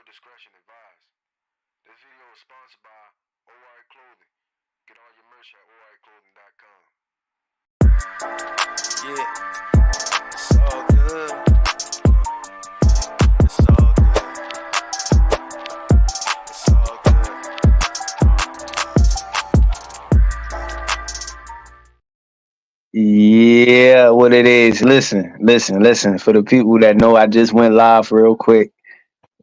discretion advised. This video is sponsored by OI Clothing. Get all your merch at oiclothing.com. Yeah, it's all good. It's all good. It's all good. Yeah, what it is. Listen. For the people that know, I just went live real quick.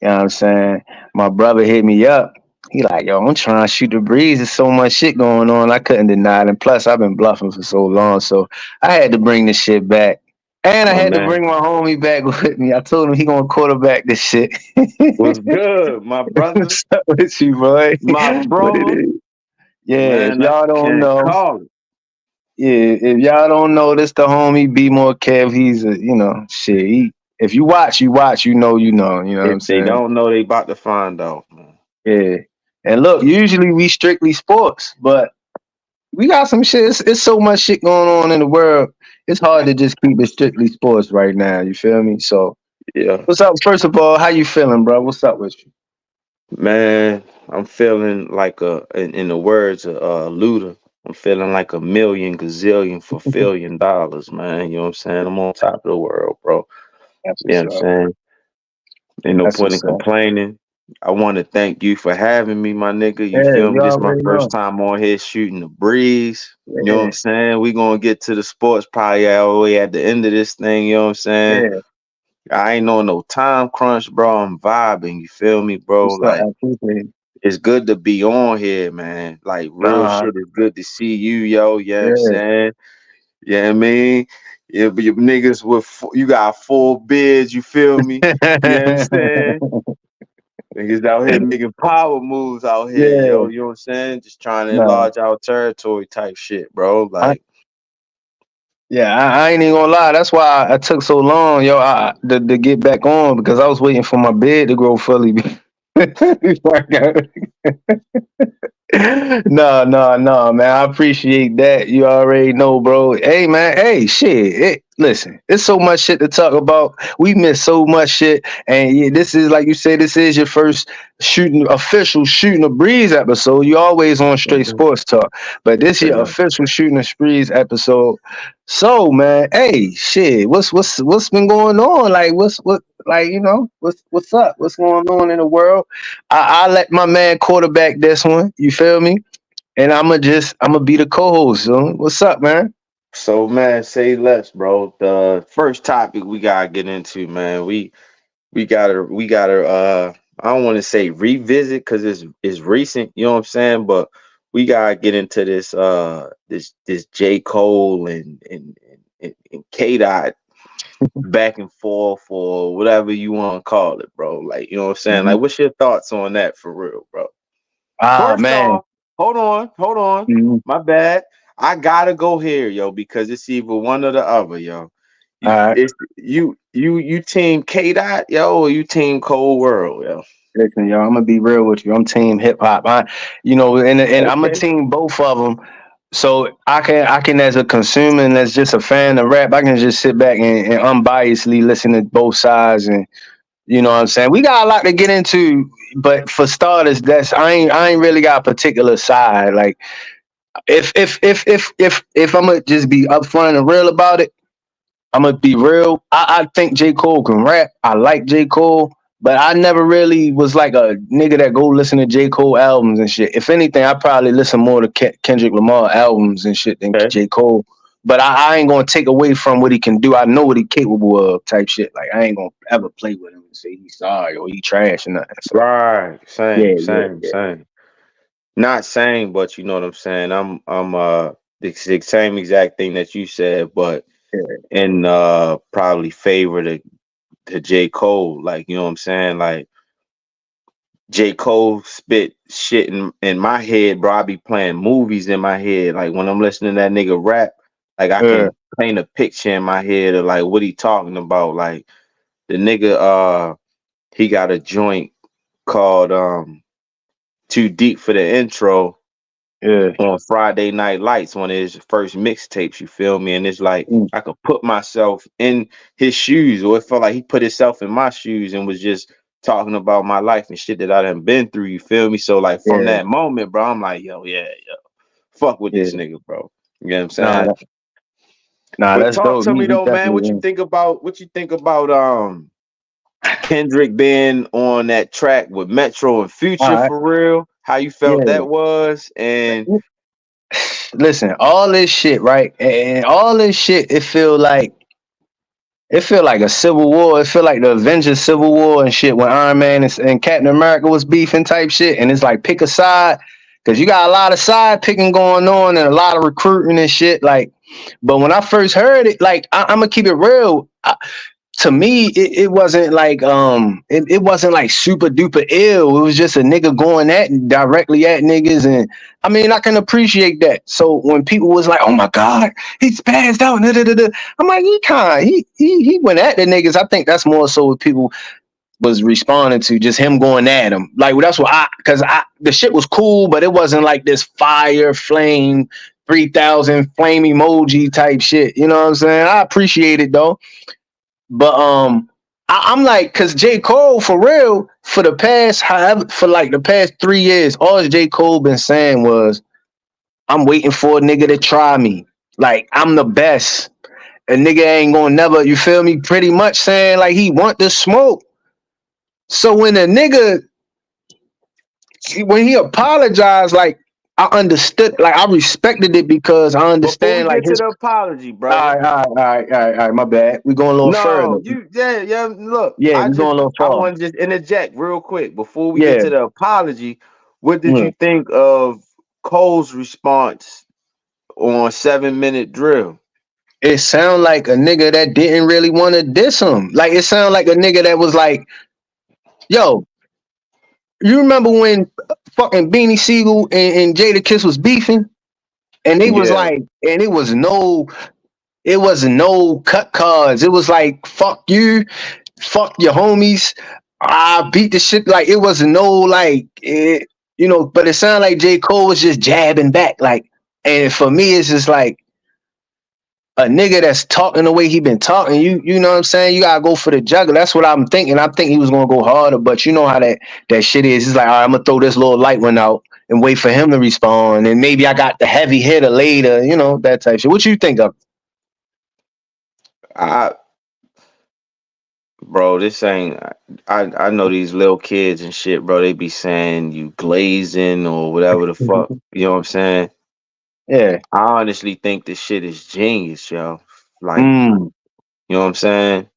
You know what I'm saying? My brother hit me up. He like, yo, I'm trying to shoot the breeze. There's so much shit going on. I couldn't deny it. And plus, I've been bluffing for so long. So I had to bring this shit back. And I My had to man, bring my homie back with me. I told him he gonna quarterback this shit. what's good, my brother, What's up with you, boy? my What it brother? is? Yeah, if Man, I y'all don't can't know. call it. Yeah, if y'all don't know, this the homie BMore Kev. He's a, shit. If you watch, you know. You know what I'm If they saying? don't know, they about to find out, man. Yeah. And look, usually we strictly sports, but we got some shit. It's so much shit going on in the world. It's hard to just keep it strictly sports right now. You feel me? So, Yeah, what's up? First of all, how you feeling, bro? What's up with you? man, I'm feeling like in the words of Luda, I'm feeling like a million gazillion for $1,000,000,000, man. You know what I'm saying? I'm on top of the world, bro. That's You know what's what I'm up. saying? Ain't no That's point in what's up. complaining. I want to thank you for having me, my nigga. You Yeah, feel me? you This is my already first know. time on here shooting the breeze. You know what I'm Yeah, saying? We gonna get to the sports probably all the way at the end of this thing. You know what I'm saying? yeah. I ain't on no time crunch, bro. I'm vibing. You feel me, bro? What's up? I Like appreciate it. it's good to be on here, man. Like real Nah, shit. It's good to see you, yo. You know what I'm yeah. saying? Yeah, I mean, yeah, but your niggas with you got full bids. You feel me? You know what I'm saying? Niggas out here making power moves out here, Yeah, yo. You know what I'm saying? Just trying to no. enlarge our territory type shit, bro. I, Like, yeah, I ain't even gonna lie. That's why I took so long, yo, to get back on because I was waiting for my bed to grow fully before I got. No, man. I appreciate that. You already know, bro. Hey, man. Hey, shit. Listen, there's so much shit to talk about. We missed so much shit, and yeah, this is like you said. This is your first official shooting a breeze episode. You always on straight mhm, sports talk, but this your yeah. official shooting a breeze episode. So, man. Hey, shit. What's been going on? Like, what's up? What's going on in the world? I let my man quarterback this one. You feel me? And I'ma be the co-host. So what's up, man? So, man, say less, bro. The first topic we gotta get into, man. We gotta. I don't want to say revisit because it's recent. You know what I'm saying? But we gotta get into this J Cole and KDot back and forth or whatever you want to call it, bro. Like, you know what I'm saying? Mhm. Like, what's your thoughts on that for real, bro? Ah First man. off, hold on. Mhm. My bad. I gotta go here, yo, because it's either one or the other, yo. All right. It's you team K Dot, yo, or you team Cold World, yo. Listen, yo, I'm gonna be real with you. I'm team hip hop. And I'm a Okay. team both of them. So I can as a consumer and as just a fan of rap, I can just sit back and unbiasedly listen to both sides and you know what I'm saying? We got a lot to get into, but for starters, that's I ain't really got a particular side. Like if I'm gonna just be upfront and real about it, I'm gonna be real. I think J. Cole can rap. I like J. Cole, but I never really was like a nigga that go listen to J. Cole albums and shit. If anything, I probably listen more to Kendrick Lamar albums and shit than Okay. J. Cole. But I ain't gonna take away from what he can do. I know what he capable of, type shit. Like I ain't gonna ever play with him and say he's sorry or he trash or nothing. So Right. yeah, Same, yeah, same, yeah, same. Not same, but you know what I'm saying. I'm the same exact thing that you said, but yeah. in probably favor to J. Cole. Like, you know what I'm saying? Like J. Cole spit shit in my head, bro. I be playing movies in my head. Like when I'm listening to that nigga rap, like I Yeah. can paint a picture in my head of like what he talking about. Like the nigga he got a joint called Too Deep for the Intro Yeah. on Friday Night Lights, one of his first mixtapes, you feel me? And it's like Mm. I could put myself in his shoes, or it felt like he put himself in my shoes and was just talking about my life and shit that I done been through. You feel me? So like from Yeah, that moment, bro, I'm like, yo, fuck with yeah. this nigga, bro. You know what I'm Nah, saying? But that's talk dope. to me He though, man. definitely What you is. think about Kendrick being on that track with Metro and All Future right. for real? How you felt Yeah. that was? And Listen, all this shit, right? And all this shit, it feel like a civil war. It feel like the Avengers Civil War and shit when Iron Man and Captain America was beefing type shit. And it's like pick a side because you got a lot of side picking going on and a lot of recruiting and shit. Like, but when I first heard it, like I'm gonna keep it real. To me, it wasn't like it wasn't like super duper ill. It was just a nigga going at directly at niggas, and I mean I can appreciate that. So when people was like, "Oh my god, he's passed out," da, da, da, da, I'm like, he went at the niggas. I think that's more so what people was responding to, just him going at him. Like that's what because the shit was cool, but it wasn't like this fire flame 3,000 flame emoji type shit. You know what I'm saying? I appreciate it though. But I'm like, cause J. Cole for real, for the past for like the past 3 years, all J. Cole been saying was, I'm waiting for a nigga to try me. Like I'm the best. A nigga ain't gonna never, you feel me? Pretty much saying like he want the smoke. So when a nigga when he apologized, like I understood, like I respected it because I before we understand like get to his the apology, all brother. right, all right, my bad. We going a little further. No, yeah. Look, Yeah, we going a little I far. want to just interject real quick before we get Yeah. to the apology. What did Mhm. you think of Cole's response on 7 Minute Drill? It sound like a nigga that didn't really want to diss him. Like it sound like a nigga that was like, "Yo, you remember when fucking Beanie Siegel and Jada Kiss was beefing, and they was Yeah, like, and it wasn't no cut cards. It was like, fuck you, fuck your homies. I beat the shit. Like it wasn't no like, But it sounded like J Cole was just jabbing back, like, and for me, it's just like, a nigga that's talking the way he been talking, you know what I'm saying? You gotta go for the juggler. That's what I'm thinking. I think he was gonna go harder, but you know how that shit is. It's like, all right, I'm gonna throw this little light one out and wait for him to respond, and maybe I got the heavy hitter later, that type shit. What you think of? I bro, this ain't. I know these little kids and shit, bro. They be saying you glazing or whatever the fuck. You know what I'm saying? Yeah. I honestly think this shit is genius, yo. Like, Mm. you know what I'm saying?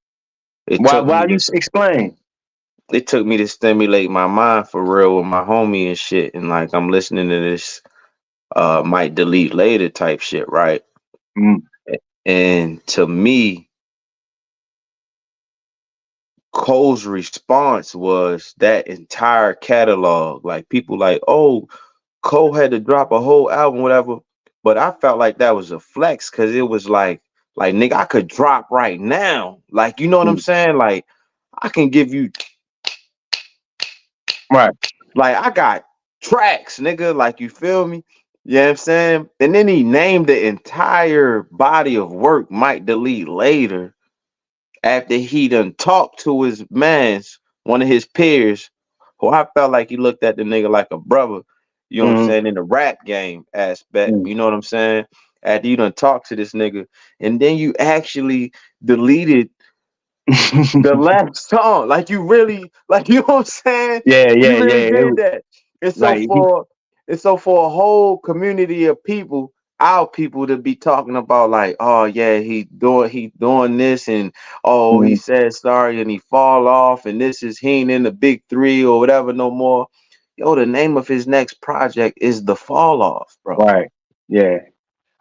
It Why? took Why me you to explain? it took me to stimulate my mind for real with my homie and shit. And like I'm listening to this might delete later type shit, right? Mm. And to me, Cole's response was that entire catalog. Like people like, oh, Cole had to drop a whole album, whatever. But I felt like that was a flex because it was like nigga, I could drop right now. Like, you know what I'm Mm. saying? Like, I can give you Right. like I got tracks, nigga. Like, you feel me? You know what I'm saying? And then he named the entire body of work might delete later after he done talked to his mans, one of his peers, who I felt like he looked at the nigga like a brother, you know what I'm Mm. saying, in the rap game aspect, Mm. you know what I'm saying? After you done talked to this nigga, and then you actually deleted the last song. Like you really, like you know what I'm saying? Yeah, You yeah, really yeah. did that. And so Like, for a whole community of people, our people to be talking about like, oh yeah, he doing this, and oh he mm, said sorry and he fall off, and this is he ain't in the big three or whatever no more. Yo, the name of his next project is The Fall Off, bro. right. Yeah.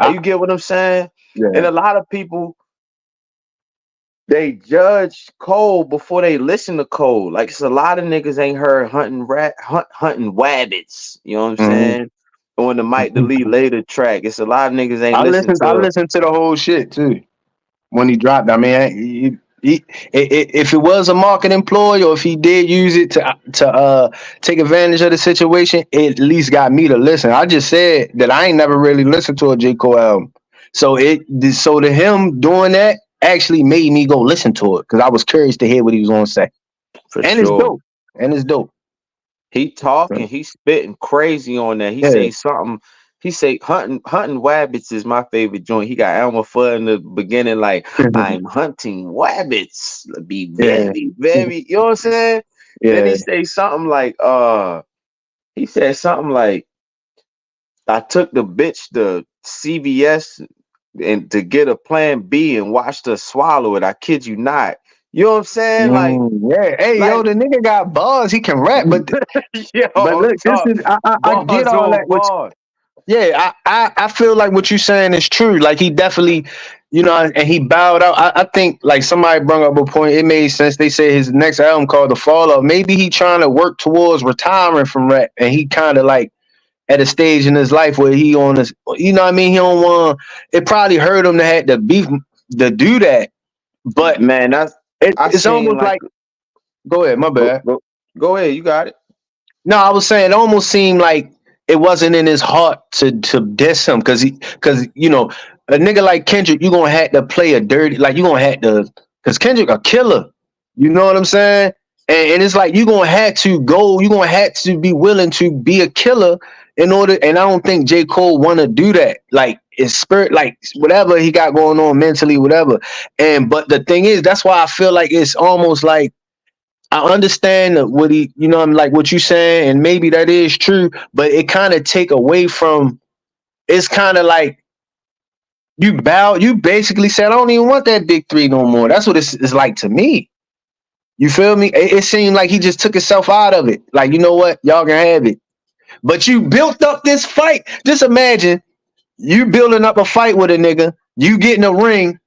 Like, you get what I'm saying? And Yeah. a lot of people they judge Cole before they listen to Cole. Like it's a lot of niggas ain't heard hunting wabbits. You know what I'm Mhm. saying? On the Might Delete Later track. It's a lot of niggas ain't listened I to. listened to the whole shit too when he dropped. I mean, if it was a marketing ploy or if he did use it to take advantage of the situation, it at least got me to listen. I just said that I ain't never really listened to a J. Cole album, so to him doing that actually made me go listen to it because I was curious to hear what he was gonna say, For and it's sure. dope. and it's dope. He talking, he spitting crazy on that. He Yeah. say something. He say hunting wabbits is my favorite joint. He got Elmer Fudd in the beginning, like I'm hunting wabbits. Be Yeah. very, very. You know what I'm saying? Then Yeah. he say something like, he said something like, I took the bitch to CVS and to get a plan B and watched her swallow it. I kid you not. You know what I'm saying? Yeah. Hey, yo, Like, the nigga got bars. He can rap, but yo, look, this talk is I get bars all on that. Which bars. yeah, I feel like what you saying is true. Like he definitely, and he bowed out. I think like somebody brought up a point. It made sense. They said his next album called The Fall Off. Maybe he trying to work towards retiring from rap, and he kind of like at a stage in his life where he on this. You know what I mean? He don't want. It probably hurt him to have to beef to do that, but Man, I it's seen almost like like. Go ahead, my go, bad. go, go ahead, you got it. No, I was saying it almost seemed like it wasn't in his heart to diss him because a nigga like Kendrick, you gonna have to play a dirty like you gonna have to because Kendrick a killer. You know what I'm saying? And it's like you gonna have to be willing to be a killer in order. And I don't think J. Cole wanna do that. Like his spirit, like whatever he got going on mentally, whatever. And but the thing is, that's why I feel like it's almost like I understand what I'm like what you saying, and maybe that is true, but it kind of take away from. It's kind of like you basically said, I don't even want that big three no more. That's what it's like to me. You feel me? It seemed like he just took himself out of it. Like, you know what? Y'all can have it. But you built up this fight. Just imagine you building up a fight with a nigga, you get in a ring,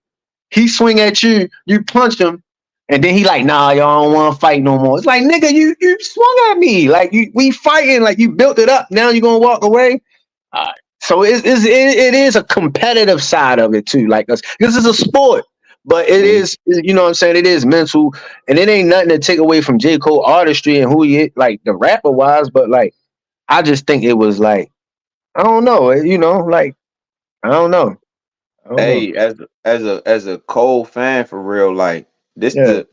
he swing at you, you punch him, and then he like, nah, y'all don't want to fight no more. It's like, nigga, you swung at me. Like we fighting, like you built it up. Now you gonna walk away. So it is a competitive side of it too. Like us, this is a sport, but it Mhm. is, you know what I'm saying? It is mental, and it ain't nothing to take away from J. Cole artistry and who he is, like the rapper wise. But like, I just think it was like, I don't know, like I don't know, I don't know. Hey, as a Cole fan for real, like this Yeah, the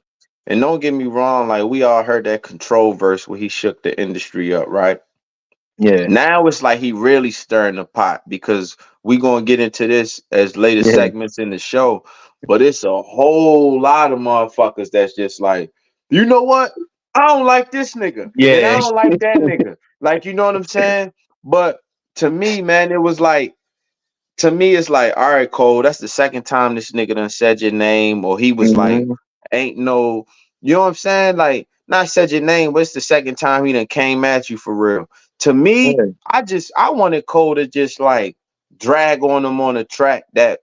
and don't get me wrong, like we all heard that control verse where he shook the industry up, right? yeah, Now it's like he really stirring the pot because we gonna get into this as later yeah, segments in the show. But it's a whole lot of motherfuckers that's just like, you know what? I don't like this nigga, and I yeah, don't like that nigga. Like, you know what I'm saying? But to me, man, it was like to me, it's like, all right, Cole, that's the second time this nigga done said your name, or he was like, hmm ain't no, you know what I'm saying? Like, not said your name, but it's the second time he done came at you for real. To me, yeah, I wanted Cole to just like drag on him on a track that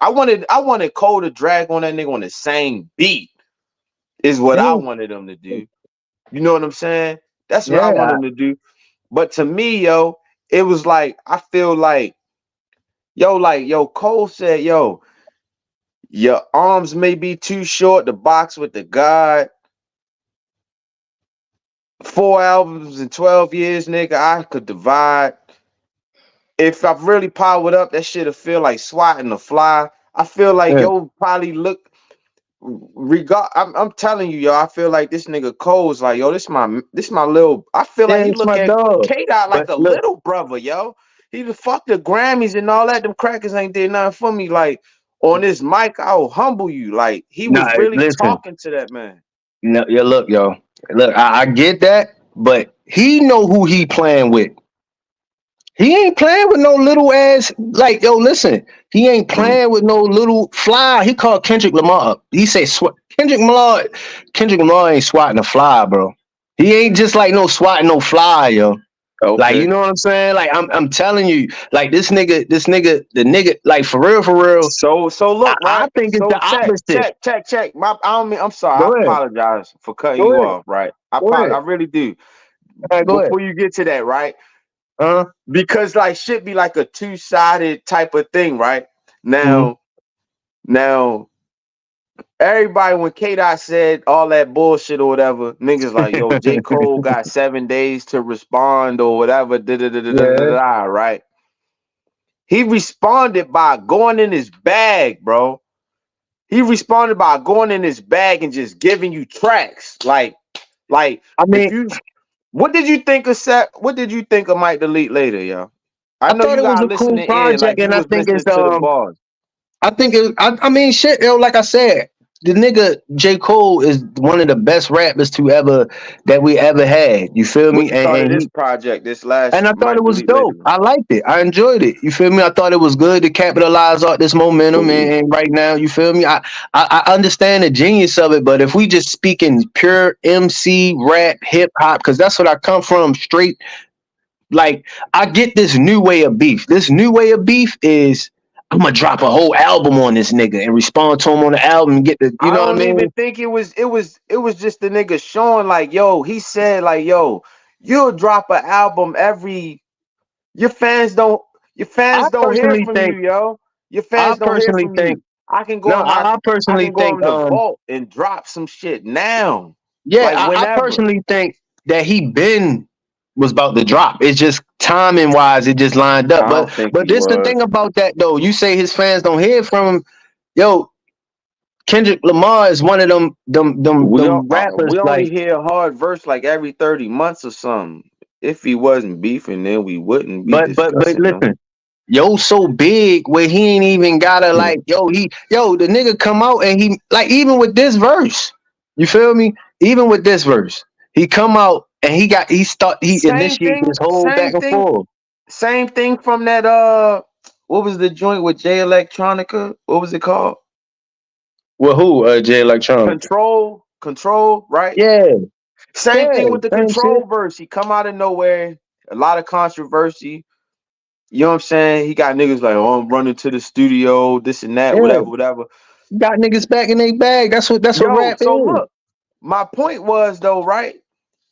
I wanted Cole to drag on that nigga on the same beat is what I yeah, wanted him to do. You know what I'm saying? That's what I want yeah. him to do. But to me, yo, it was like I feel like Cole said, yo, your arms may be too short to box with the God. 4 albums in 12 years, nigga, I could divide. If I really powered up, that shit'll feel like swatting a fly. I feel like Yeah. yo probably look I'm telling you, yo, I feel like this nigga Cole's like, yo, this my little I feel like Yeah, he it's my look at dog. KDot like But a look, little brother, yo. He the fuck the Grammys and all that. Them crackers ain't did nothing for me. Like on this mic, I'll humble you. Like he nah, was really listen. talking to that man. No, yeah, look, yo. Look, I get that, but he know who he playing with. He ain't playing with no little ass. Like, yo, listen. He ain't Mm. playing with no little fly. He called Kendrick Lamar up. He said, Kendrick Lamar. Kendrick Lamar ain't swatting a fly, bro. He ain't just like no swatting no fly, yo. Like, you Okay. know what I'm saying? Like, I'm telling you, like the nigga, like for real. So I, look, I right? think it's So the check, opposite. check, check, check. I don't mean I'm sorry, I Go ahead. apologize for cutting Go you ahead. off, right? Go I ahead. really do. All right, go ahead. Before you get to that, right? Uh-huh. Because like shit be like a two-sided type of thing, right? Mm-hmm. Now everybody when KDot said all that bullshit or whatever, niggas like, yo, J. Cole got 7 days to respond or whatever, Yeah. right? He responded by going in his bag, bro. He responded by going in his bag and just giving you tracks. Like Like, I if mean, you, what did you think of Set? What did you think of Might Delete Later, yo? I I know thought you it was gotta a listen cool to in, like project, you and I was think listening it's to the bars. I think I mean, shit, yo, like I said, the nigga J. Cole is one of the best rappers to ever that we ever had. You feel What me? you thought of And this he project, this last and I thought it Might was Delete Later dope. one? I liked it. I enjoyed it. You feel me? I thought it was good to capitalize on this momentum Cool. and right now, you feel me? I understand the genius of it, but if we just speaking pure MC rap hip hop, because that's what I come from, straight. Like, I get this new way of beef. This new way of beef is I'm gonna drop a whole album on this nigga and respond to him on the album and get the, you I know what I don't even mean? think it was just the nigga showing like, yo, he said like, yo, you'll drop an album every your fans don't your I fans don't hear personally from you, think, yo. Your I fans don't hear personally from think, you. I can no, go in my I I personally can go think, in the vault and drop some shit now. yeah, Like I whenever. personally think that he been was about to drop. It's just timing wise, it just lined up. I don't think But he this the was. thing about that though. You say his fans don't hear from him. Yo, Kendrick Lamar is one of them rappers. We only Like, hear a hard verse like every 30 months or something. If he wasn't beefing, then we wouldn't be but discussing them. listen, yo, so big where he ain't even gotta like, the nigga come out and he like even with this verse, you feel me? Even with this verse, he come out and he Same initiate thing, this whole same back and thing, forth. same thing from that what was the joint with Jay Electronica? What was it called? Well, who? Jay Electronica. Control, right? Yeah, Same yeah, thing with the same shit. Control verse. He come out of nowhere, a lot of controversy. You know what I'm saying? He got niggas like, oh, I'm running to the studio, this and that, Yeah, whatever, whatever. got niggas back in their bag. That's what Yo, rap so is. look, my point was though, right?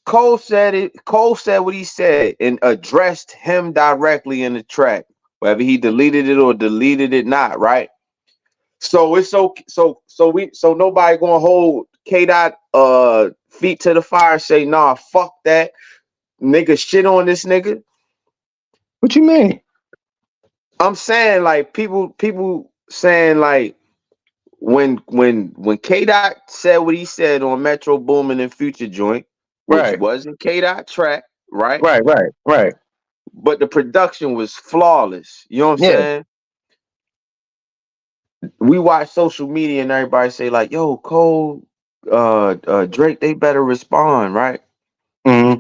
Cole said it. Cole said what he said and addressed him directly in the track, whether he deleted it or deleted it not, right? So it's so nobody gonna hold KDot feet to the fire, say nah, fuck that nigga, shit on this nigga. What you mean? I'm saying like people saying like when KDot said what he said on Metro Boomin and Future Joint, which Right, wasn't KDot track, right? right. But the production was flawless. You know what I'm Yeah. saying? We watch social media and everybody say like, "Yo, Cole, Drake, they better respond, right?" Hmm.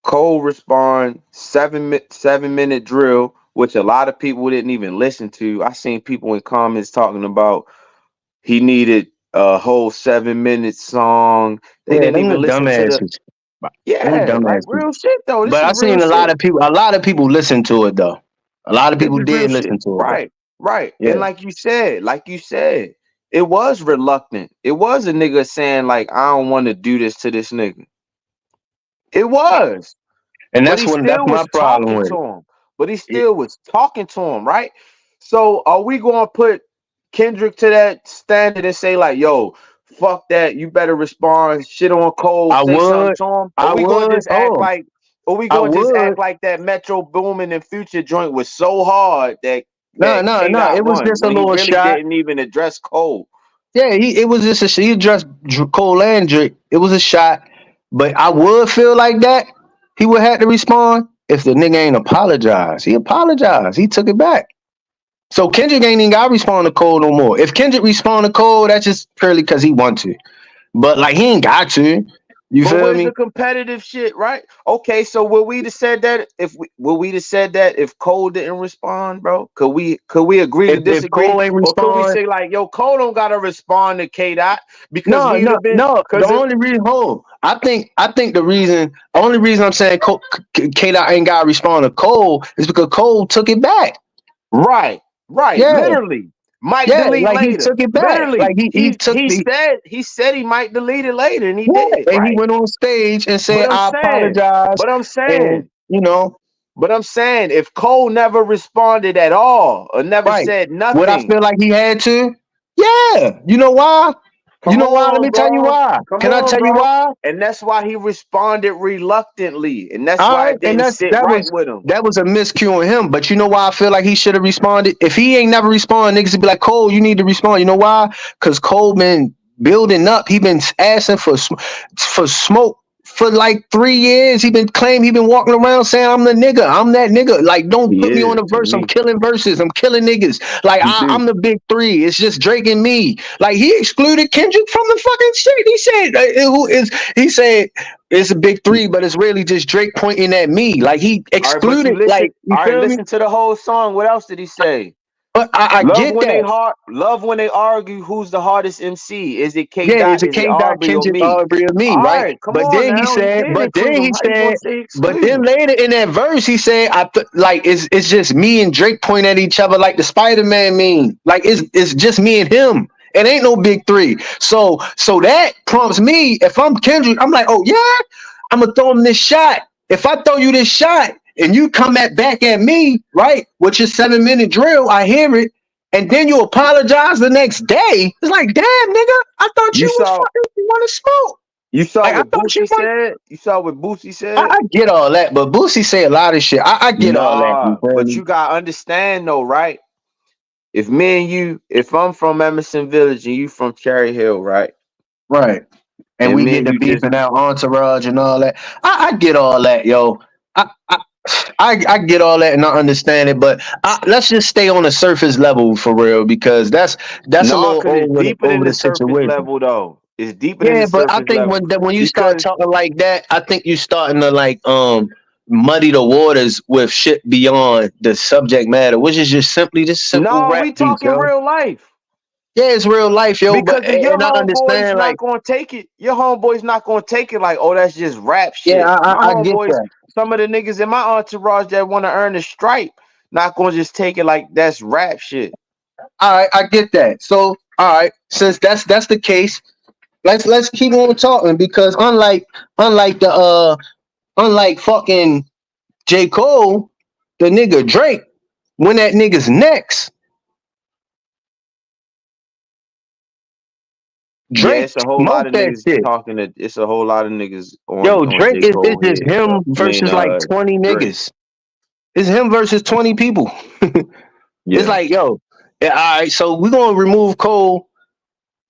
Cole respond 7 minute drill, which a lot of people didn't even listen to. I seen people in comments talking about he needed a whole 7 minute song. They Yeah, didn't them the even listen to the dumbasses. Them the like dumbasses. real shit though. This But I is real seen a lot shit. of people. A lot of people listen to it though. A lot of This people is real did shit. listen to it though. Right, right. Yeah. And like you said, it was reluctant. It was a nigga saying like, I don't want to do this to this nigga. It was. And But he that's still my was problem talking with to it. him. But he It- still was talking to him, right? So are we gonna put Kendrick to that standard and say like, yo, fuck that, you better respond, shit on Cole, I say something would. to him? Or I we gonna would. just act like I would. that Metro Boomin and Future joint was so hard No, that no, K no. Dot It was won just a when he little really shot. didn't even address Cole. Yeah, it was just he addressed Cole and Drake. It was a shot. But I would feel like that. He would have to respond if the nigga ain't apologized. He apologized. He took it back. So Kendrick ain't even got to respond to Cole no more. If Kendrick respond to Cole, that's just purely because he want to. But like he ain't got to. You But feel where's me? the competitive shit, right? Okay, so would we have said that if Cole didn't respond, bro? Could we agree to If disagree? Cole ain't Or could we respond, say like, yo, Cole don't gotta respond to K Dot because no, we'd no, have been no. The because only reason, hold, I think the only reason I'm saying K Dot ain't got to respond to Cole is because Cole took it back. right, right, Yeah, literally. Might yeah, delete like he later. took it back. Literally. Like he took the He said he might delete it later and he yeah, did, and he right? went on stage and But said I'm I saying, apologize, but I'm and saying, you know, but I'm saying if Cole never responded at all or never right. said Would I nothing. feel like he had to? Yeah. You know why? You Come know why? Let on, me tell you bro. why. Come Can I on, tell you bro. why? And that's why he responded reluctantly. And that's All why right, it and didn't sit right with him. that was a miscue on him. But you know why I feel like he should have responded? If he ain't never responded, niggas would be like, Cole, you need to respond. You know why? Because Cole been building up. He been asking for smoke for like 3 years. He been walking around saying, I'm the nigga, I'm that nigga. Like, don't He put me is on a to verse. I'm me. killing verses. I'm killing niggas. Like, He do. I'm the big three. It's just Drake and me. Like, he excluded Kendrick from the fucking shit. He said it's a big three, but it's really just Drake pointing at me. Like, he All right, but you excluded, listen. like, you All right, feel me? listen to the whole song. What else did he say? But I Love get when they that. hard. Love when they argue. Who's the hardest MC? Is it K Yeah, Dot? it's a Is it K Dot Aubrey or Kendrick me? Aubrey of me, All right? right, come But on then he now. He said, did include him. How you gonna say but then exclude? later in that verse, he said, like it's just me and Drake pointing at each other like the Spider-Man meme. Like it's just me and him. It ain't no big three. So that prompts me, if I'm Kendrick, I'm like, oh yeah, I'm gonna throw him this shot. If I throw you this shot and you come back at me, right, with your 7-minute drill, I hear it. And then you apologize the next day. It's like, damn, nigga, I thought You you was saw. fucking you want to smoke. You saw Like, I what thought you Boosie want. said. You saw what Boosie I, said. I get all that, but Boosie say a lot of shit. I get all that. You Nah, feel but me? you gotta understand though, right? If me and you, if I'm from Emerson Village and you from Cherry Hill, right? Right. And And we me get and to you just beefing out entourage and all that. I get all that, yo. I, I I get all that and I understand it, but let's just stay on the surface level for real because that's a no, little cause it's deeper than over the the surface situation. level though. It's deeper than Yeah, the but I surface think level when you start because talking like that, I think you starting to like muddy the waters with shit beyond the subject matter, which is just simply just simple no, rap we beats, talking yo. real life. Yeah, it's real life, yo. But Because if your and I homeboys understand, not like, gonna take it, your homeboys not gonna take it like, oh, that's just rap yeah, shit. My I get homeboys, that. some of the niggas in my entourage that want to earn a stripe, not gonna just take it like that's rap shit. All right, I get that. So, all right, since that's the case, let's keep on talking because unlike the unlike fucking J. Cole, the nigga Drake, when that nigga's next, Yeah, Drake it's a whole lot smoked of that niggas shit. talking. That it's a whole lot of niggas Yo, on Drake J is Cole just head. him I mean, versus like 20 Drake. niggas. It's him versus 20 people. It's Yeah, like, yo, yeah, all right, so we're gonna remove Cole.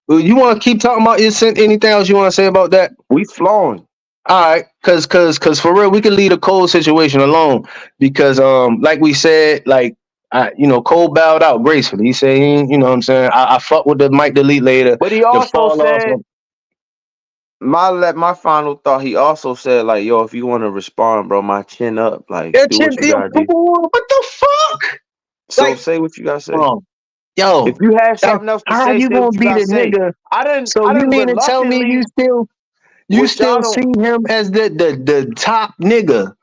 You want to keep talking about anything else you want to say about that? we flowing. All right, cause for real, we can leave the Cole situation alone because like we said, like Cole bowed out gracefully. He said, you know what I'm saying, I fuck with the Mike Delete later, But he the also fall off. said my final thought. He also said like, yo, if you want to respond, bro, my chin up. Like, Yeah, do what you yo, gotta do. what the fuck? So Like, say what you gotta say. um, If yo, you have like, something else to how say, you say gonna what you be gotta the say. nigga? I So you didn't mean to tell me reluctantly, you which y'all still don't. see him as the top nigga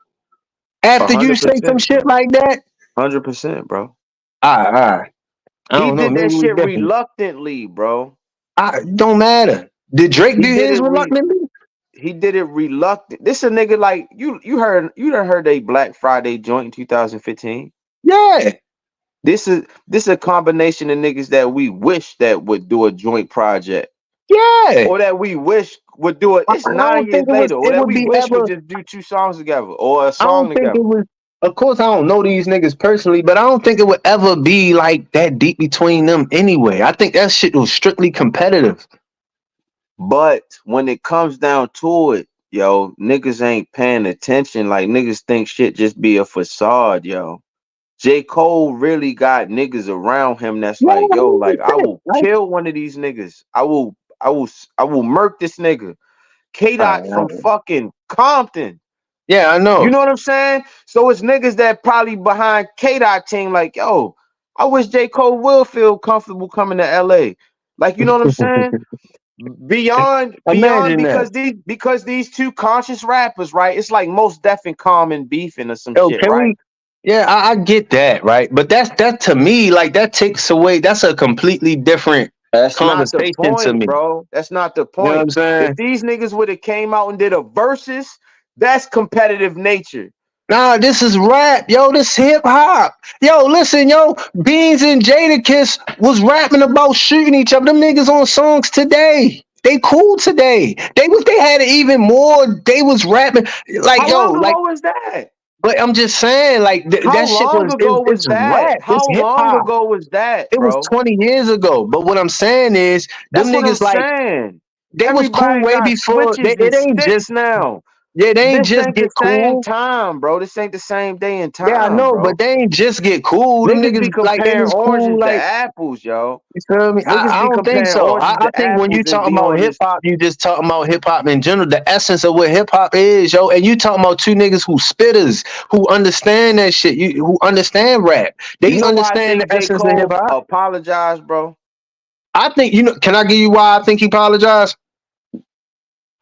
after you hundred say some percent, shit bro. like that? 100%, bro. All right. I He don't know. did Maybe that we shit different. reluctantly, bro. Don't matter. Did Drake He do did his it reluctantly? he did it reluctant. This a nigga like you done heard a Black Friday joint in 2015. Yeah. This a combination of niggas that we wish that would do a joint project. Yeah. Or that we wish would do it. It's I don't 9 years think later. Or it that would we be wish would ever. just do 2 songs together or a I don't song think it together. was. Of course, I don't know these niggas personally, but I don't think it would ever be like that deep between them anyway. I think that shit was strictly competitive. But when it comes down to it, yo, niggas ain't paying attention. Like niggas think shit just be a facade, yo. J. Cole really got niggas around him that's Yeah, like, yo, like I 100%. will kill one of these niggas. I will murk this nigga. KDot from Right. fucking Compton. Yeah, I You know. know what I'm saying? So it's niggas that probably behind KDot team, like, yo, I wish J. Cole will feel comfortable coming to LA. Like, you know what I'm saying? Beyond Imagine that. because these two conscious rappers, right? It's like most Def and Common beefing or some Yo, shit, can right? we? Yeah, I get that, right? But that to me, like that takes away. That's a completely different That's not the conversation to point, me. bro. That's not the You know what point. I'm If saying? these niggas would have came out and did a versus, that's competitive nature. Nah, this is rap, yo. This hip hop, yo. Listen, yo. Beans and Jadakiss was rapping about shooting each other. Them niggas on songs today. They cool today. They had it even more. They was rapping like How yo, long like ago was that? But I'm just saying, like How that shit long was ago was it's that? rap, How it's hip long hop. ago was that, It was bro? 20 years ago. But what I'm saying is, them That's what I'm niggas like saying. they was cool Everybody way got before. switches and It ain't sticks just now. yeah, they ain't This just ain't the get same cool. time, bro. This ain't the same day and Yeah, I time, know, bro. but they ain't just get cool. Them Niggas be niggas like they comparing was cool. oranges to Like apples, yo. you feel me? Niggas I be don't think comparing so. oranges I to think when you apples and talking be about on hip this. hop, you just talking about hip hop in general, the essence of what hip hop is, yo. And you talking about two niggas who spitters, who understand that shit, who understand rap. You They know why I understand think the J. essence of hip Cole hop. apologized, bro? I think you know. Can I give you why I think he apologized?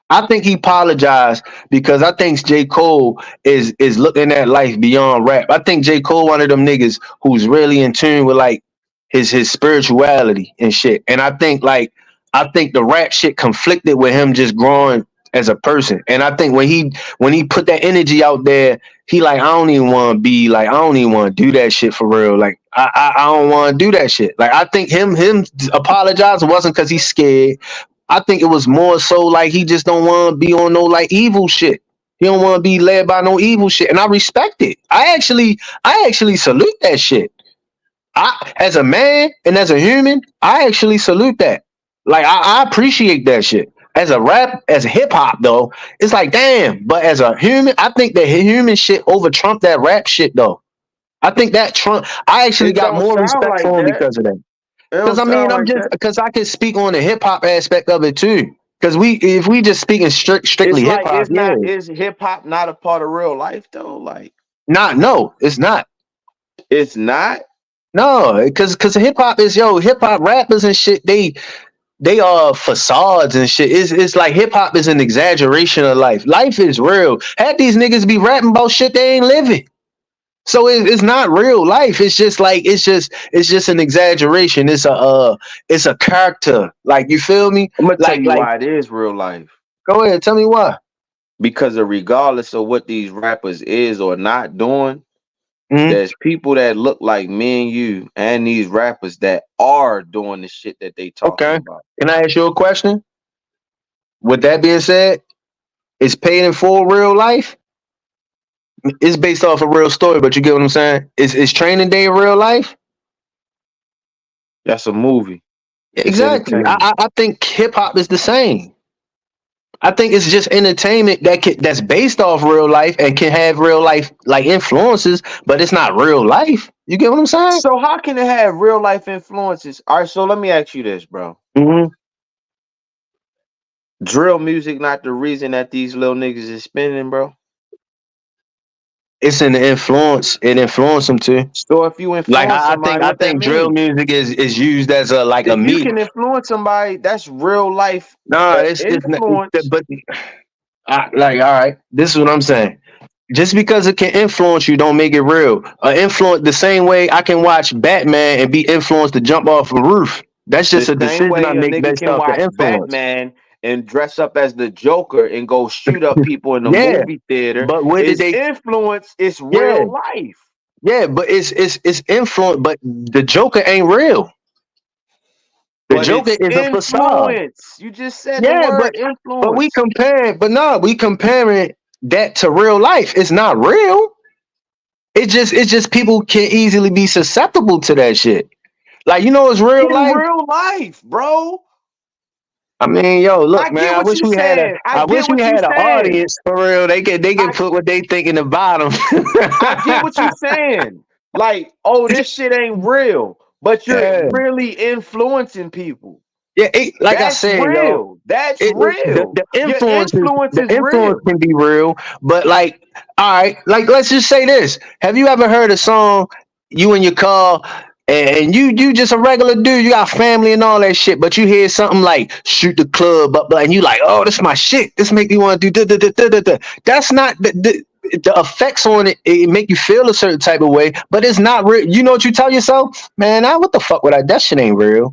I think he apologized because I think J. Cole is looking at life beyond rap. I think J. Cole one of them niggas who's really in tune with like his spirituality and shit. And I think the rap shit conflicted with him just growing as a person. And I think when he put that energy out there, he like I don't even want to be like I don't even want to do that shit for real. Like I don't want to do that shit. Like I think him apologizing wasn't because he's scared. I think it was more so like he just don't want to be on no like evil shit. He don't want to be led by no evil shit, and I respect it. I actually salute that shit. I, as a man and as a human, I actually salute that. Like I appreciate that shit. As a rap, as a hip hop though, it's like damn. But as a human, I think that human shit over trump that rap shit though. I think that Trump. I actually It got don't more sound respect like for him that. because of that. It Because don't I mean, sound I'm like just that. because I can speak on the hip hop aspect of it too. Because if we just speaking It's strictly hip like hop, it's yeah, not. Is hip hop not a part of real life though? Like no, it's not. it's not. No, because hip hop is hip hop rappers and shit. They are facades and shit. It's like hip hop is an exaggeration of life. Life is real. Had these niggas be rapping about shit they ain't living. So it's not real life. It's just like it's just an exaggeration. It's a character. Like you feel me? I'm gonna tell you Like why it is real life. go ahead, tell me why. Because of regardless of what these rappers is or not doing, Mhm. there's people that look like me and you and these rappers that are doing the shit that they talking Okay. about. Can I ask you a question? With that being said, it's paid in full real life. It's based off a real story, but you get what I'm saying? Is Training Day in real life? That's a movie. It's Exactly. entertainment. I think hip hop is the same. I think it's just entertainment that's based off real life and can have real life like influences, but it's not real life. You get what I'm saying? So how can it have real life influences? All right, so let me ask you this, bro. Hmm. Drill music not the reason that these little niggas is spinning, bro. It's an influence. It influenced them too. So if you Like influence somebody, I what that think drill mean? music is used as a like a If you media. can influence somebody, that's real life No, it's not. influence. But like all right, this is what I'm saying. Just because it can influence you, don't make it real. Influence the same way I can watch Batman and be influenced to jump off a roof. That's The just a same decision I way a make nigga based can off the watch influence. Batman and dress up as the Joker and go shoot up people in the Yeah, movie theater but where did is they? influence. It's Yeah, real life. yeah, but it's influence. But the Joker ain't real. The But Joker it's is a facade. influence. You just said the Yeah, word but we influence. compare. But no, we comparing that to real life. It's not real. It's just people can easily be susceptible to that shit. Like it's real In life. real life, bro. I mean, yo, I look, man. get what you saying. I I wish get we what you had an saying. audience for real. They can I put what they think in the bottom. I get what you saying. Like, oh, this shit ain't real, but you're Yeah, really influencing people. yeah. Like I That's said, yo, real. That's the real. Your influence the is influence real. can be real, but like, all right, like let's just say this: have you ever heard a song you in your car? And you just a regular dude, you got family and all that shit, but you hear something like shoot the club up, and you like, oh, this my shit. This make me want to do da, da, da, da, da, da. That's not the effects on it. It make you feel a certain type of way, but it's not real. You know what you tell yourself, man? What the fuck would I? That shit ain't real.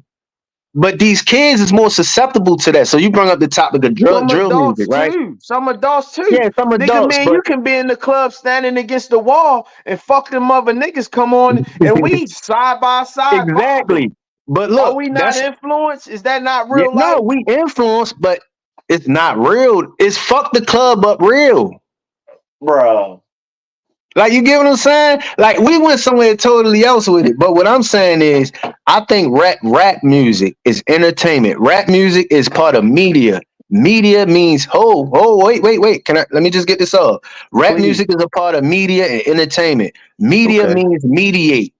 But these kids is more susceptible to that. So you bring up the topic of Some drill music, adults right? too. Some adults too. Yeah, some Nigga, adults, man, but you can be in the club standing against the wall and fuck them other niggas come on and we side by side vibing. exactly. But Are look, we not that's influenced? Is that not yeah, real no, life? we influence, but it's not real. It's fuck the club up real. Bro. Like, you get what I'm saying? Like, we went somewhere totally else with it. But what I'm saying is, I think rap music is entertainment. Rap music is part of media. Media means wait. Let me just get this off. Rap Please. music is a part of media and entertainment. Media Okay. means mediate.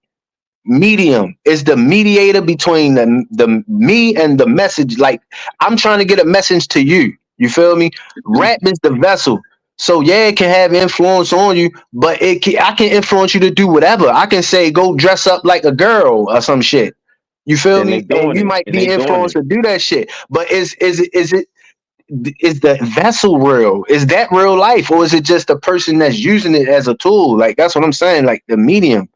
Medium is the mediator between the me and the message. Like, I'm trying to get a message to you. You feel me? Rap is the vessel. So yeah, it can have influence on you, but I can influence you to do whatever. I can say go dress up like a girl or some shit. You feel And they me? And doing you it. might And be they doing influenced it. to do that shit. But is the vessel real? Is that real life, or is it just a person that's using it as a tool? Like, that's what I'm saying. Like, the medium.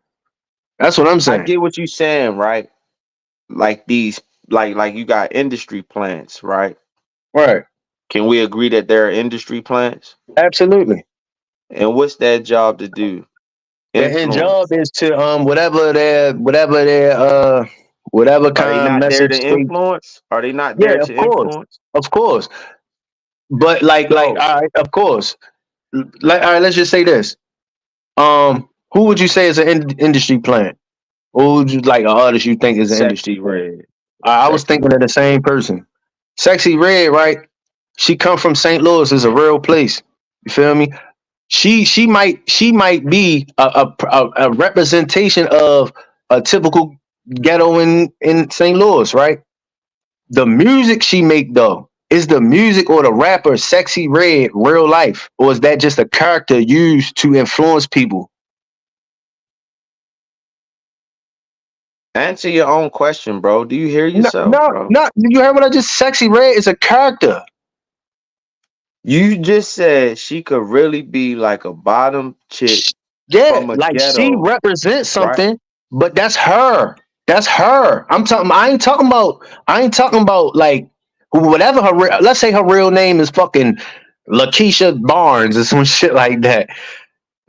That's what I'm I saying. get what you saying, right? Like these, like you got industry plants, right? Right. Can we agree that there are industry plants? Absolutely. And what's that job to do? And job Influence. is to whatever Are they kind of not there to message they. influence? Are they not there Yeah, of to course. influence? Of course. But like So all right, of course. Like, all right, let's just say this. Who would you say is an industry plant? Who would you, like, an artist you think is an industry Sexy plant? Red. I was Sexy thinking of Red. the same person. Sexy Red, right? She come from St. Louis. Is a real place. You feel me? She might be a representation of a typical ghetto in St. Louis, right? The music she make, though, is the music or the rapper Sexy Red real life, or is that just a character used to influence people? Answer your own question, bro. Do you hear No, yourself, no, bro? no. You heard what I just? Sexy Red is a character. You just said she could really be like a bottom chick Sh- Yeah, from a like, she ghetto, represents right? something, but that's her. That's her. I'm talking. I ain't talking about. I ain't talking about, like, whatever her. Let's say her real name is fucking Lakeisha Barnes or some shit like that.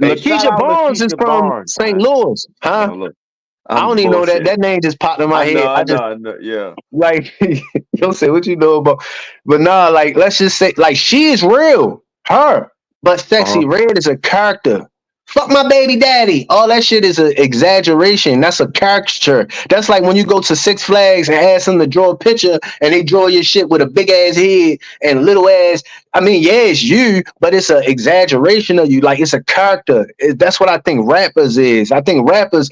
Hey, shout Lakeisha out Barnes is Lakeisha from Barnes, St. man. Louis, huh? No, look, I don't I'm even know that bullshit. name just popped in my I know, head. I I know, just, I know. Yeah. like, you don't say what you know about, but nah, like, let's just say, like, she is real, her, but Uh-huh. Sexy Red is a character. Fuck my baby daddy. All that shit is an exaggeration. That's a caricature. That's like when you go to Six Flags and ask them to draw a picture and they draw your shit with a big ass head and little ass. I mean, yeah, it's you, but it's an exaggeration of you. Like, it's a character. That's what I think rappers is. I think rappers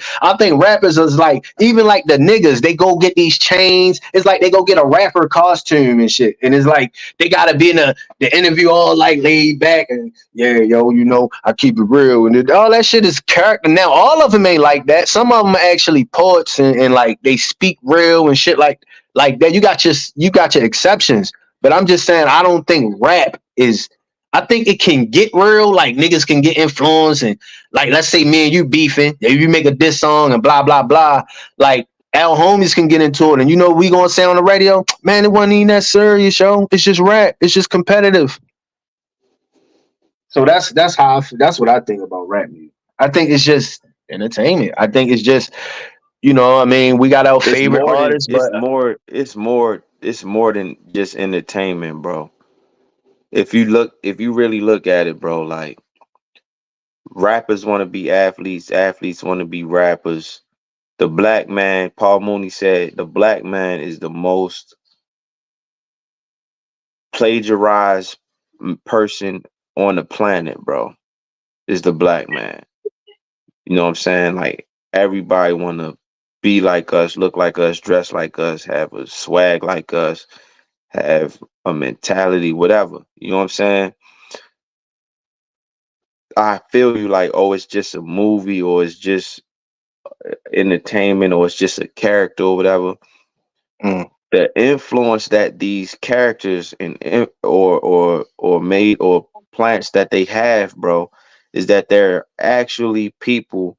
is like, even like the niggas, they go get these chains. It's like they go get a rapper costume and shit. And it's like they gotta be in the interview all like laid back and, yeah, yo, I keep it real. And all that shit is character. Now, all of them ain't like that. Some of them are actually poets and like they speak real and shit like that. You got your exceptions. But I'm just saying, I don't think rap is. I think it can get real, like niggas can get influenced, and like, let's say me and you beefing, if you make a diss song and blah blah blah, like, our homies can get into it, and we gonna say on the radio, man, it wasn't even that serious, yo. It's just rap. It's just competitive. So that's what I think about rap music. I think it's just entertainment. I think it's just, I mean, we got our It's favorite more than artists, but it's more than just entertainment, bro. If you really look at it, bro, like rappers want to be athletes, athletes want to be rappers. The black man, Paul Mooney said, the black man is the most plagiarized person on the planet, bro. Is the black man. You know what I'm saying? Like everybody want to be like us, look like us, dress like us, have a swag like us, have a mentality, whatever. You know what I'm saying? I feel you like, oh, it's just a movie or it's just entertainment or it's just a character or whatever. mm, The influence that these characters or made or plants that they have, bro, is that they're actually people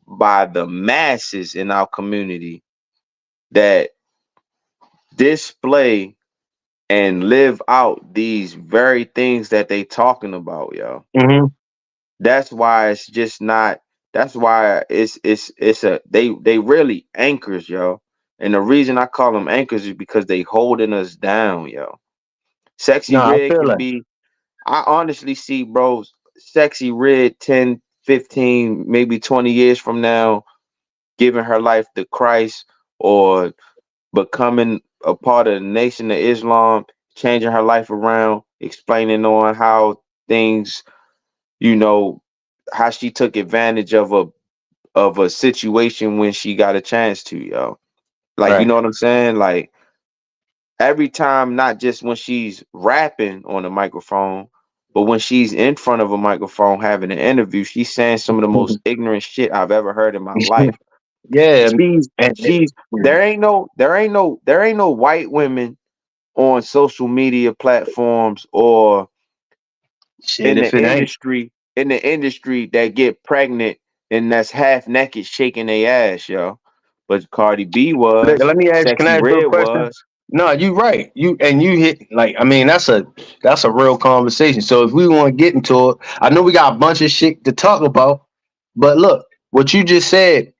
by the masses in our community that display and live out these very things that they talking about, yo. mhm. That's why it's just not. That's why it's a they really anchors, yo. And the reason I call them anchors is because they holding us down, yo. Sexy No, I Red feel can like. be. I honestly see, bro. Sexy Red 10, 15, maybe 20 years from now, giving her life to Christ or becoming a part of the Nation of Islam, changing her life around, explaining on how things, you know, how she took advantage of a situation when she got a chance to, yo. Like, you Right. know what I'm saying? Like every time, not just when she's rapping on a microphone, but when she's in front of a microphone having an interview, she's saying some of the most ignorant shit I've ever heard in my life. Yeah. She's there ain't no white women on social media platforms or Shit, if it ain't. in the industry that get pregnant and that's half naked shaking their ass, yo. But Cardi B was, Let me ask. Can I Sexy ask you a Red question? was. No, you right. You hit like I mean that's a real conversation. So if we want to get into it, I know we got a bunch of shit to talk about, but look, what you just said.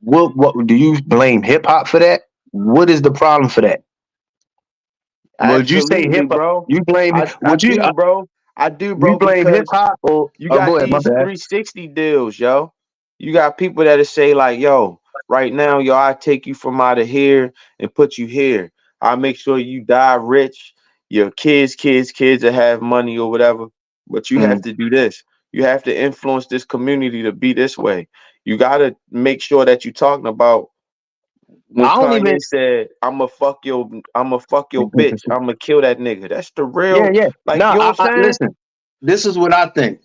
What do you blame hip hop for that? What is the problem for that? Would you say Absolutely, hip hop? bro. You blame? I Would you do, bro. I do, you bro, blame hip because hop or? you Oh, go got ahead. My these bad. 360 deals, yo. You got people that'll say, like, yo, right now, yo, I take you from out of here and put you here. I'll make sure you die rich. Your kids will have money or whatever. But you have Mm. to do this. You have to influence this community to be this way. You gotta make sure that you're talking about when I don't even. Kanye said, I'ma fuck your bitch, I'ma kill that nigga. That's the Yeah, real, yeah. like, No, you know what I'm saying? listen. This is what I think.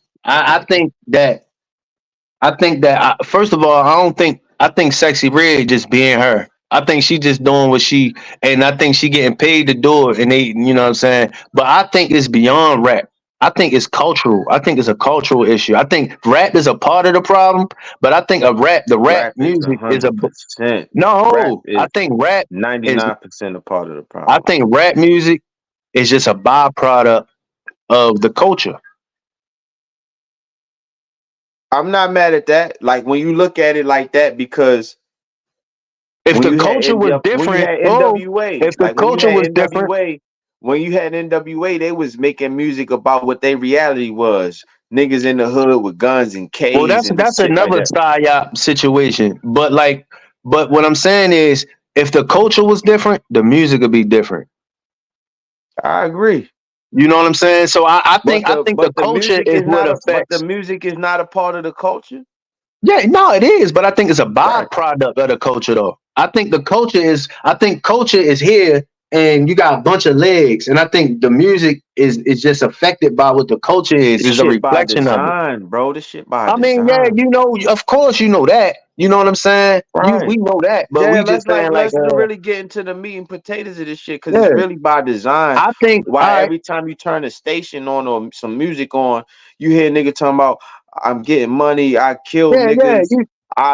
I think that first of all, I think Sexy Red just being her. I think she just doing what she and I think she getting paid to do it and they you know what I'm saying? But I think it's beyond rap. I think it's cultural. I think it's a cultural issue. I think rap is a part of the problem, but I think the rap Rap is music is a 100%. Rap no. I is think rap is 99% a part of the I problem. think rap music is just a byproduct of the culture. I'm not mad at that. Like when you look at it like that, because If the culture was when you different, had oh, NWA, if the like culture was different, When you had NWA, they was making music about what their reality was. Niggas in the hood with guns and well, K's and that's shit like another that. psyop situation. But what I'm saying is, if the culture was different, the music would be different. I agree. You know what I'm saying? So I think the culture is what But the affects. music is not a part of the culture. Yeah, no, it is, but I think it's a Right. byproduct of the culture, though. I think culture is here, and you got a bunch of legs, and I think the music is just affected by what the culture This is a shit by reflection of it. design, bro. This shit by I mean, yeah, design. you know, of course, you know that. You know what I'm saying? We Right. know that, but Yeah, we just saying like, let's really get into the meat and potatoes of this shit because it's yeah, really by design. I think, all Why right, every time you turn a station on or some music on, you hear a nigga talking about I'm getting money, I kill yeah, yeah, niggas, you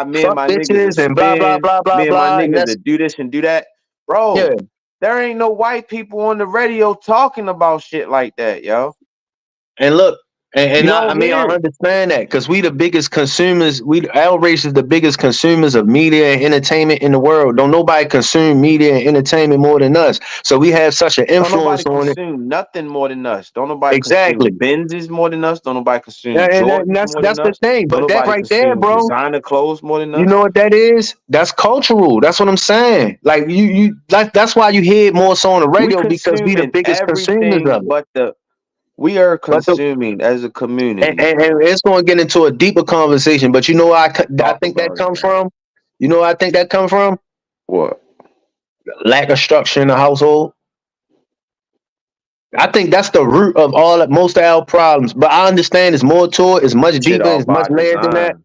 me and fuck my niggas to bitches and blah blah spin, blah blah me and my blah, and niggas to that's do this and do that. yeah. Bro, there ain't no white people on the radio talking about shit like that, yo. And look, You I don't mean, I hear it. understand that because we the biggest consumers. Our race is the biggest consumers of media and entertainment in the world. Don't nobody consume media and entertainment more than us. So we have such an Don't nobody influence on it. consume nothing more than us. Don't nobody consume Exactly. Benzes more than us. Don't nobody Yeah, consume and Jordans more that's than the us. thing. Don't But that nobody right there, consume bro. designer clothes more than You us. know what that is? That's cultural. That's what I'm saying. Like that's why you hear it more so on the We radio because we the consuming biggest consumers everything of it. but we are But the consuming as a community. and it's going to get into a deeper conversation. But you know, I Talk think that about it, comes man. from. You know, I think that comes from What? lack of structure in the household. I think that's the root of most of our problems. But I understand it's more to it. It's much Shit deeper. all It's much by layered than that. design.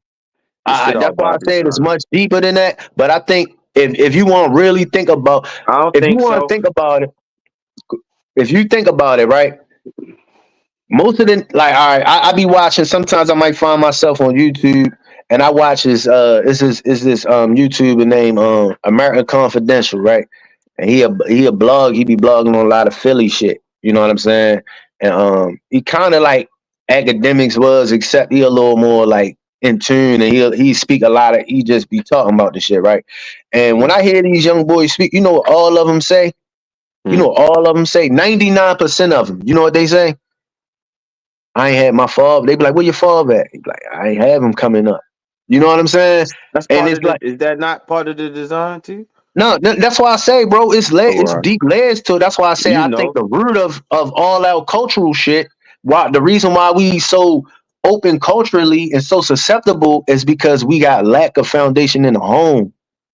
This shit all That's why by I said it's design. much deeper than that. But I think if you want to really think about, I don't if you think want to so. think about it, if you think about it, right? Most of the like, all right, I be watching. Sometimes I might find myself on YouTube, and I watch this YouTuber named American Confidential, right? And he a blog. He be blogging on a lot of Philly shit. You know what I'm saying? And he kind of like academics was, except he a little more like in tune, and he speak a lot of. He just be talking about the shit, right? And when Mm, I hear these young boys speak, you know what all of them say? You know mm. what all of them say? 99% of them. You know what they say? I ain't had my father. They be like, where your father at? He be like, I ain't have him coming up. You know what I'm saying? That's And part it's of the. like, Is that not part of the design too? no, that's why I say, bro, All it's right. deep layers to it. That's why I say You I think know, the root of all our cultural shit, why the reason why we so open culturally and so susceptible is because we got lack of foundation in the home.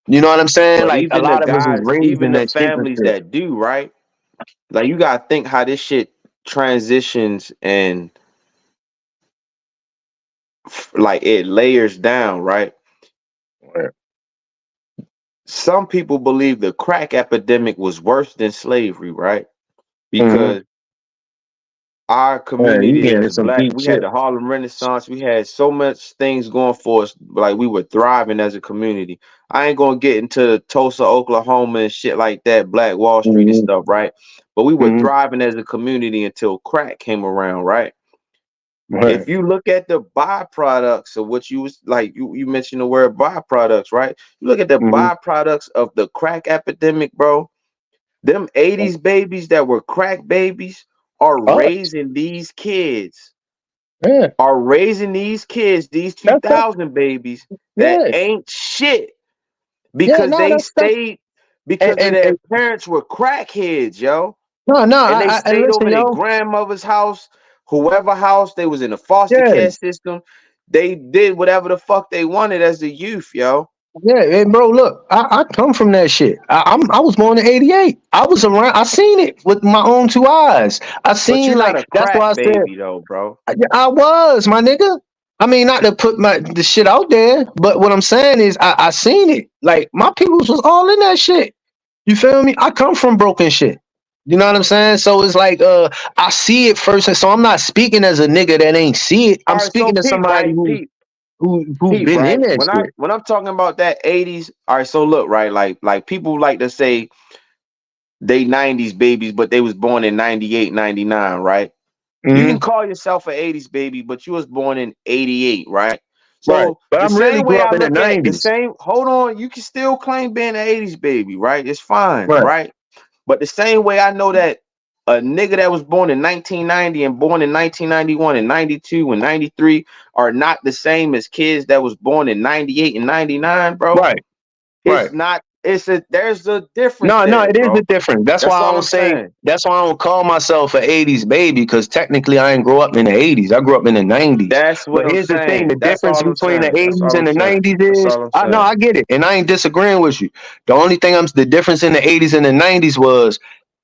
You know what I'm saying? but Like a even the lot of us was guys, raised even in the that shit and families shit. that do right, like you gotta think how this shit transitions and like it layers down, right? Some people believe the crack epidemic was worse than slavery, right? Mm-hmm. Because our Man, you community getting as some black, deep we had shit. the Harlem Renaissance, we had so much things going for us, like we were thriving as a community. I ain't gonna get into Tulsa, Oklahoma and shit like that, Black Wall Street and Mm-hmm. stuff, right? But we were Mm-hmm. thriving as a community until crack came around, right? Right. If you look at the byproducts of what you was like, you mentioned the word byproducts, right? You look at the Mm-hmm. byproducts of the crack epidemic, bro. Them 80s babies that were crack babies are Oh, raising these kids, yeah. these That's that. 2000 babies that Yeah. ain't shit Yeah, because no, they that's stayed because of their and parents were crackheads, yo. no, And they and stayed over listen, their yo. grandmother's house, whoever house they was in the foster Yeah. care system. They did whatever the fuck they wanted as a youth, yo. Yeah, and bro, look, I come from that shit. I was born in '88. I was around. I seen it with my own two eyes. I But you're seen not like a that's why I crack said baby though, bro. I was my nigga. I mean, not to put the shit out there, but what I'm saying is I seen it. Like my peoples was all in that shit. You feel me? I come from broken shit. You know what I'm saying? So it's like I see it first, and so I'm not speaking as a nigga that ain't see it. All I'm right, so speaking to peep, somebody right? Peep, who peep, been in right? that When I shit. when I'm talking about that 80s, all right, so look, right, like people like to say they 90s babies, but they was born in 98, 99, right? You can Hmm. call yourself an 80s baby, but you was born in 88, right? Right. So But the I'm really same grew way up I in the look at the 90s. same, hold on, you can still claim being an 80s baby, right? It's fine, Right. right? But the same way I know that a nigga that was born in 1990 and born in 1991 and 92 and 93 are not the same as kids that was born in 98 and 99, bro. Right. Right. It's not, there's a difference No, there, it is a bro. difference. That's why That's I all don't I'm say. saying. That's why I don't call myself an '80s baby because technically I didn't grow up in the '80s. I grew up in the '90s. That's But what I'm here's the thing: the saying. That's difference all I'm between the saying. That's '80s all I'm and the saying. '90s That's is, all I'm I know saying. I get it, and I ain't disagreeing with you. The only thing the difference in the '80s and the '90s was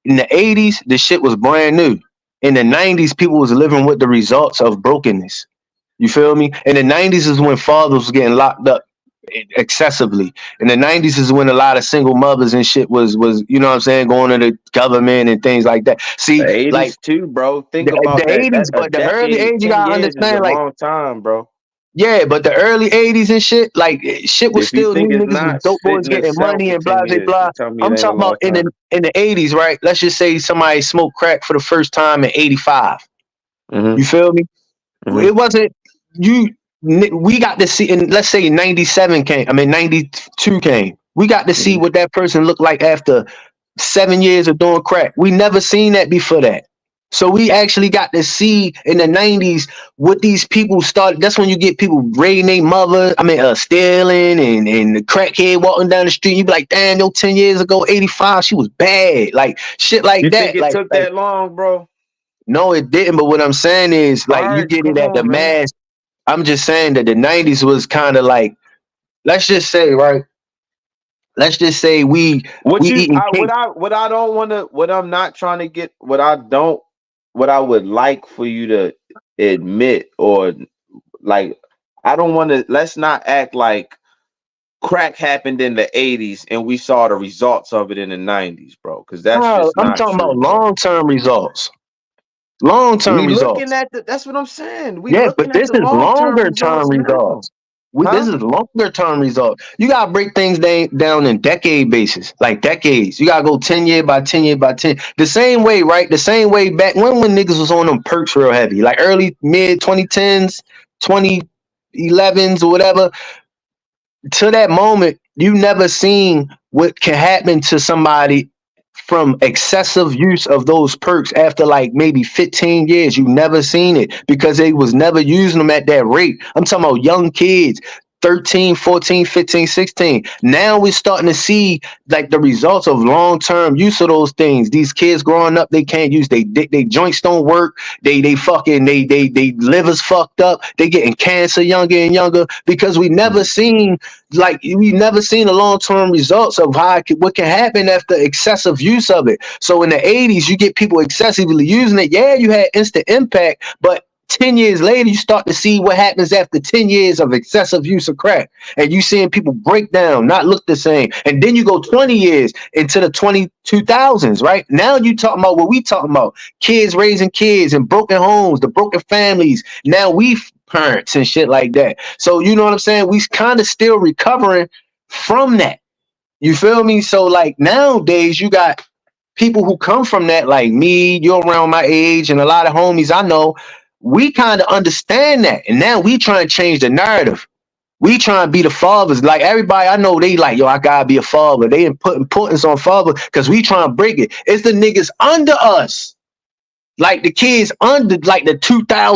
in the '80s the shit was brand new. In the '90s, people was living with the results of brokenness. You feel me? In the '90s is when fathers was getting locked up excessively. In the '90s is when a lot of single mothers and shit was you know what I'm saying going to the government and things like that. The See, like 80s too, bro. Think the about that. That '80s, a but the early decade, '80s you 10 gotta years is a understand. Like long time, bro. yeah, but the early '80s and shit, like shit was If you still think new. it's Niggas was not, dope sit boys in the getting south money for and blah 10 blah years blah. and tell me it I'm ain't a talking about long time. in the '80s, right? Let's just say somebody smoked crack for the first time in '85. Mm-hmm. You feel me? Mm-hmm. It wasn't you. We got to see, and let's say '97 came. I mean '92 came. We got to see Mm-hmm. what that person looked like after 7 years of doing crack. We never seen that before that. So we actually got to see in the '90s what these people started. That's when you get people raiding their mother. I mean, stealing and the crackhead walking down the street. You be like, damn, yo, 10 years ago, '85, she was bad. Like shit like You think that. it took Like that long, bro? no, it didn't. But what I'm saying is, All like, you right, get it come at the on, man. mass. I'm just saying that the '90s was kind of like, let's just say, right? Let's just say we eating cake. What I don't want to, what I'm not trying to get, what I would like for you to admit or like, I don't want to, let's not act like crack happened in the 80s and we saw the results of it in the 90s, bro, because that's No, just I'm not talking about true, bro. long term results. Long term We looking results. at that's what I'm saying. We Yeah, but looking at this the is long-term longer term results now. results. This Huh? is longer term results. You gotta break things down in decade basis, like decades. You gotta go 10 year by 10 year by 10. The same way, right? The same way back when niggas was on them perks real heavy, like early mid 2010s, 2011s or whatever. To that moment, you never seen what can happen to somebody from excessive use of those perks after like maybe 15 years. You never seen it because they was never using them at that rate. I'm talking about young kids, 13, 14, 15, 16. Now we're starting to see like the results of long-term use of those things. These kids growing up, they can't use they joints don't work. They fucking they livers fucked up. They getting cancer younger and younger because we never seen the long-term results of what can happen after excessive use of it. So in the 80s, you get people excessively using it. Yeah, you had instant impact, but 10 years later, you start to see what happens after 10 years of excessive use of crack. And you seeing people break down, not look the same. And then you go 20 years into the 2000s, right? Now you talking about what we talking about. Kids raising kids and broken homes, the broken families. Now we parents and shit like that. So you know what I'm saying? We kind of still recovering from that. You feel me? So like nowadays you got people who come from that, like me, you're around my age, and a lot of homies I know, we kind of understand that. And now we trying to change the narrative. We trying to be the fathers. Like everybody I know, they like, yo, I gotta be a father. They put importance on father because we trying to break it. It's the niggas under us. Like the kids under like the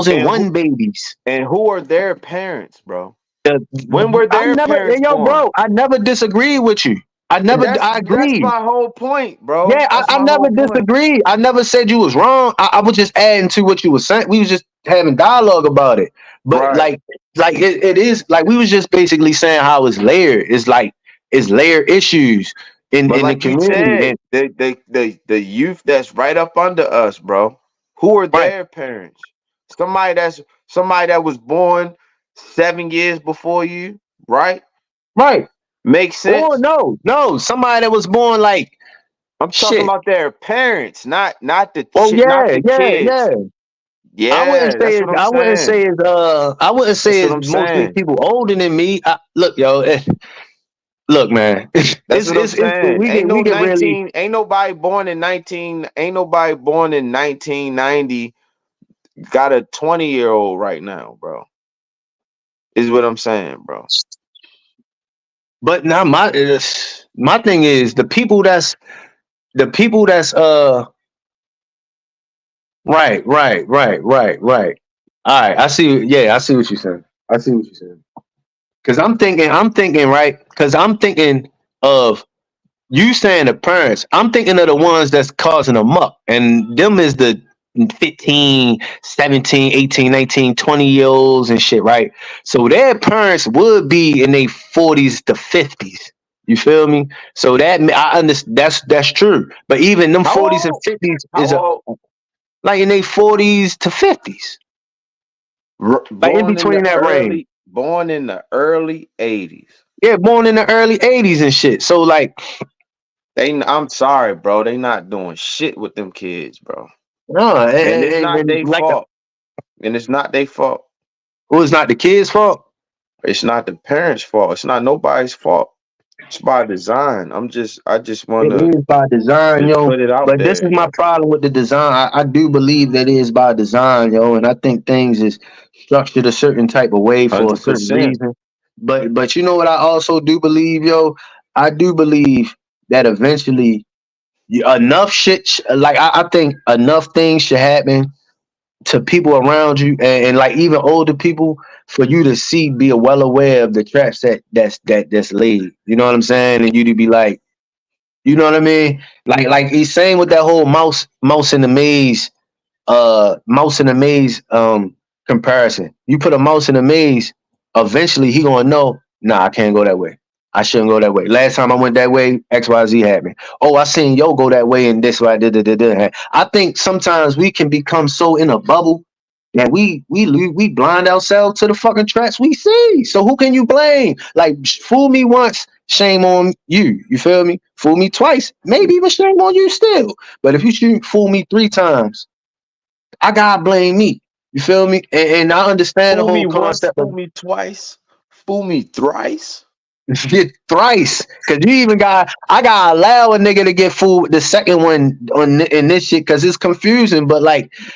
And 2001 who babies. and who are their parents, bro? The- When were I their never, parents yo, born? bro, I never disagree with you. And I that's agree. my whole point, bro. Yeah, That's I my never whole point. disagree. I never said you was wrong. I was just adding to what you were saying. We was just having dialogue about it. But Right. like it is like we was just basically saying how it's layered. It's layered issues But in the like you community. said, And the youth that's right up under us, bro. Who are right, their parents? Somebody that was born 7 years before you, right? right. Makes Or sense. no, somebody that was born like I'm talking shit. about their parents, Oh not yeah, the yeah, yeah. kids. Yeah, that's what I'm saying. I wouldn't say That's what it's I'm mostly saying. people older than me. Look, yo, look, man, That's what I'm it's saying. we get really. Ain't nobody born in 1990 got a 20-year-old right now, bro. Is what I'm saying, bro. But now my thing is the people that's right. All right, I see. Yeah, I see what you're saying. I see what you're saying. Because I'm thinking right. Because I'm thinking of you saying the parents. I'm thinking of the ones that's causing them up, and them is the 15, 17, 18, 19, 20 year olds and shit, right? So their parents would be in their 40s to 50s. You feel me? So that I understand that's true. But even them How 40s and old? 50s How is a old? like in their 40s to 50s. Like in between that range. Born in the early 80s. Yeah, born in the early 80s and shit. So like I'm sorry, bro. They not doing shit with them kids, bro. no, And it's not and their like fault. And it's not their fault. it was not the kids' fault. It's not the parents' fault. It's not nobody's fault. It's by design. I just It wanna is by design, just yo. put it out But this there. is my problem with the design. I do believe that it is by design, yo, and I think things is structured a certain type of way for a certain 100%. reason. But you know what I also do believe, yo? I do believe that eventually enough shit like I think enough things should happen to people around you and like even older people for you to see be well aware of the traps that's laid. You know what I'm saying? And you to be like, you know what I mean? Like he's saying with that whole mouse in the maze, mouse in the maze comparison. You put a mouse in the maze, eventually he gonna know, nah, I can't go that way. I shouldn't go that way. Last time I went that way, XYZ happened. Oh, I seen yo go that way and this why did. I think sometimes we can become so in a bubble that we blind ourselves to the fucking tracks we see. So who can you blame? Like fool me once, shame on you. You feel me? Fool me twice, maybe even shame on you still. But if you shoot fool me 3 times, I gotta blame me. You feel me? And I understand the Fool me whole once, concept of fool me twice, fool me thrice. get thrice. Cause you even got I gotta allow a nigga to get fooled the second one in this shit because it's confusing. But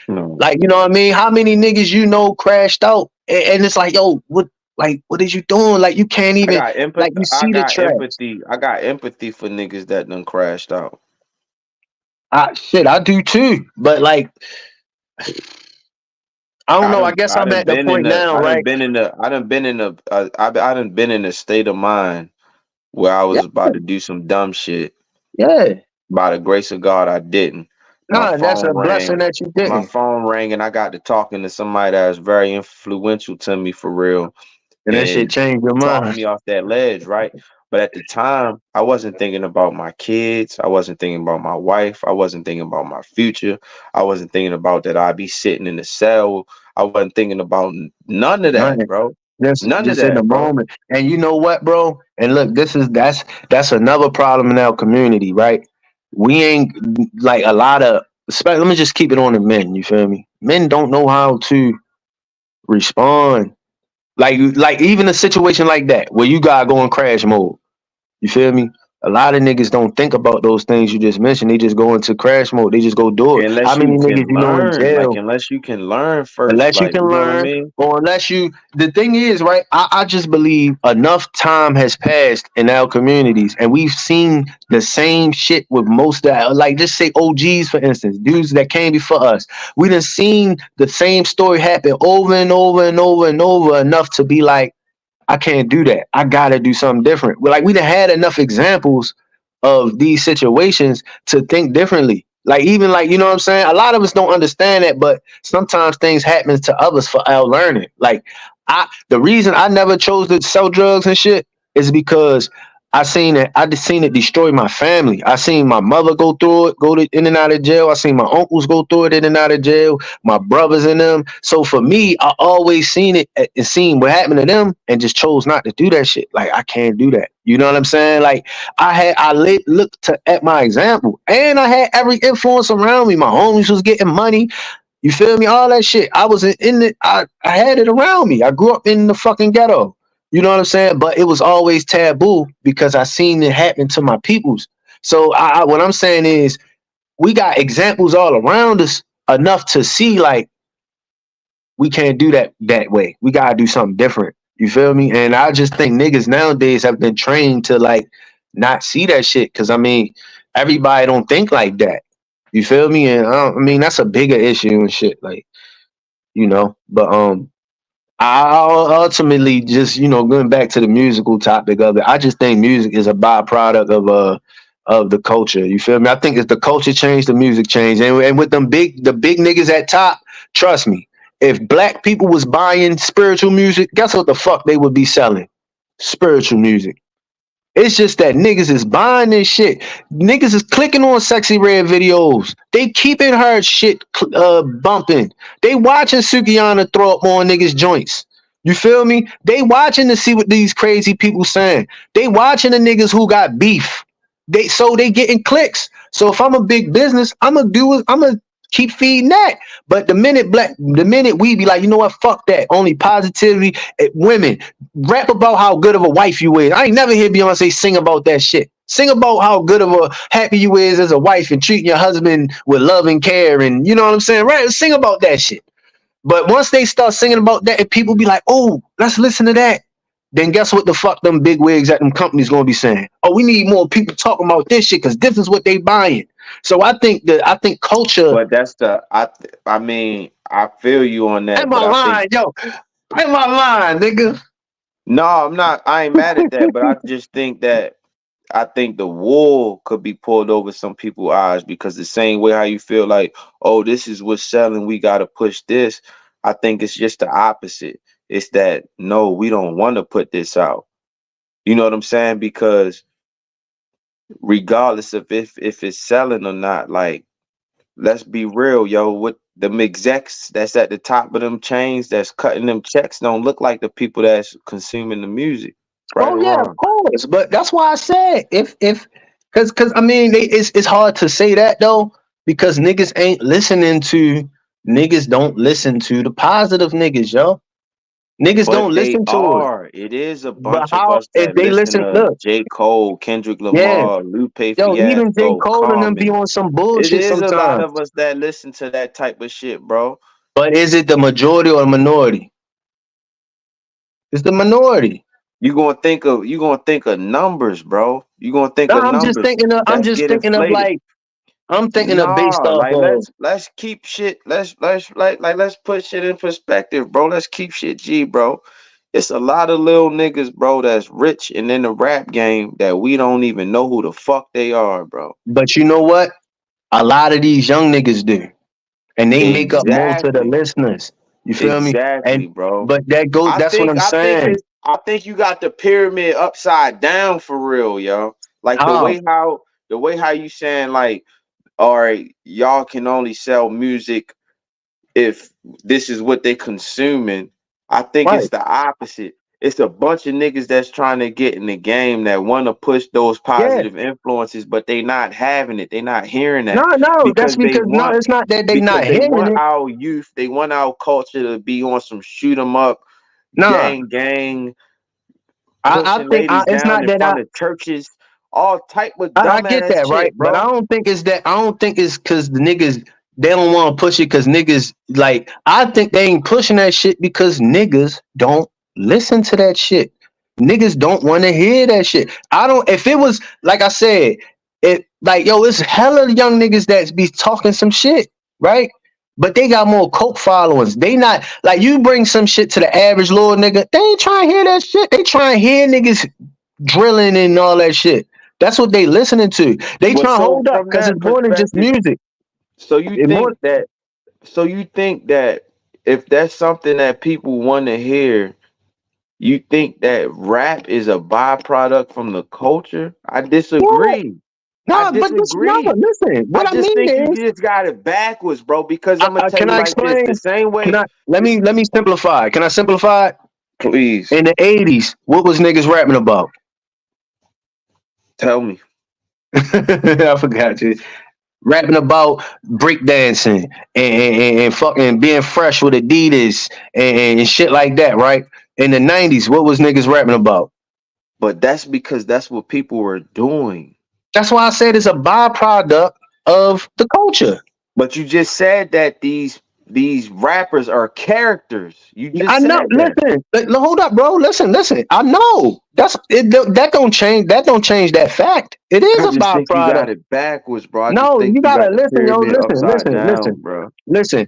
No. like you know what I mean? How many niggas you know crashed out? And it's like, yo, what is you doing? Like you can't I even got like empathy. you see the traps. I got empathy for niggas that done crashed out. I do too. But like, I don't know. I guess I I'm done at the been in point the, now, I done right? been in the, I done been in the, I done been in a state of mind where I Yeah, was about to do some dumb shit. yeah. By the grace of God, I didn't. My Nah, and that's phone a blessing rang. that you My didn't, phone rang, and I got to talking to somebody that was very influential to me for real, and that shit and changed your talked mind. me off that ledge, right? But at the time, I wasn't thinking about my kids. I wasn't thinking about my wife. I wasn't thinking about my future. I wasn't thinking about that I'd be sitting in the cell. I wasn't thinking about none of that, Nothing. bro. None of Just in the that, bro. moment. And you know what, bro? And look, that's another problem in our community, right? We ain't like a lot of. Let me just keep it on the men. You feel me? Men don't know how to respond. Like even a situation like that where you gotta go in crash mode. You feel me? A lot of niggas don't think about those things you just mentioned. They just go into crash mode. They just go do it. How Unless many you niggas can you know in learn, like jail? unless you can learn first, Unless you like can you know what I learn, mean. or unless you, the thing is, right? I just believe enough time has passed in our communities, and we've seen the same shit with most of, like, just say OGs, for instance, dudes that came before us. We done seen the same story happen over and over and over and over enough to be like, I can't do that. I gotta do something different. Like, we done had enough examples of these situations to think differently. Like, even, like, you know what I'm saying? A lot of us don't understand that, but sometimes things happen to others for our learning. Like, the reason I never chose to sell drugs and shit is because I just seen it destroy my family. I seen my mother go through it, in and out of jail. I seen my uncles go through it in and out of jail, my brothers and them. So for me, I always seen it and seen what happened to them and just chose not to do that shit. Like, I can't do that. You know what I'm saying? Like, looked at my example, and I had every influence around me. My homies was getting money. You feel me? All that shit. I was in it. I had it around me. I grew up in the fucking ghetto. You know what I'm saying? But it was always taboo because I seen it happen to my peoples. So what I'm saying is, we got examples all around us enough to see, like, we can't do that way. We gotta do something different. You feel me? And I just think niggas nowadays have been trained to, like, not see that shit. Cause I mean, everybody don't think like that. You feel me? And I mean, that's a bigger issue and shit. Like, but I ultimately just, going back to the musical topic of it, I just think music is a byproduct of the culture. You feel me? I think if the culture changed, the music changed. And with the big niggas at top, trust me, if black people was buying spiritual music, guess what the fuck they would be selling? Spiritual music. It's just that niggas is buying this shit. Niggas is clicking on sexy red videos. They keeping her shit bumping. They watching Sukiyana throw up on niggas joints. You feel me? They watching to see what these crazy people saying. They watching the niggas who got beef. They getting clicks. So if I'm a big business, I'm gonna keep feeding that. But the minute we be like, you know what, fuck that. Only positivity. Women, rap about how good of a wife you is. I ain't never hear Beyonce sing about that shit. Sing about how good of a happy you is as a wife and treating your husband with love and care, and you know what I'm saying? Right? Sing about that shit. But once they start singing about that and people be like, oh, let's listen to that. Then guess what the fuck them big wigs at them companies gonna be saying? Oh, we need more people talking about this shit because this is what they buying. So I think culture. But that's I mean, I feel you on Am that, I but I think lying, yo? Am I lying, nigga? no, I'm not. I ain't mad at that, but I just think that I think the wool could be pulled over some people's eyes because the same way how you feel like, oh, this is what's selling, we gotta push this. I think it's just the opposite. It's that no, we don't want to put this out. You know what I'm saying? Because regardless of if it's selling or not, like let's be real, yo. What them execs that's at the top of them chains that's cutting them checks don't look like the people that's consuming the music, right Oh or yeah, of wrong. course. But that's why I said if because I mean it's hard to say that though because niggas don't listen to the positive niggas, yo. Niggas But don't they listen to it. are. It is a But bunch of how us if that they listen listen? to Look, J. Cole, Kendrick yeah, Lamar, Lupe yo, even J Fiasco, Cole and them be Common. on some It bullshit is a lot sometimes. of us that listen to that type of shit, bro. But is it the majority or the minority? It's the minority. You gonna think of numbers, bro. You gonna think No, of numbers. I'm That's just get thinking of inflated. like I'm thinking of based Nah, off like of. let's keep shit. Let's put shit in perspective, bro. Let's keep shit G, bro. It's a lot of little niggas, bro, that's rich and in the rap game that we don't even know who the fuck they are, bro. But you know what? A lot of these young niggas do, and they make up most of the Exactly. listeners. You feel me? Exactly, And bro. but that goes. I That's what think I'm I think saying. it's I think you got the pyramid upside down for real, yo. Like How? the way how you saying like, all right, y'all can only sell music if this is what they consuming. I think Right? it's the opposite. It's a bunch of niggas that's trying to get in the game that want to push those Yeah. positive influences, but they not having it. They not hearing No, that no. That's because they because no. want It's not that they because not they hearing want it. our youth, they want our culture to be on some shoot 'em up, Nah. gang, I pushing think ladies it's down not in that front of churches, all type of I get dumbass that, right? shit, But I bro. don't think it's that. I don't think it's because the niggas they don't want to push it because niggas like. I think they ain't pushing that shit because niggas don't listen to that shit. Niggas don't want to hear that shit. I don't. If it was like I said, it like yo, it's hella young niggas that be talking some shit, right? But they got more cult followers. They not like you bring some shit to the average little nigga. They ain't trying to hear that shit. They trying to hear niggas drilling and all that shit. That's what they listening to. They Well, trying to so hold up from because it's that more than just perspective, music. so you It more think that so you think that if that's something that people want to hear, you think that rap is a byproduct from the culture? I yeah. disagree. I No, but this no. disagree. Listen, I what I just mean think you is, just got it backwards, bro. Because I'm gonna tell can you I like this: the explain? same Can way. I let This, me simplify? Can I simplify it? please In the '80s, what was niggas rapping about? tell me. I forgot you. Rapping about breakdancing and fucking being fresh with Adidas and shit like that, right? In the '90s, what was niggas rapping about? But that's because that's what people were doing. That's why I said it's a byproduct of the culture. But you just said that these rappers are characters. You I just know. said that. Listen, hold up, bro. Listen. I know that's it. That don't change. That don't change that fact. It is I a just think you byproduct. got it backwards, bro. I just No, think you you gotta got the listen, yo. pyramid Listen, upside listen, down, listen, bro.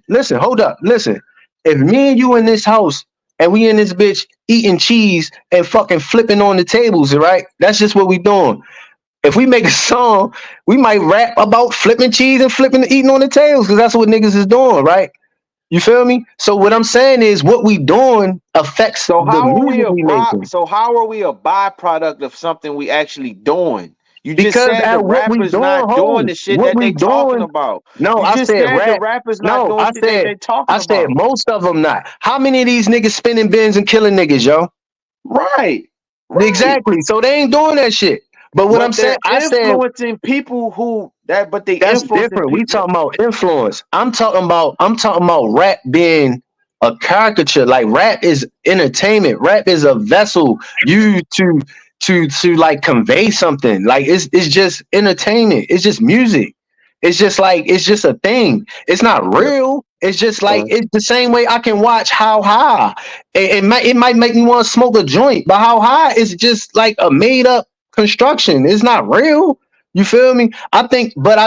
listen. Hold up, listen. If me and you in this house and we in this bitch eating cheese and fucking flipping on the tables, right? That's just what we doing. If we make a song, we might rap about flipping cheese and flipping eating on the tables because that's what niggas is doing, right? You feel me? So what I'm saying is what we doing affects So the how are we music a we making. so how are we a byproduct of something we actually doing? You just Because said the at what we rappers doing, not doing hold, the shit what that we they talking doing. about. No, You I just said said the rap. rappers not No, doing shit that they talking I said about. most of them not. How many of these niggas spinning bins and killing niggas, yo? Right. Right. Exactly. So they ain't doing that shit. But what I'm But saying, they're I said influencing people who that but they that's influencing different. We people. talking about influence. I'm talking about rap being a caricature. Like rap is entertainment. Rap is a vessel used to like convey something. Like it's just entertainment. It's just music. It's just like it's just a thing. It's not But real. It's just like uh, it's the same way I can watch How High. It might make me want to smoke a joint, but How High is just like a made up construction. It's not real. You feel me? I think but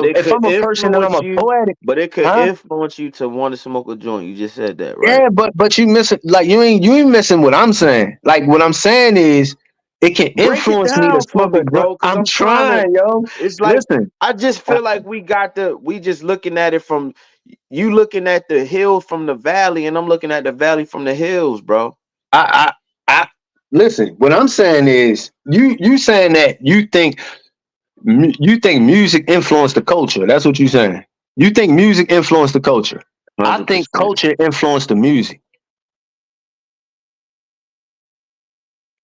it if could I'm a person and I'm influence a you. poetic, But it could huh? influence you to want to smoke a joint. You just said that, right? Yeah, but you missing like you ain't missing what I'm saying. Like what I'm saying is it can Break it influence me to down for smoke me, a joint. bro, because I'm I'm trying to. trying, yo. It's like Listen, I just I feel like we just looking at it from you looking at the hills from the valley, and I'm looking at the valley from the hills, bro. I I listen. What I'm saying is you saying that you think music influenced the culture. That's what you saying. You think music influenced the culture. I think 100%. culture influenced the music.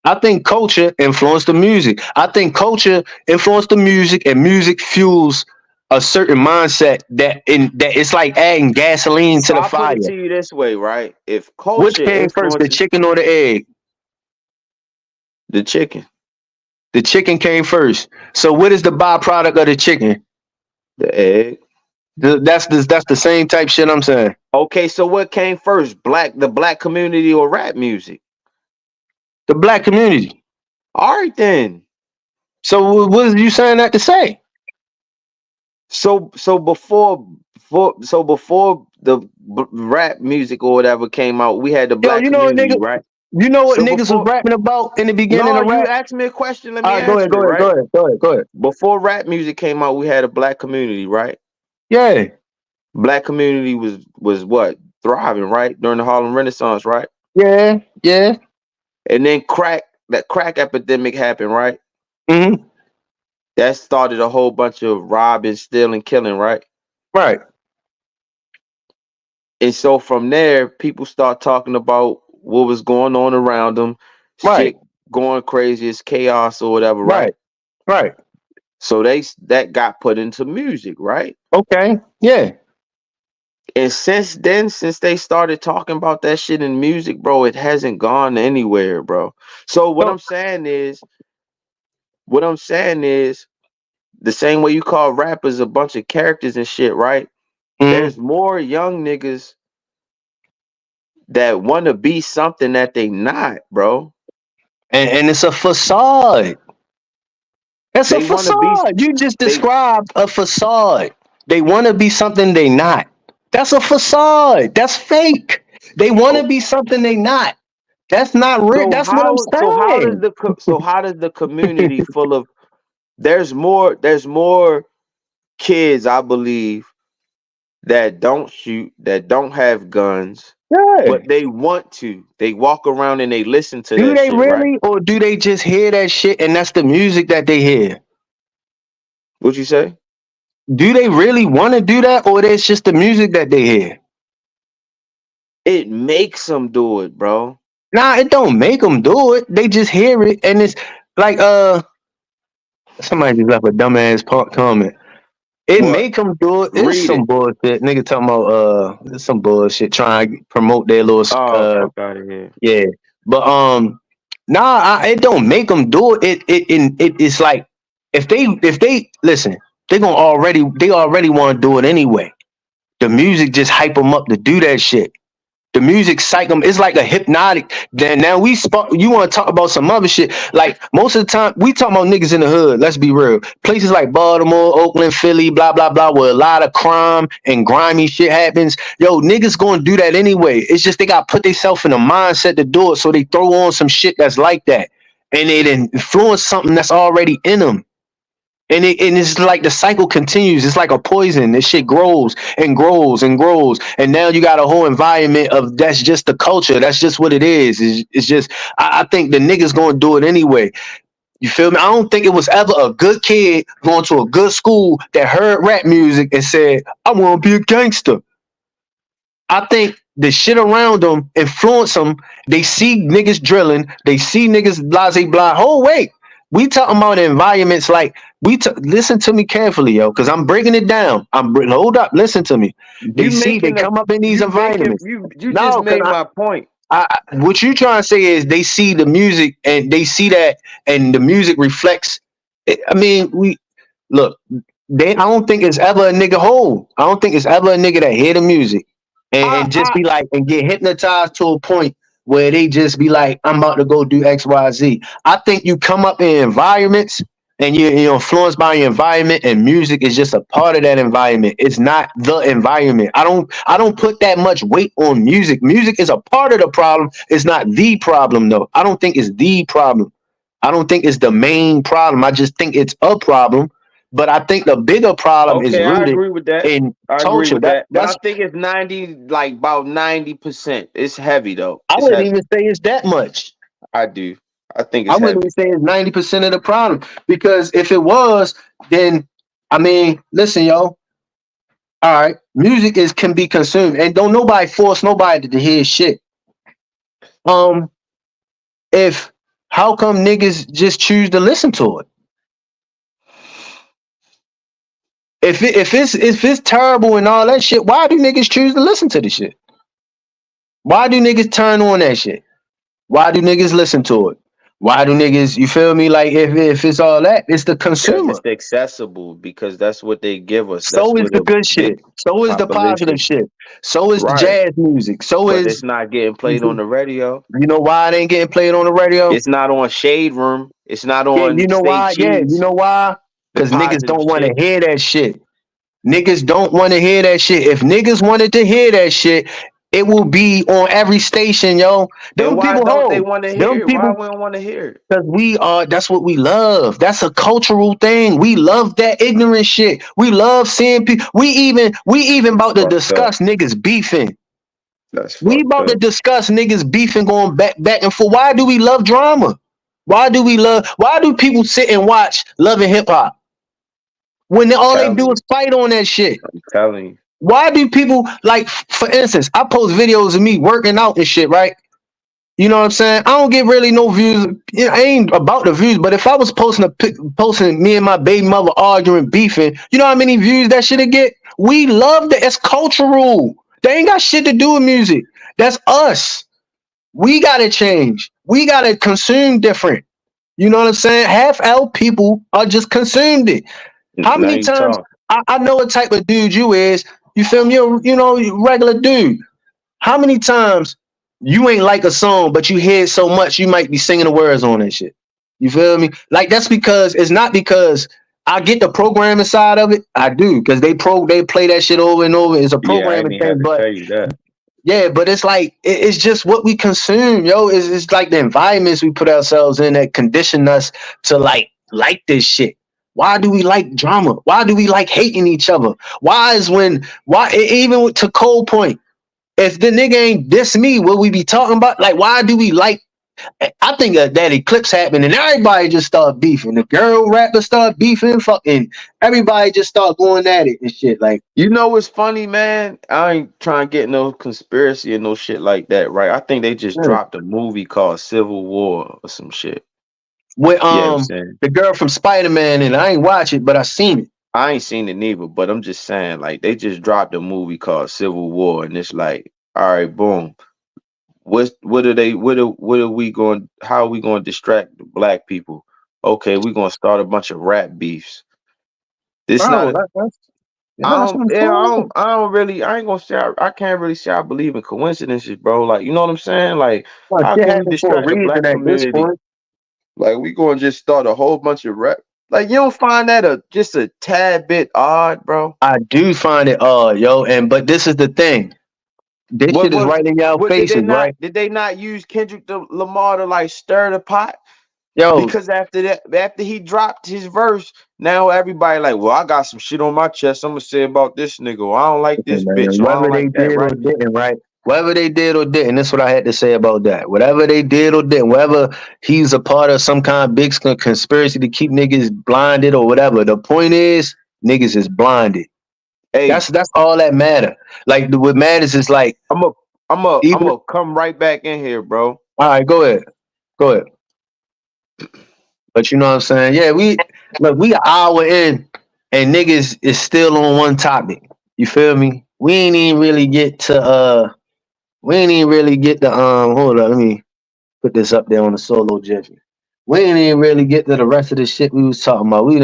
I think culture influenced the music. I think culture influenced the music, and music fuels a certain mindset that it's like adding gasoline to So the I put fire. it to you this way, right? If Which culture came first, the influences chicken or the egg? the chicken, The chicken came first. So what is the byproduct of the chicken? the egg. That's the same type shit I'm saying. Okay, so what came first, the black community or rap music? The black community. All right, then. So what is you saying that to say? before the rap music or whatever came out, we had the Yo, black community, right? you know what So niggas was before, rapping about in the beginning no, of you rap? asked me a question, let All me right, go ahead, answer it, go ahead, go right? ahead, go ahead, go ahead. Before rap music came out, we had a black community, right? Yeah, Black community was what? Thriving, right? During the Harlem Renaissance, right? yeah, yeah. And then that crack epidemic happened, right? Mm-hmm. That started a whole bunch of robbing, stealing, killing, right? Right, And so from there, people start talking about what was going on around them, right, shit going crazy, it's chaos or whatever, right? right, right. So that got put into music, right? Okay, yeah. And since then, since they started talking about that shit in music, bro, it hasn't gone anywhere, bro. So So, what I'm saying is, the same way you call rappers a bunch of characters and shit, right? mhm. There's more young niggas that want to be something that they not, bro. And it's a facade. It's a They want to be facade. You just they described a facade. They want to be something they not. That's a facade. That's fake. They want to oh, be something they not. That's not real. That's what I'm how does saying. the community full of there's more kids, I believe, that don't shoot, that don't have guns, Yeah. but they want to. They walk around and they listen to Do that they shit, right? really, or do they just hear that shit and that's the music that they hear? What you say? Do they really want to do that, or it's just the music that they hear? It makes them do it, bro. Nah, it don't make them do it. They just hear it, and it's like somebody just left a dumbass comment. It What? make them do it. It's Read some it. bullshit. Nigga talking about it's some bullshit trying to promote their little Oh, fuck out of here. yeah. But nah, it don't make them do it. It's like if they listen, they already want to do it anyway. The music just hype them up to do that shit. The music psych them. It's like a hypnotic. Then now you want to talk about some other shit. Like most of the time, we talk about niggas in the hood. Let's be real. Places like Baltimore, Oakland, Philly, blah blah blah, where a lot of crime and grimy shit happens. Yo, niggas gonna do that anyway. It's just they got to put themselves in a mindset to do it, so they throw on some shit that's like that, and it influence something that's already in them. And it's like the cycle continues. It's like a poison. This shit grows and grows and grows. And now you got a whole environment of that's just the culture. That's just what it is. It's just I think the niggas gonna do it anyway. You feel me? I don't think it was ever a good kid going to a good school that heard rap music and said, I wanna be a gangster. I think the shit around them influence them. They see niggas drilling. They see niggas blase blah. Oh wait, we talking about environments like listen to me carefully, yo, because I'm breaking it down. Hold up, listen to me. They You see they making a come up in these you making environments. you just No, because made my point. what you trying to say is they see the music and they see that and the music reflects. I mean, we look. I don't think it's ever a nigga whole. I don't think it's ever a nigga that hear the music I and just I be like and get hypnotized to a point where they just be like, I'm about to go do X, Y, Z. I think you come up in environments and you're influenced by your environment, and music is just a part of that environment. It's not the environment. I don't put that much weight on music. Music is a part of the problem. It's not the problem though. I don't think it's the problem. I don't think it's the main problem. I just think it's a problem. But I think the bigger problem is okay, I rooted agree with that. in I agree culture. with that. But I That's think it's 90, like about 90%. It's heavy though. I It's wouldn't heavy. even say it's that much. I do. I think I it's wouldn't heavy. even say it's 90% of the problem. Because if it was, then I mean, listen, yo. All right, music is can be consumed, and don't nobody force nobody to hear shit. Um, if how come niggas just choose to listen to it? If it's terrible and all that shit, why do niggas choose to listen to the shit? Why do niggas turn on that shit? Why do niggas listen to it? Why do niggas? You feel me? Like if it's all that, it's the Because consumer. it's accessible, because that's what they give us. That's So is what the a good big shit. So is the positive population. shit. So is the Right. jazz music. So But it's is not getting played on the radio. you know why it ain't getting played on the radio? It's not on Shade Room. It's not Yeah, on you know Say why? Yeah, you Cheese, know why? the Because niggas positive don't want to shit. hear that shit. Niggas don't want to hear that shit. If niggas wanted to hear that shit, it will be on every station, yo. Then Them why people don't they hold. want to Them hear it? Why people, we don't want to hear it? because that's what we love. That's a cultural thing. We love that ignorant shit. We love seeing people. We even about to Fucked up. discuss niggas beefing. That's We fucked about to up. discuss niggas beefing going back and forth. Why do we love drama? Why do people sit and watch Love and Hip Hop when all they Telling do you. is fight on that shit? I'm telling you. Why do people like, for instance, I post videos of me working out and shit, right? You know what I'm saying? I don't get really no views. I ain't about the views, but if I was posting me and my baby mother arguing, beefing, you know how many views that shit'd get? We love that. It's cultural. They ain't got shit to do with music. That's us. We gotta change. We gotta consume different. You know what I'm saying? Half our people are just consumed it. How Now many you times talk. I know what type of dude you is. You feel me? You know, regular dude. How many times you ain't like a song, but you hear it so much you might be singing the words on that shit? You feel me? Like that's because it's not because I get the programming side of it. I do because they play that shit over and over. It's a Yeah, I ain't programming even have thing, to but tell you that. yeah, but it's like it's just what we consume, yo. It's like the environments we put ourselves in that condition us to like this shit. Why do we like drama? Why do we like hating each other? Even to Cole point, if the nigga ain't diss me, what we be talking about? Like, why do we like? I think that eclipse happened and everybody just start beefing. The girl rappers start beefing, fucking everybody just start going at it and shit. Like, You know what's funny, man? I ain't trying to get no conspiracy and no shit like that, right? I think they just yeah. dropped a movie called Civil War or some shit. With Yeah, I'm saying. the girl from Spider Man, and I ain't watch it, but I seen it. I ain't seen it neither, but I'm just saying, like, they just dropped a movie called Civil War, and it's like, all right, boom. What are we going, how are we going to distract the black people? Okay, we're going to start a bunch of rap beefs. This not Bro, a, that's what I'm saying. I don't really, I ain't gonna say, I can't really say I believe in coincidences, bro. Like, you know what I'm saying? Like, Well, how shit can we happens for a distract the reason black at this community? point. Like, we going to just start a whole bunch of rap. Like, you don't find that just a tad bit odd, bro? I do find it odd, yo. But this is the thing. This What shit is was right in y'all what faces, right? did they not use Lamar to like stir the pot? Yo, Because after that, after he dropped his verse, now everybody like, well, I got some shit on my chest. I'm gonna say about this nigga. Or I don't like this bitch. man, Or I don't whether they like that, did or right? didn't, right? Whether they did or didn't, that's what I had to say about that. Whatever they did or didn't, whether he's a part of some kind of big conspiracy to keep niggas blinded or whatever. The point is, niggas is blinded. Hey, That's all that matter. Like what matters is like I'm a I'm even. a come right back in here, bro. All right, go ahead. But you know what I'm saying? Yeah, we an hour in and niggas is still on one topic. You feel me? We ain't even really get the hold up, let me put this up there on the solo jiffy. We ain't even really get to the rest of the shit we was talking about. We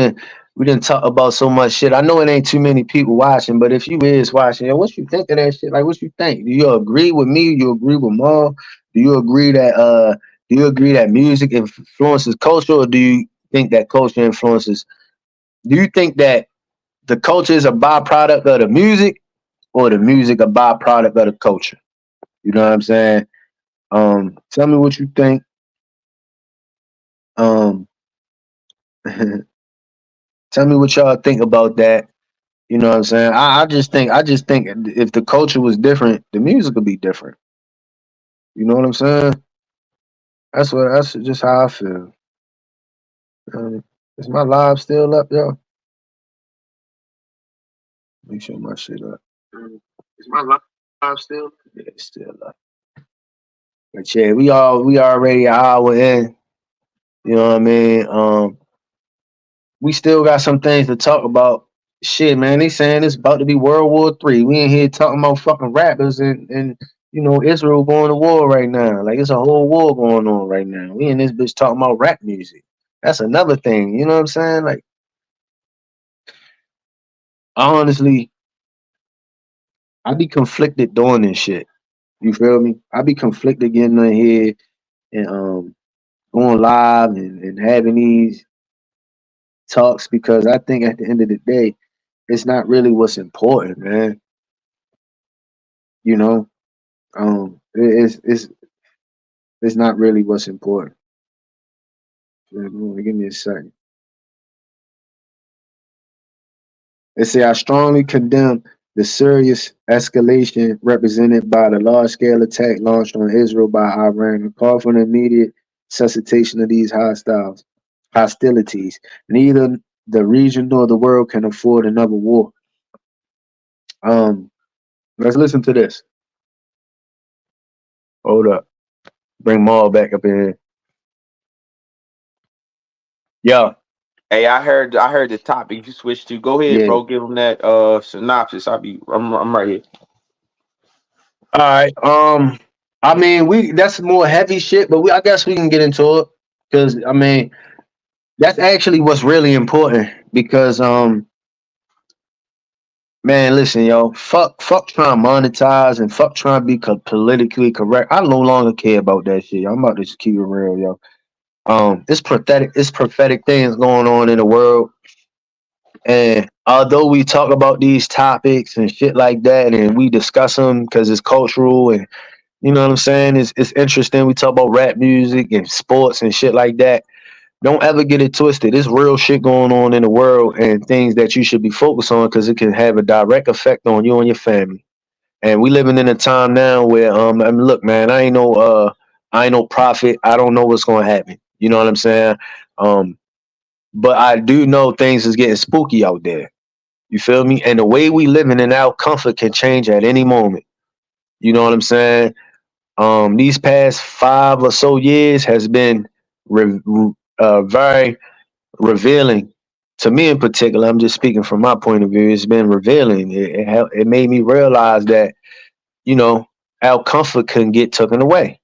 didn't talk about so much shit. I know it ain't too many people watching, but if you is watching, yo, what you think of that shit? Like what you think? Do you agree with me? Do you agree with Maul? Do you agree that music influences culture, or do you think that culture influences do you think that the culture is a byproduct of the music or the music a byproduct of the culture? You know what I'm saying? Tell me what you think. Um, tell me what y'all think about that. You know what I'm saying? I just think if the culture was different, the music would be different. You know what I'm saying? That's just how I feel. Is my live still up, yo? Make sure my shit up. Is my live still? Yeah, it's still up. But yeah, we already an hour in. You know what I mean? We still got some things to talk about. Shit, man, they saying it's about to be World War III. We in here talking about fucking rappers and Israel going to war right now. Like it's a whole war going on right now. We in this bitch talking about rap music. That's another thing. You know what I'm saying? Like honestly, I be conflicted doing this shit. You feel me? I be conflicted getting in here and going live and having these talks because I think at the end of the day it's not really what's important, man. You know, it's not really what's important. Give me a second. They say I strongly condemn the serious escalation represented by the large-scale attack launched on Israel by Iran and call for an immediate cessation of these hostilities. Neither the region nor the world can afford another war. Let's listen to this. Hold up. Bring Maul back up in here. Yo, Hey, I heard the topic you switched to. Go ahead, yeah. bro. Give them that synopsis. I'm right here. All right. I mean, we that's more heavy shit, but I guess we can get into it because I mean that's actually what's really important because man, listen, yo, fuck trying to monetize and fuck trying to be politically correct. I no longer care about that shit. I'm about to just keep it real, yo. It's prophetic things going on in the world, and although we talk about these topics and shit like that, and we discuss them because it's cultural and you know what I'm saying, it's interesting. We talk about rap music and sports and shit like that. Don't ever get it twisted. There's real shit going on in the world and things that you should be focused on because it can have a direct effect on you and your family. And we living in a time now where I mean, look, man, I ain't no prophet. I don't know what's gonna happen. You know what I'm saying? Um, but I do know things is getting spooky out there. You feel me? And the way we living in our comfort can change at any moment. You know what I'm saying? These past 5 or so years has been very revealing to me in particular. I'm just speaking from my point of view. It's been revealing. It made me realize that you know our comfort can get taken away.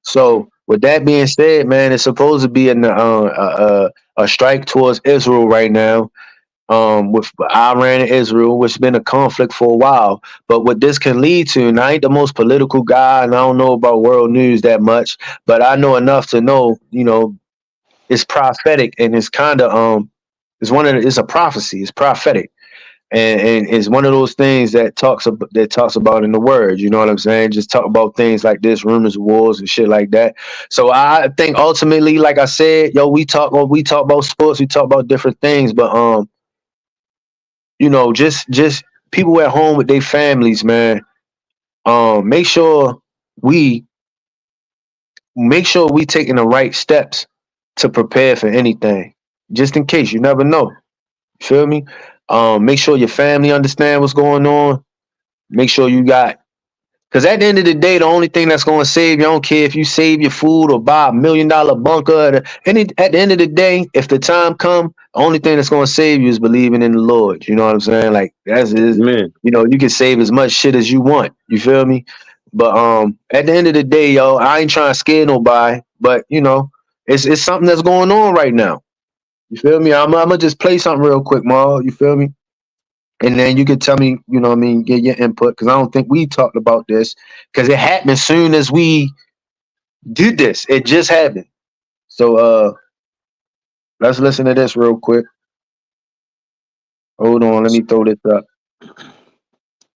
So with that being said, man, it's supposed to be a strike towards Israel right now. With Iran and Israel, which has been a conflict for a while. But what this can lead to, and I ain't the most political guy, and I don't know about world news that much, but I know enough to know, it's prophetic and it's kind of it's a prophecy. It's prophetic, and it's one of those things that talks about in the word. You know what I'm saying? Just talk about things like this, rumors of wars and shit like that. So I think ultimately, like I said, yo, we talk about sports, we talk about different things, but just people at home with their families, man. Make sure we taking the right steps to prepare for anything, just in case. You never know. You feel me? Make sure your family understand what's going on. Make sure you got Because at the end of the day, the only thing that's going to save you, I don't care if you save your food or buy $1 million bunker. At the end of the day, if the time come, the only thing that's going to save you is believing in the Lord. You know what I'm saying? Like that's is, Man, you can save as much shit as you want. You feel me? But at the end of the day, yo, I ain't trying to scare nobody. But it's something that's going on right now. You feel me? I'm gonna just play something real quick, Ma. You feel me? And then you can tell me, what I mean, get your input because I don't think we talked about this because it happened as soon as we did this. It just happened. So let's listen to this real quick. Hold on, let me throw this up.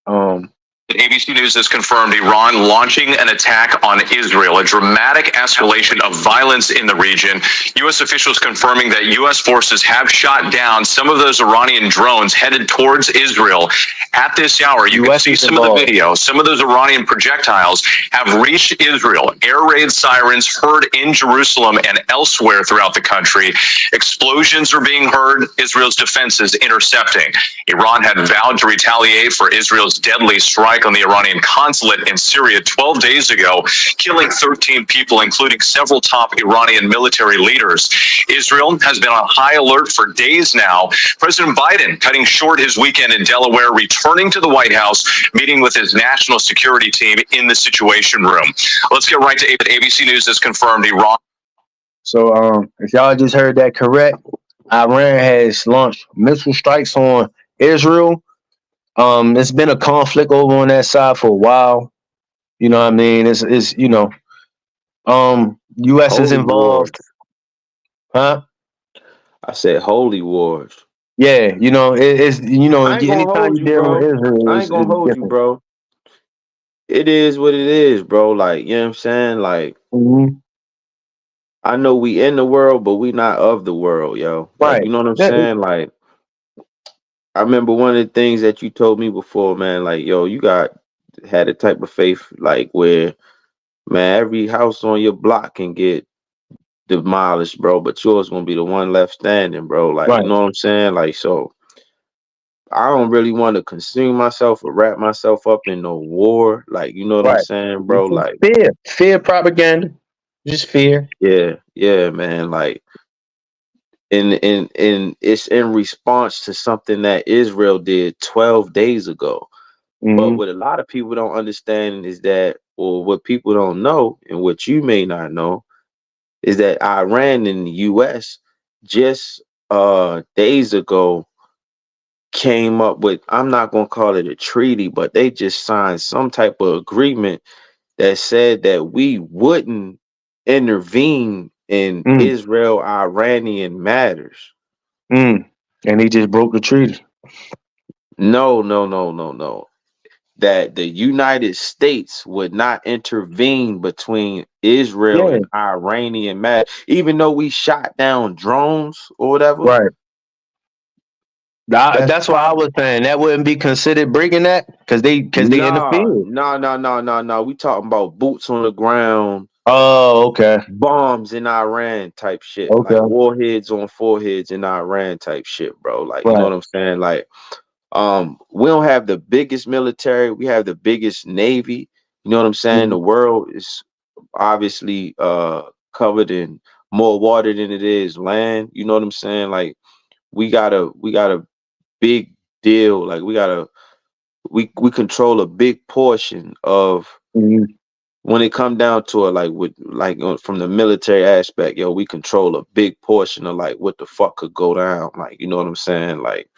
Um ABC News has confirmed Iran launching an attack on Israel, a dramatic escalation of violence in the region. U.S. officials confirming that U.S. forces have shot down some of those Iranian drones headed towards Israel. At this hour, you can see some of the video. Some of those Iranian projectiles have reached Israel. Air raid sirens heard in Jerusalem and elsewhere throughout the country. Explosions are being heard. Israel's defenses intercepting. Iran had vowed to retaliate for Israel's deadly strike on the Iranian consulate in Syria 12 days ago, killing 13 people, including several top Iranian military leaders. Israel has been on high alert for days now. President Biden cutting short his weekend in Delaware, returning to the White House, meeting with his national security team in the Situation Room. Let's get right to ABC News has confirmed Iran. So if y'all just heard that correct, Iran has launched missile strikes on Israel. It's been a conflict over on that side for a while. You know what I mean? It's US is holy wars. involved. Huh? I said holy wars. Yeah, it's I ain't gonna anytime hold you're you, dealing with bro. Israel, I ain't gonna it's hold you, different. bro. It is what it is, bro. Like, you know what I'm saying? Like, Hmm. I know we in the world, but we not of the world, yo. Like, Right. you know what I'm That- saying? Like, I remember one of the things that you told me before, man. Like, yo, you had a type of faith, like where, man, every house on your block can get demolished, bro, but yours gonna be the one left standing, bro. Like, you right. know what I'm saying? Like, so I don't really want to consume myself or wrap myself up in no war. Like, you know what I'm Right. saying, bro? It's just Like, fear propaganda, just fear. yeah, yeah, man. Like, and it's in response to something that Israel did 12 days ago. But Hmm. what a lot of people don't understand is that, or what people don't know, and what you may not know, is that Iran and the US just days ago came up with, I'm not gonna call it a treaty, but they just signed some type of agreement that said that we wouldn't intervene in Mm, Israel Iranian matters. mm. And he just broke the treaty. No, no, no, no, no. That the United States would not intervene between Israel Yeah. and Iranian matters, even though we shot down drones or whatever. Right. That's That's why I was saying that wouldn't be considered breaking that because they nah, interfered. nah, nah, nah, nah, nah. We talking about boots on the ground, Oh, okay. bombs in Iran type shit, like Okay. warheads on foreheads in Iran type shit, bro. Like, you know Right. what I'm saying? Like, we don't have the biggest military, we have the biggest navy. You know what I'm saying? Mhm. The world is obviously covered in more water than it is land. You know what I'm saying? Like, we got a big deal. Like, we control a big portion of, Mhm. when it come down to it, like with like from the military aspect, yo, we control a big portion of like what the fuck could go down. Like, you know what I'm saying? Like,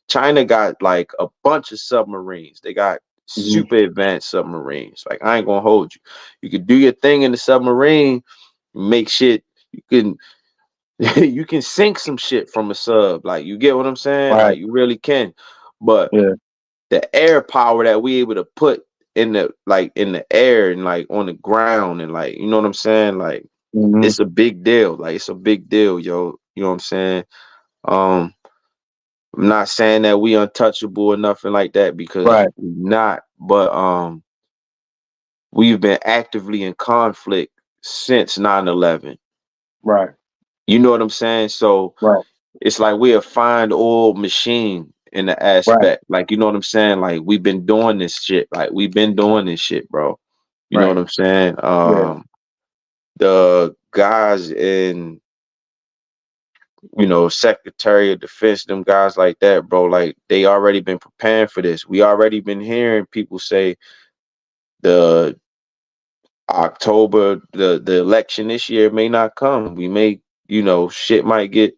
China got like a bunch of submarines. They got Mhm. super advanced submarines. Like, I ain't gonna hold you. You could do your thing in the submarine, make shit. You can you can sink some shit from a sub. Like, you get what I'm saying? Right. Like, you really can. But Yeah. the air power that we able to put in the air and like on the ground, and like, you know what I'm saying? Like, Hmm. it's a big deal. Like, it's a big deal, yo. You know what I'm saying? Um, I'm not saying that we untouchable or nothing like that, because Right. we not, but we've been actively in conflict since 9/11. Right. You know what I'm saying? So Right. it's like we're a fine oil machine in the Right. aspect. Like, you know what I'm saying? Like, we've been doing this shit. Like, we've been doing this shit, bro. You know what Right. I'm saying? Yeah. The guys in, Secretary of Defense, them guys like that, bro, like, they already been preparing for this. We already been hearing people say the October, the election this year may not come. We may, shit might get,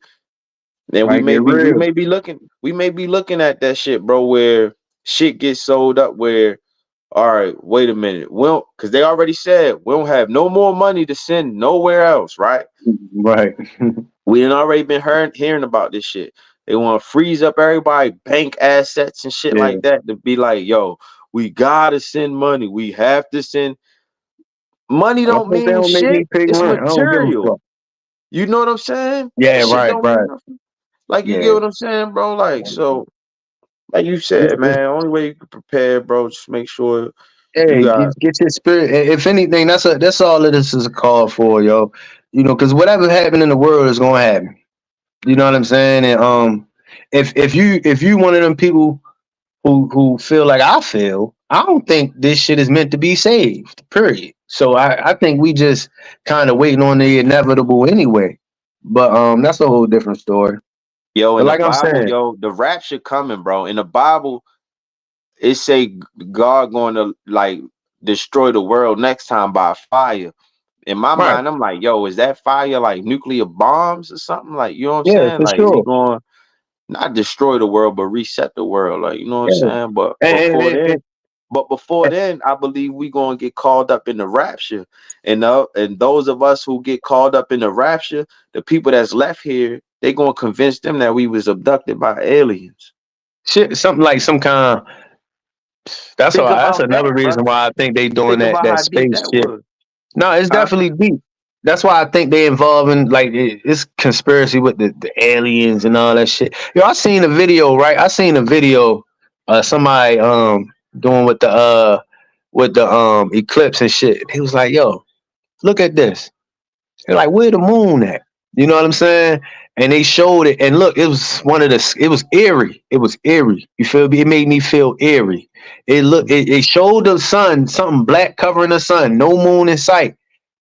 and we Might may get be we real. may be looking we may be looking at that shit, bro, where shit gets sold up, where, all right, wait a minute. We don't, because they already said we don't have no more money to send nowhere else, right? Right. We done already been hearing about this shit. They want to freeze up everybody bank assets and shit Yeah. like that, to be like, yo, we gotta send money. We have to send money. I Don't think they mean don't make me shit. pay It's rent. I don't give a material. fuck. You know what I'm saying? Yeah. That shit Right. don't mean Right. nothing. Like, you get Yeah. what I'm saying, bro? Like, so, like you It's, said, it's, man, only way you can prepare, bro, just make sure you yeah. got. Get your spirit. If anything, that's all of this is a call for, yo. Because whatever happened in the world is gonna happen. You know what I'm saying? And if you one of them people who feel like I feel, I don't think this shit is meant to be saved. Period. So I think we just kind of waiting on the inevitable anyway. But that's a whole different story. Yo, But in the like I'm Bible, saying, yo, the rapture coming, bro. In the Bible, it say God going to like destroy the world next time by fire. In my right? mind, I'm like, yo, is that fire like nuclear bombs or something? Like, you know what I'm Yeah, saying? for Like, is he sure. going not destroy the world, but reset the world? Like, you know what I'm Yeah, saying? But and, and, before and, then, and- I believe we gonna get called up in the rapture, and those of us who get called up in the rapture, the people that's left here they gonna convince them that we was abducted by aliens. Shit, something like some kind. That's Think all. That's about another that, reason bro. why I think they doing Think about that how deep space that shit. was. No, it's Huh? definitely deep. That's why I think they involving like it's conspiracy with the aliens and all that shit. Yo, I seen a video, right? I seen a video, somebody doing with the eclipse and shit. He was like, "Yo, look at this." They're like, "Where the moon at?" You know what I'm saying? And they showed it, and look, it was one of the. It was eerie. It was eerie. You feel me? It made me feel eerie. It showed the sun, something black covering the sun, no moon in sight,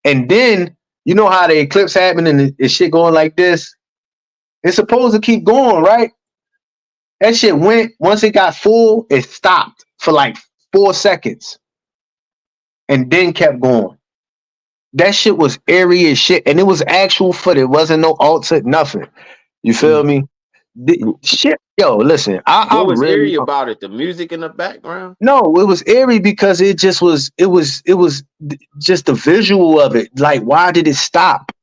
and then you know how the eclipse happened and the shit going like this. It's supposed to keep going, right? That shit went once it got full, it stopped for like 4 seconds, and then kept going. That shit was eerie as shit, and it was actual foot. It wasn't no altered nothing. You feel me? Shit, yo, listen, I What was really eerie about it? The music in the background? no, it was eerie because it just was. It was just the visual of it. Like, why did it stop?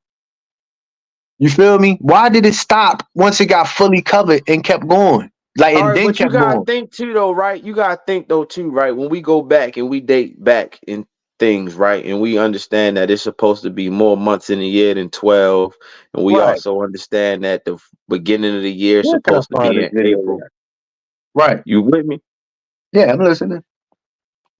You feel me? Why did it stop once it got fully covered and kept going? Like, All and right, then but you kept gotta going. think too, though, right? You gotta think though too, right? When we go back and we date back in things, right, and we understand that it's supposed to be more months in a year than 12, and we Right. also understand that the beginning of the year is Yeah, can I supposed to find be this in video? April. Right. You with me? Yeah, I'm listening.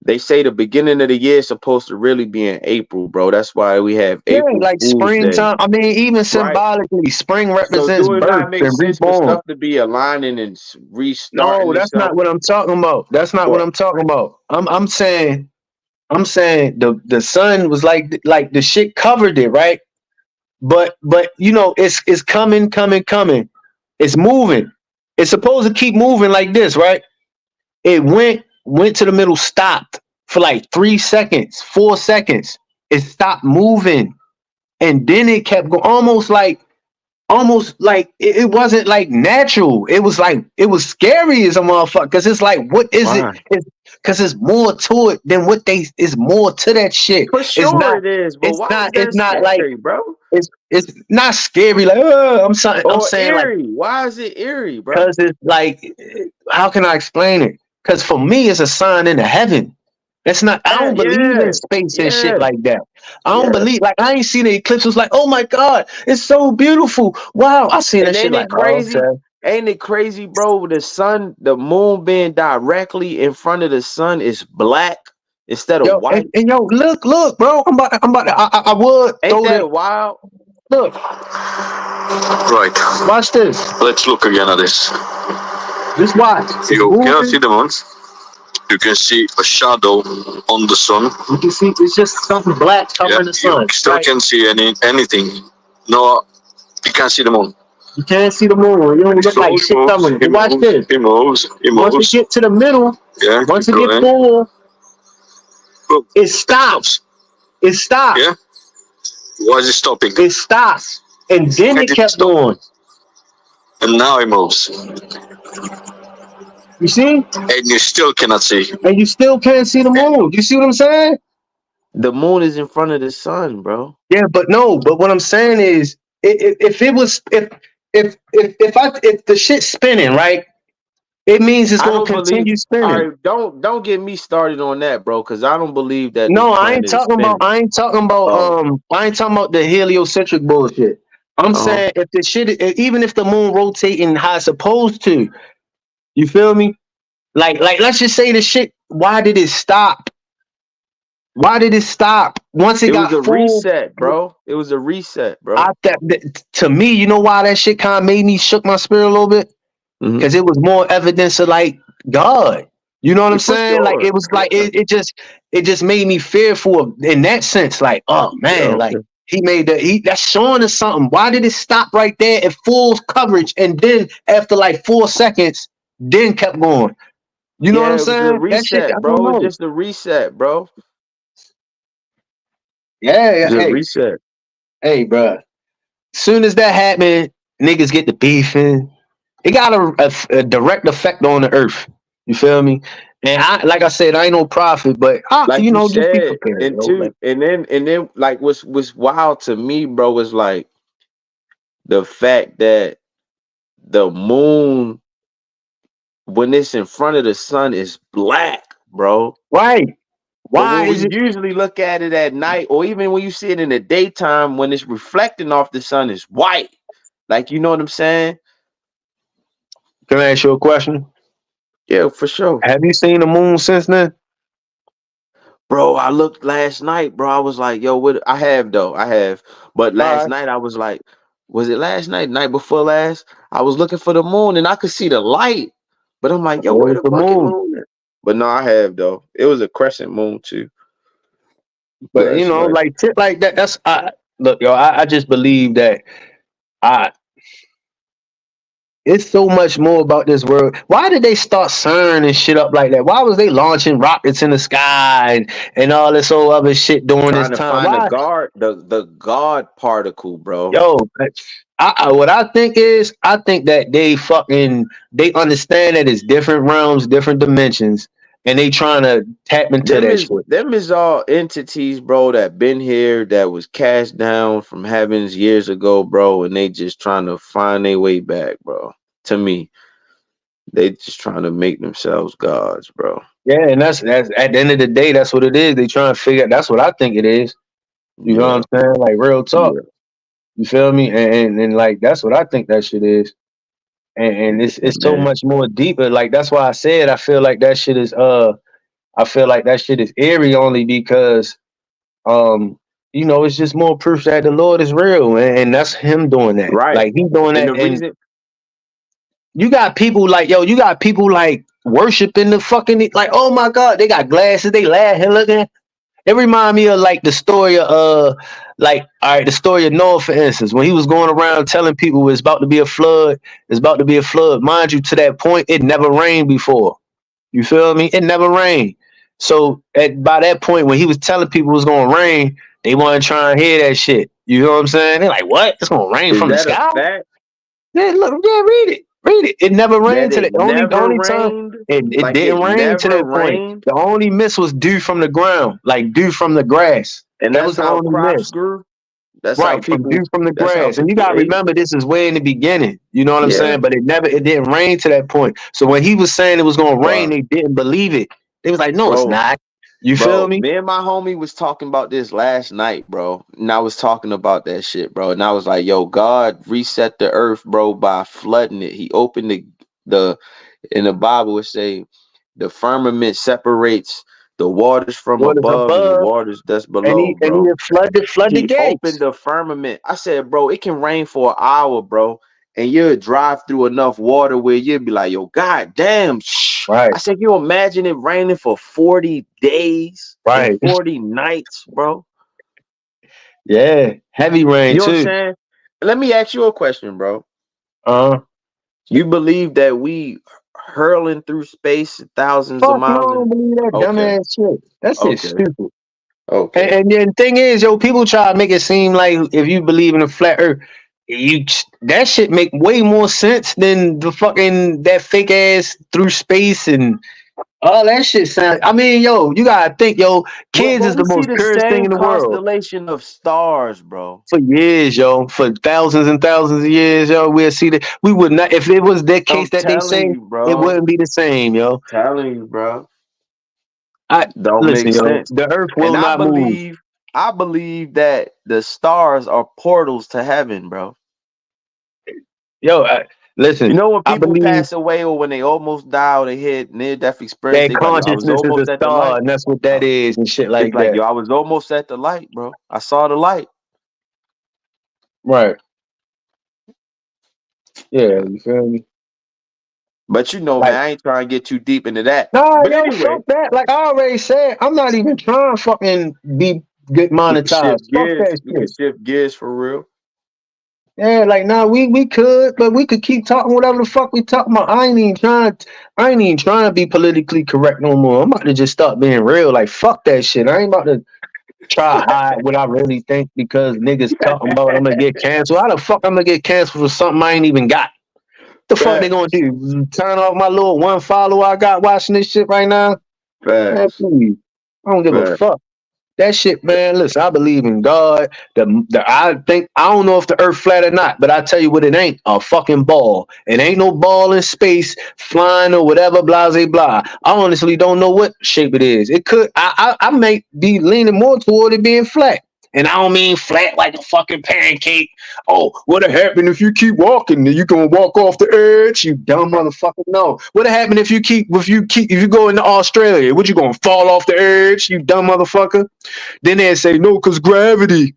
They say the beginning of the year is supposed to really be in April, bro. That's why we have Yeah, April like Fool's Day, springtime. I mean, even right? symbolically, spring So represents do it birth not make and sense for reborn. stuff to be aligning and No, restarting that's not itself? what I'm talking about. That's not what What? I'm talking about. I'm saying the sun was like the shit covered it, right? But you know, it's coming. It's moving. It's supposed to keep moving like this, right? It went to the middle, stopped for like 3 seconds, 4 seconds. It stopped moving, and then it kept going, almost like it wasn't like natural. It was like it was scary as a motherfucker. Because it's like, what is it? Why? Because it's more to it than what they. It's more to that shit. For It's sure not. it is, but It's why not. is It's that not like. scary, bro? It's not scary. Like, I'm Or saying like, eerie? Why is it eerie, bro? because it's like, how can I explain it? Because for me, it's a sign in the heaven. It's not. I don't believe in Yeah, space and shit yeah, like that. I don't yeah. believe. Like, I ain't seen the eclipse. It was like, oh my god, it's so beautiful. Wow, I seen that And shit. ain't Like, it oh, crazy? okay. Ain't it crazy, bro? The sun, the moon being directly in front of the sun is black instead of Yo, and, white. and yo, look, bro. I would Ain't throw the that wild? look. Right. Watch this. Let's look again at this. Just watch. It's You cannot see moving. the moon. You can see a shadow on the sun. You can see it's just something black Yeah. covering the sun. You still Right? can't see anything. No, you can't see the moon. You can't see the moon. You don't It look like slowly shit moves. covering it. It But watch moves. this. It moves. It Once moves. it get to the middle, Yeah. once Keep it get going. full, Boom. it It stops. stops. It stops. Yeah. Why is it stopping? It stops. And then Why it did it kept stop? going. And now it moves. You see? And you still cannot see. And you still can't see the moon. You see what I'm saying? The moon is in front of the sun, bro. Yeah, but no. But what I'm saying is, if it was, if the shit's spinning, right? It means it's I gonna don't believe. continue All spinning. right, don't get me started on that, bro, because I don't believe that this No, I ain't planet is talking about. spinning. I ain't talking about. Oh, I ain't talking about the heliocentric bullshit. I'm uh-huh. saying if the shit, even if the moon rotating how it's supposed to, you feel me? Like, let's just say the shit. Why did it stop? Why did it stop? Once it It was got a full, reset, bro. It was a reset, bro. to me, you know why that shit kind of made me shook my spirit a little bit? Mm-hmm. Because it was more evidence of like God. You know what I'm For saying? Like, sure. it was like Yeah. it just made me fearful in that sense. Like, oh Yeah. man, like Okay. that's showing us something. Why did it stop right there at full coverage and then after like 4 seconds, then kept going? You know what Yeah, I'm it was a saying? That shit, reset, I don't bro. It's know. just a reset, bro. Yeah, It's a hey, reset. hey, bro. Soon as that happened, niggas get the beefing. It got a direct effect on the earth. You feel me? And like I said, I ain't no prophet, but Like you just be said, prepared, and bro. Like, two, and then like what's wild to me, bro, was like the fact that the moon when it's in front of the sun is black, bro. Right. But Why when is we it? usually look at it at night, or even when you see it in the daytime, when it's reflecting off the sun, it's white. Like, you know what I'm saying? Can I ask you a question? Yeah, for sure. Have you seen the moon since then? Bro, I looked last night, bro. I was like, yo, what I have though. I have. But All last right. night I was like, was it last night? Night before last? I was looking for the moon and I could see the light. But I'm like, yo, It where was the the fucking moon. moon at? But no, I have though. It was a crescent moon too But you last know, night. like shit like that. That's look, yo. I just believe that I. It's so much more about this world. Why did they start CERN and shit up like that? Why was they launching rockets in the sky and all this old other shit during this Trying to time? find Why? the God particle, bro. Yo, what I think is, I think that they understand that it's different realms, different dimensions, and they trying to tap into that shit. Them is all entities, bro, that been here that was cast down from heavens years ago, bro, and they just trying to find their way back, bro. To me, they just trying to make themselves gods, bro. Yeah, and that's at the end of the day, that's what it is. They trying to figure. That's what I think it is. You know Yeah, what I'm saying? Like real talk. yeah, You feel me? And like that's what I think that shit is. And it's so man. much more deeper. Like that's why I said I feel like that shit is I feel like that shit is eerie only because you know it's just more proof that the Lord is real and that's him doing that. Right. Like he doing And that the and reason, you got people like you got people like worshiping the fucking like oh my god, they got glasses, they laughing looking. It remind me of like the story of like all right, the story of Noah, for instance, when he was going around telling people it's about to be a flood, it's about to be a flood. Mind you, to that point, it never rained before. You feel me? It never rained. So by that point, when he was telling people it was gonna rain, they want to try and hear that shit. You know what I'm saying? They're like, "What? It's gonna rain is from the that a sky?" fact Yeah, look, yeah, read it. Read it. It never rained that to it the only the never only time rained? it Like didn't it rain to never that point. rained? The only mist was dew from the ground, like dew from the grass. And That that's was the how only crops mist. grew. That's how Right, from dew people from the that's how grass. And you people gotta ate. remember this is way in the beginning. You know what I'm Yeah. saying? But it didn't rain to that point. So when he was saying it was gonna rain, But they didn't believe it. They was like, no, it's bro, not. You feel Bro, me? me and my homie was talking about this last night, bro. And I was talking about that shit, bro. And I was like, yo, God reset the earth, bro, by flooding it. He opened the in the Bible it say the firmament separates the waters from What is above and the above? waters that's And below, he bro. had flood the He opened gates. the firmament. I said, bro, it can rain for an hour, bro. And you'll drive through enough water where you'll be like, yo, god damn. Shh. Right, I said, you imagine it raining for 40 days and right. 40 nights, bro. Yeah. Heavy rain You know what I'm too. saying? Let me ask you a question, bro. Uh You believe that we hurling through space thousands of fuck no, I miles? don't believe that Okay, dumbass shit. That shit's okay, stupid. okay. And then the thing is, yo, people try to make it seem like if you believe in a flat earth, that shit make way more sense than the fucking that fake ass through space and all that shit sound. I mean, yo, you gotta think, yo, kids But is we the see most the purest thing same in the world. constellation of stars, bro. For years, yo, for thousands and thousands of years, yo, we'll see that we would not if it was that I'm case that they telling say, you, it bro. wouldn't be the same, yo. Telling you, bro. I Don't make listen, yo, sense. the earth will And not move. I believe that the stars are portals to heaven, bro. Yo, You listen, know when I people believe pass away or when they almost die or they had near-death experience, that they be like, yo, I was consciousness is a almost at the star, light. and that's what that Uh, is, and shit They be like like, that. yo, I was almost at the light, bro. I saw the light. Right. Yeah, Yeah. you feel me? But you know, man, Like, I ain't trying to get too deep into that. nah, But yo, anyway, fuck that. Like I already said, I'm not even trying to fucking get we can monetized. shift Fuck gears. that We can shit. shift gears for real. Yeah, like nah, we could, but we could keep talking whatever the fuck we talking about. I ain't even trying to be politically correct no more. I'm about to just start being real. Like fuck that shit. I ain't about to try to hide what I really think because niggas talking about I'm gonna get canceled. How the fuck I'm gonna get canceled for something I ain't even got? The fuck they gonna Facts. do? Turn off my little one follower I got watching this shit right now? Man, Facts. please. I don't give a Facts. fuck. That shit, man. Listen, I believe in God. I don't know if the Earth flat or not, but I tell you what, it ain't a fucking ball. It ain't no ball in space flying or whatever. Blah blah blah. I honestly don't know what shape it is. It could. I might be leaning more toward it being flat. And I don't mean flat like a fucking pancake. Oh, what'll happen if you keep walking? You gonna walk off the edge? You dumb motherfucker. No. What'll happen if you go into Australia? What, you gonna fall off the edge? You dumb motherfucker. Then they say no, cause gravity.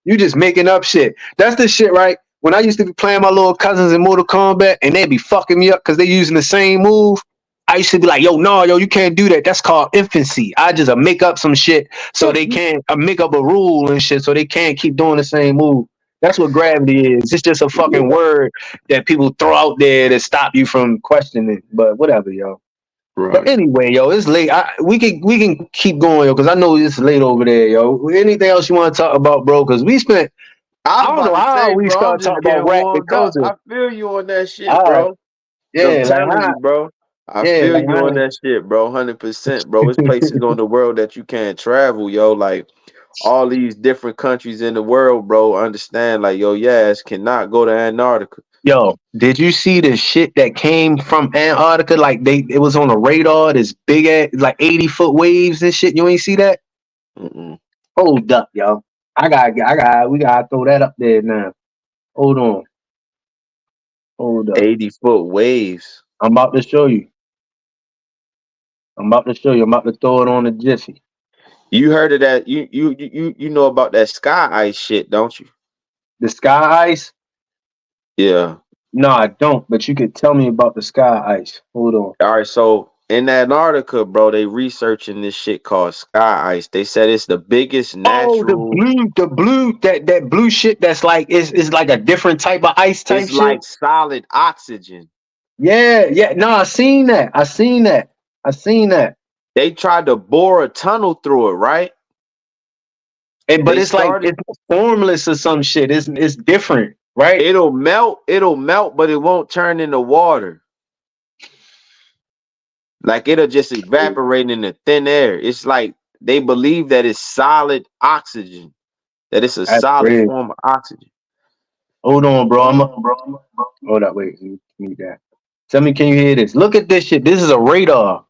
You just making up shit. That's the shit, right? When I used to be playing my little cousins in Mortal Kombat and they'd be fucking me up because they using the same move. I used to be like, yo, you can't do that. That's called infancy. I just make up some shit so they can't make up a rule and shit so they can't keep doing the same move. That's what gravity is. It's just a fucking word that people throw out there to stop you from questioning it. But whatever, yo. Right. But anyway, yo, it's late. We can keep going, yo, because I know it's late over there, yo. Anything else you want to talk about, bro? Because we spent. I don't know how we bro, start talking about rap and culture. I feel you on that shit, All bro. right. Yeah, I'm like telling you, bro. I feel you on how. that shit, bro. 100%, bro. It's places on the world that you can't travel, yo. Like all these different countries in the world, bro. Understand, like, yo, your ass cannot go to Antarctica. Yo, did you see the shit that came from Antarctica? Like it was on a radar. This big ass, like 80-foot waves and shit. You ain't see that? Mm-mm. Hold up, yo. We gotta throw that up there now. Hold on. Hold up. 80-foot waves. I'm about to show you. I'm about to throw it on the Jiffy. You heard of that? You know about that sky ice shit, don't you? The sky ice? Yeah. No, I don't. But you could tell me about the sky ice. Hold on. All right, so in Antarctica, bro, they researching this shit called sky ice. They said it's the biggest Oh, natural. that blue shit. That's like it's like a different type of ice type It's shit. like solid oxygen. Yeah. No, I seen that. They tried to bore a tunnel through it, right? But it's like it's formless or some shit. It's different, right? It'll melt, but it won't turn into water. Like it'll just evaporate in the thin air. It's like they believe that it's solid oxygen, that it's a That's solid crazy. form of oxygen. Hold on, bro. Hold up, wait. Let me that. Tell me, can you hear this? Look at this shit. This is a radar.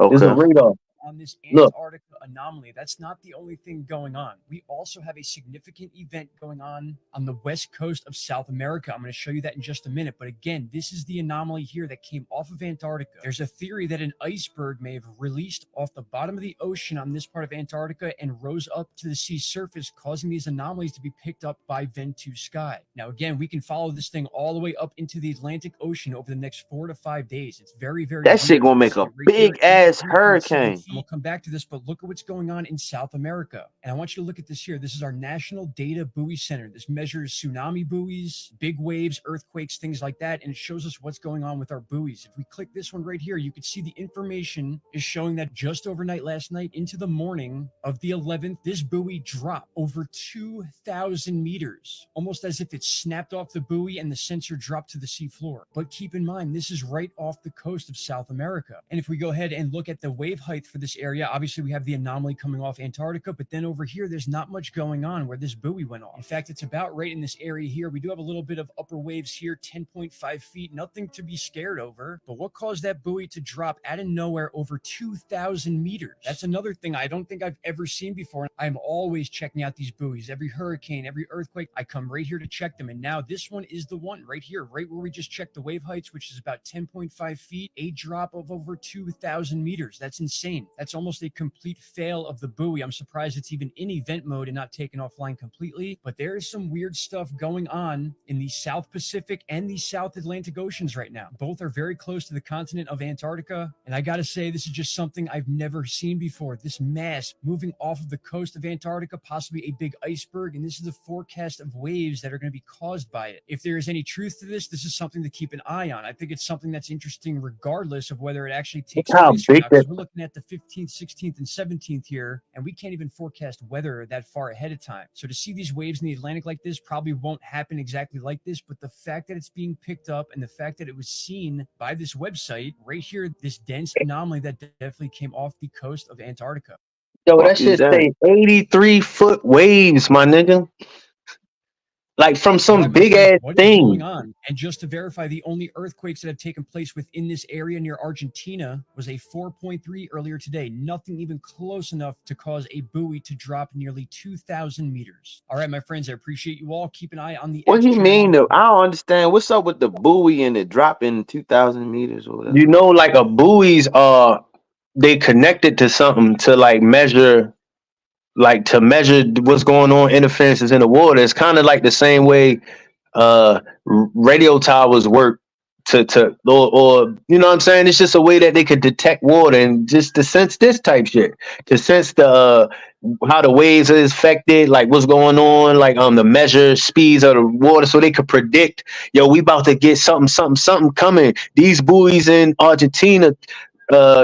This is a Okay. radar. On this Look. Antarctica anomaly, that's not the only thing going on. We also have a significant event going on the west coast of South America. I'm going to show you that in just a minute. But again, this is the anomaly here that came off of Antarctica. There's a theory that an iceberg may have released off the bottom of the ocean on this part of Antarctica and rose up to the sea surface, causing these anomalies to be picked up by Ventu Sky. Now, again, we can follow this thing all the way up into the Atlantic Ocean over the next 4 to 5 days. It's very, very That shit weird. gonna make a big ass hurricane. And we'll come back to this, but look at what's going on in South America. And I want you to look at this here. This is our National Data Buoy Center. This measures tsunami buoys, big waves, earthquakes, things like that. And it shows us what's going on with our buoys. If we click this one right here, you can see the information is showing that just overnight last night into the morning of the 11th, this buoy dropped over 2,000 meters, almost as if it snapped off the buoy and the sensor dropped to the sea floor. But keep in mind, this is right off the coast of South America. And if we go ahead and look at the wave height for this area, obviously we have the anomaly coming off Antarctica, but then over here, there's not much going on where this buoy went off. In fact, it's about right in this area here. We do have a little bit of upper waves here, 10.5 feet, nothing to be scared over. But what caused that buoy to drop out of nowhere over 2,000 meters? That's another thing I don't think I've ever seen before. I'm always checking out these buoys. Every hurricane, every earthquake, I come right here to check them. And now this one is the one right here, right where we just checked the wave heights, which is about 10.5 feet, a drop of over 2,000 meters. That's insane. That's almost a complete fail of the buoy. I'm surprised it's even in event mode and not taken offline completely. But there is some weird stuff going on in the South Pacific and the South Atlantic Oceans right now. Both are very close to the continent of Antarctica. And I got to say, this is just something I've never seen before. This mass moving off of the coast of Antarctica, possibly a big iceberg. And this is the forecast of waves that are going to be caused by it. If there is any truth to this, this is something to keep an eye on. I think it's something that's interesting regardless of whether it actually takes place or not. Because we're looking at the 15th, 16th, and 17th here, and we can't even forecast weather that far ahead of time. So to see these waves in the Atlantic like this probably won't happen exactly like this, but the fact that it's being picked up and the fact that it was seen by this website right here, this dense anomaly that definitely came off the coast of Antarctica. Yo, Fuck that is shit that? say 83-foot waves, my nigga. Like from All some right, my big friends, ass what is going thing. on? And just to verify, the only earthquakes that have taken place within this area near Argentina was a 4.3 earlier today. Nothing even close enough to cause a buoy to drop nearly 2,000 meters. All right, my friends, I appreciate you all. Keep an eye on the What X he mean? channel. I don't understand. What's up with the buoy and it dropping 2,000 meters or whatever? You know, like a buoys are they connected to something to measure what's going on, interferences in the water. It's kind of like the same way radio towers work or you know what I'm saying. It's just a way that they could detect water and just to sense this type shit, to sense the how the waves is affected, like what's going on, like the measure speeds of the water, so they could predict, yo, we about to get something coming. These buoys in Argentina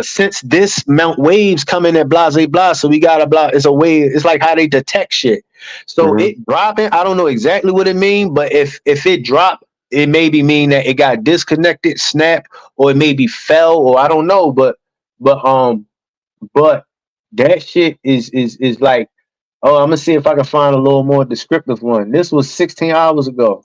since this mount waves coming at blah blah blah, so we gotta blah. It's a way. It's like how they detect shit. So Mm-hmm. it dropping, I don't know exactly what it mean, but if it dropped, it maybe mean that it got disconnected, snap, or it maybe fell, or I don't know. But but that shit is like, oh, I'm gonna see if I can find a little more descriptive one. This was 16 hours ago.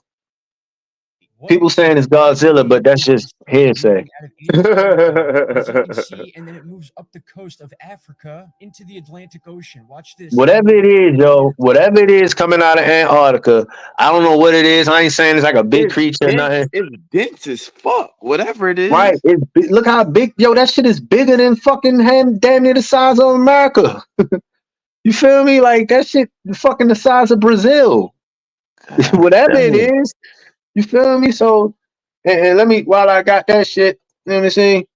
What People saying it's wave Godzilla, but that's is just this thing hearsay. moving out of Asia's territory? As you can see, and then it moves up the coast of Africa into the Atlantic Ocean. Watch this. It's Whatever it moving is, towards the yo, Atlantic. whatever it is coming out of Antarctica, I don't know what it is. I ain't saying it's like a big creature or nothing. It's dense as fuck. Whatever it Right? is. Look how big, yo. That shit is bigger than fucking damn near the size of America. You feel me? Like that shit, fucking the size of Brazil. God Whatever it damn. is, you feel me? So, and let me, while I got that shit, let me see.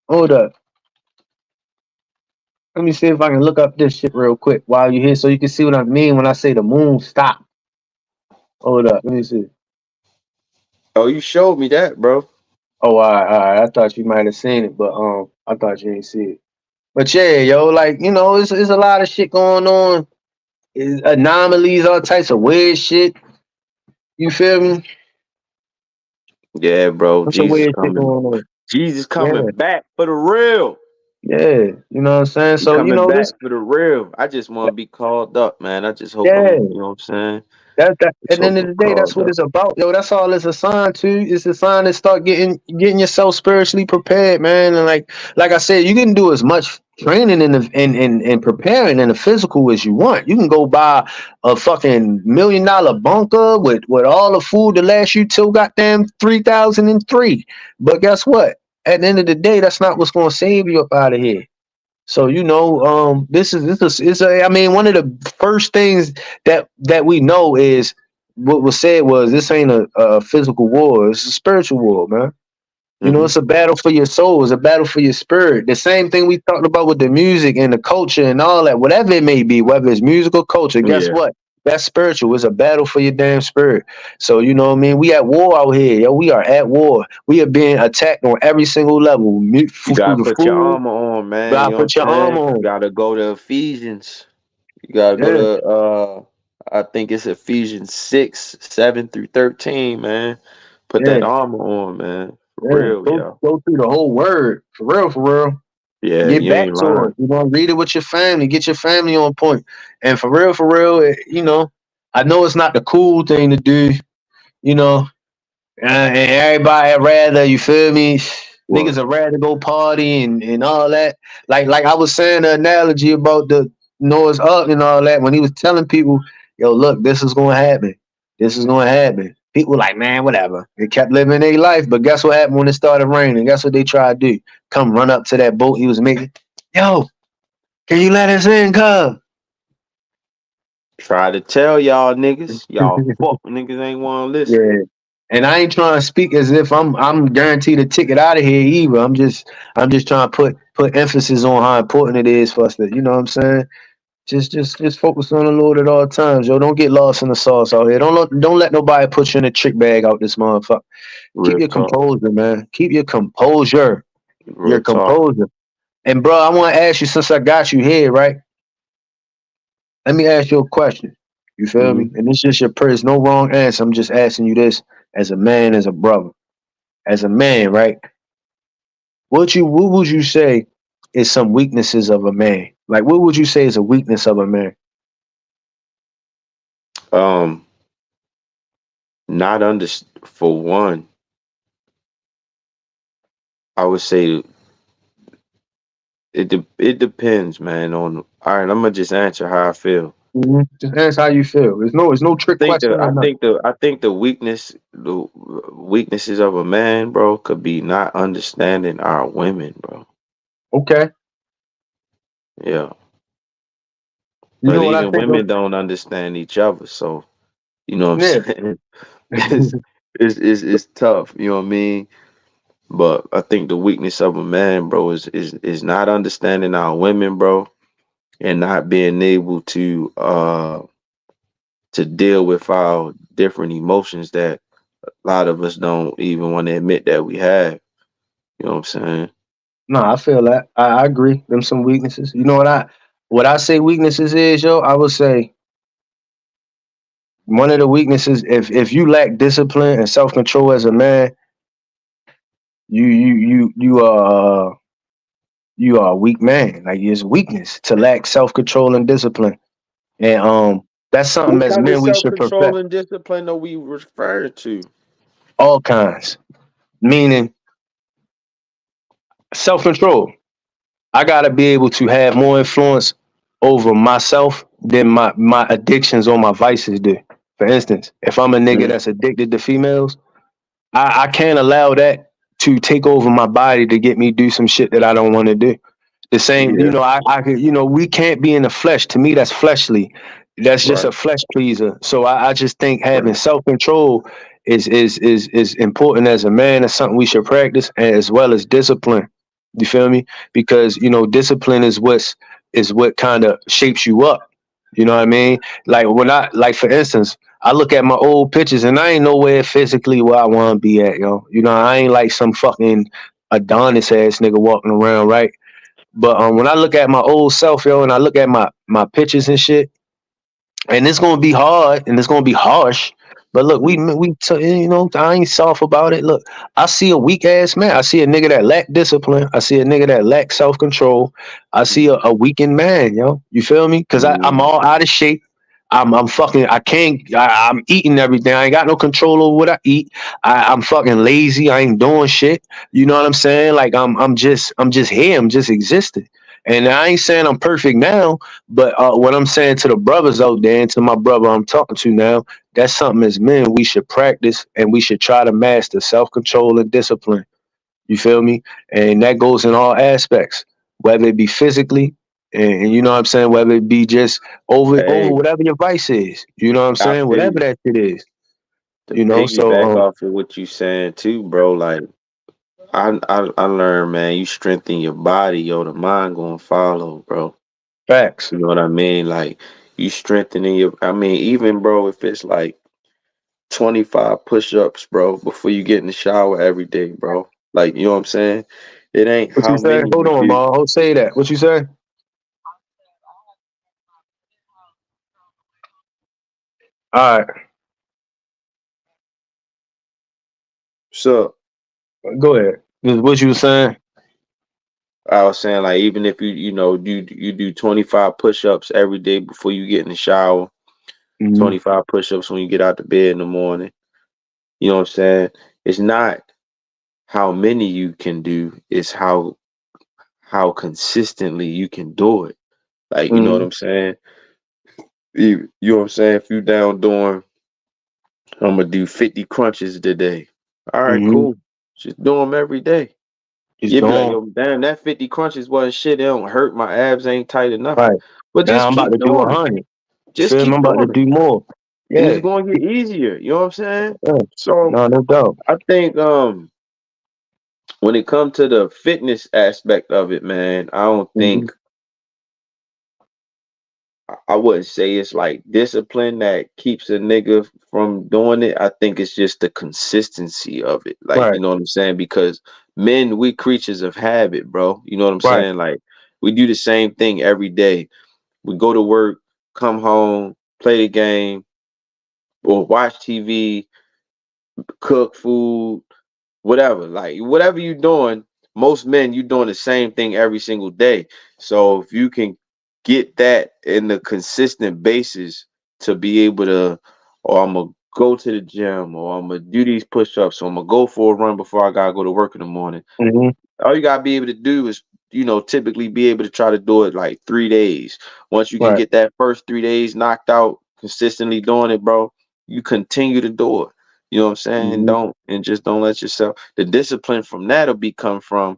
Hold up. Let me see if I can look up this shit real quick while you're here, so you can see what I mean when I say the moon stop. Hold up. Let me see. Oh, you showed me that, bro. Oh, all right. I thought you might have seen it, but I thought you didn't see it. But yeah, yo, like you know, it's a lot of shit going on. Anomalies, all types of weird shit. You feel me? Yeah, bro. What's some Jesus weird shit coming. going on? Jesus coming Yeah, back for the real. yeah. You know what I'm saying? He So you coming know back this. for the real. I just want to be called up, man. I just hope Yeah. you know what I'm saying? That at Just the end hope of I'm the day, that's called what up. it's about, yo. That's all it's assigned to. It's assigned to start getting yourself spiritually prepared, man. And like I said, you can do as much training in preparing in the physical as you want. You can go buy a fucking $1 million bunker with all the food to last you till goddamn 3003. But guess what? At the end of the day, that's not what's gonna save you up out of here. So you know, I mean, one of the first things that we know is what was said was this ain't a physical war, it's a spiritual war, man. You know, Hmm. it's a battle for your soul, it's a battle for your spirit. The same thing we talked about with the music and the culture and all that, whatever it may be, whether it's musical culture, guess Yeah. what? That's spiritual. It's a battle for your damn spirit. So you know what I mean? We at war out here, yo. We are at war. We are being attacked on every single level. You Through gotta the put your food, armor on, man. gotta You know what put I'm your arm saying? on. Gotta go to Ephesians. You gotta go Yeah, to I think it's Ephesians 6, 7 through 13, man. Put that yeah, armor on, man. For yeah. real, yo. Go through the whole word. For real, for real. Yeah, Get you back ain't to lying. it. You know, read it with your family. Get your family on point. And for real, you know, I know it's not the cool thing to do, you know, and everybody rather, you feel me? What? Niggas would rather go party and all that. Like I was saying the analogy about the Noah's Ark and all that when he was telling people, yo, look, this is gonna happen. This is gonna happen. People were like, man, whatever. They kept living their life, but guess what happened when it started raining? Guess what they tried to do? Come run up to that boat he was making. Yo, can you let us in, cuz? Try to tell y'all niggas. Y'all fuck niggas ain't wanna listen. Yeah. And I ain't trying to speak as if I'm guaranteed a ticket out of here either. I'm just trying to put emphasis on how important it is for us to, you know what I'm saying? Just focus on the Lord at all times, yo. Don't get lost in the sauce out here. Don't let nobody put you in a trick bag out this motherfucker. Keep Real your talk. composure, man. Keep your composure. Your Real talk. composure. And bro, I want to ask you since I got you here, right? Let me ask you a question. You feel Hmm. me? And it's just your prayer. No wrong answer. I'm just asking you this as a man, as a brother, as a man, right? What would you say is some weaknesses of a man? Like, what would you say is a weakness of a man? Not under for one, I would say it depends, man. On all right, I'm gonna just answer how I feel. Just answer how you feel. It's no trick question or nothing. I think the weaknesses of a man, bro, could be not understanding our women, bro. Okay. Yeah, You but know what I even think women of? don't understand each other, so you know what Yeah. I'm saying. it's, it's tough, you know what I mean. But I think the weakness of a man, bro, is not understanding our women, bro, and not being able to deal with our different emotions that a lot of us don't even want to admit that we have. You know what I'm saying? No, I feel that. I agree. Them some weaknesses. You know what I say weaknesses is, yo? I would say one of the weaknesses, if you lack discipline and self control as a man, you are a weak man. Like it's weakness to lack self control and discipline. And that's something What as kind of men we self should control perfect. and discipline are we referring to? All kinds. Meaning self control. I gotta be able to have more influence over myself than my addictions or my vices do. For instance, if I'm a nigga Mhm. that's addicted to females, I can't allow that to take over my body to get me do some shit that I don't want to do. The same, Yeah, I could, we can't be in the flesh. To me, that's fleshly. That's just a right, flesh pleaser. So I just think having right. self control is important as a man. It's something we should practice, as well as discipline. You feel me? Because discipline is what kind of shapes you up. You know what I mean? Like when like for instance, I look at my old pictures and I ain't nowhere physically where I want to be at, yo. I ain't like some fucking Adonis ass nigga walking around, right? But when I look at my old self, yo, and I look at my pictures and shit, and it's gonna be hard and it's gonna be harsh. But look, Mhm. I ain't soft about it. Look, I see a weak ass man. I see a nigga that lack discipline. I see a nigga that lack self control. I see a weakened man, yo. You feel me? Because I'm Mhm. all out of shape. I'm fucking. I can't. I'm eating everything. I ain't got no control over what I eat. I'm fucking lazy. I ain't doing shit. You know what I'm saying? Like I'm just here. I'm just existing. And I ain't saying I'm perfect now, but what I'm saying to the brothers out there and to my brother I'm talking to now, that's something as men we should practice and we should try to master self control and discipline. You feel me? And that goes in all aspects, whether it be physically, and you know what I'm saying, whether it be just over Hey, whatever your vice is. You know what I'm I saying? feel Whatever you. that shit is. To So piggyback off of what you saying too, bro. Like I learned, man. You strengthen your body, yo. The mind gonna follow, bro. facts. You know what I mean? Like you strengthening your. I mean, even bro, if it's like 25 push-ups, bro, before you get in the shower every day, bro. Like, you know what I'm saying? It ain't What you how say? many Hold you on, do. Ma. Say that. What you say? All right, So go ahead. What you saying? I was saying, like, even if you do 25 push-ups every day before you get in the shower, Hmm. 25 push-ups when you get out the bed in the morning. You know what I'm saying? It's not how many you can do, it's how consistently you can do it. Like, you know what Hmm. I'm saying? You know what I'm saying? If you down doing, I'm gonna do 50 crunches today. All right, Hmm. cool. Just do them every day. Just You'll be like, doing yo, damn, that 50 crunches wasn't shit. It don't hurt. My abs ain't tight enough. right. But Now just I'm about keep to do doing it. 100. You Just feel me? I'm keep about to doing it. do more. And it's Yeah. going to get easier. You know what I'm saying? Yeah. So No, no doubt. I think when it comes to the fitness aspect of it, man, I don't Hmm. think I wouldn't say it's like discipline that keeps a nigga from doing it. I think it's just the consistency of it. Like, Right. you know what I'm saying? Because men, we creatures of habit, bro. You know what I'm Right. saying? Like, we do the same thing every day. We go to work, come home, play the game, or watch TV, cook food, whatever. Like, whatever you're doing, most men, you doing the same thing every single day. So if you can get that in a consistent basis to be able to, or I'm gonna go to the gym, or I'm gonna do these push-ups, or I'm gonna go for a run before I gotta go to work in the morning. Mm-hmm. All you gotta be able to do is, typically be able to try to do it like 3 days. Once you can Right. get that first 3 days knocked out, consistently doing it, bro, you continue to do it. You know what I'm saying? Mm-hmm. Don't let yourself. The discipline from that'll become from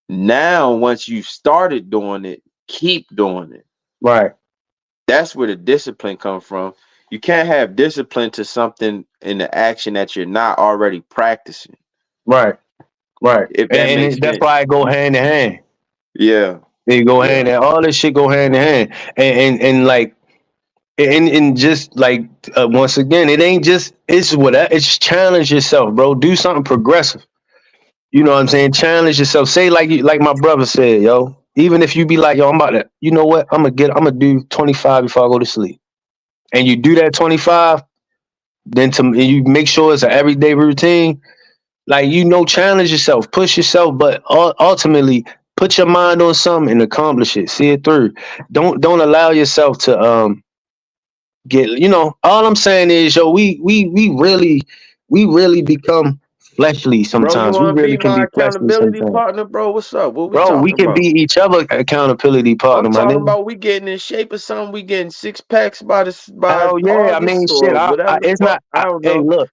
now. Once you've started doing it, keep doing it. Right. That's where the discipline comes from. You can't have discipline to something in the action that you're not already practicing. Right. Right. If that And makes that's sense. why I go hand in hand. Yeah. They go Yeah. hand in all this shit go hand in hand. And like and just like once again, it ain't just it's whatever. It's challenge yourself, bro. Do something progressive. You know what I'm saying? Challenge yourself. Say like my brother said, yo. Even if you be like, yo, I'm about to, you know what? I'm gonna do 25 before I go to sleep. And you do that 25, then and you make sure it's an everyday routine. Like challenge yourself, push yourself, but ultimately put your mind on something and accomplish it. See it through. Don't allow yourself to get. All I'm saying is, yo, we really become fleshly Bro, you sometimes. We want to be really can my be fleshly accountability sometimes. partner, bro? What's up? What we Bro, we talking can be about? each other accountability I'm partner, my talking nigga. about we getting in shape or something. We getting 6 packs by Hell yeah. I mean, August shit. or whatever the It's fuck. not. I don't Hey, know. look.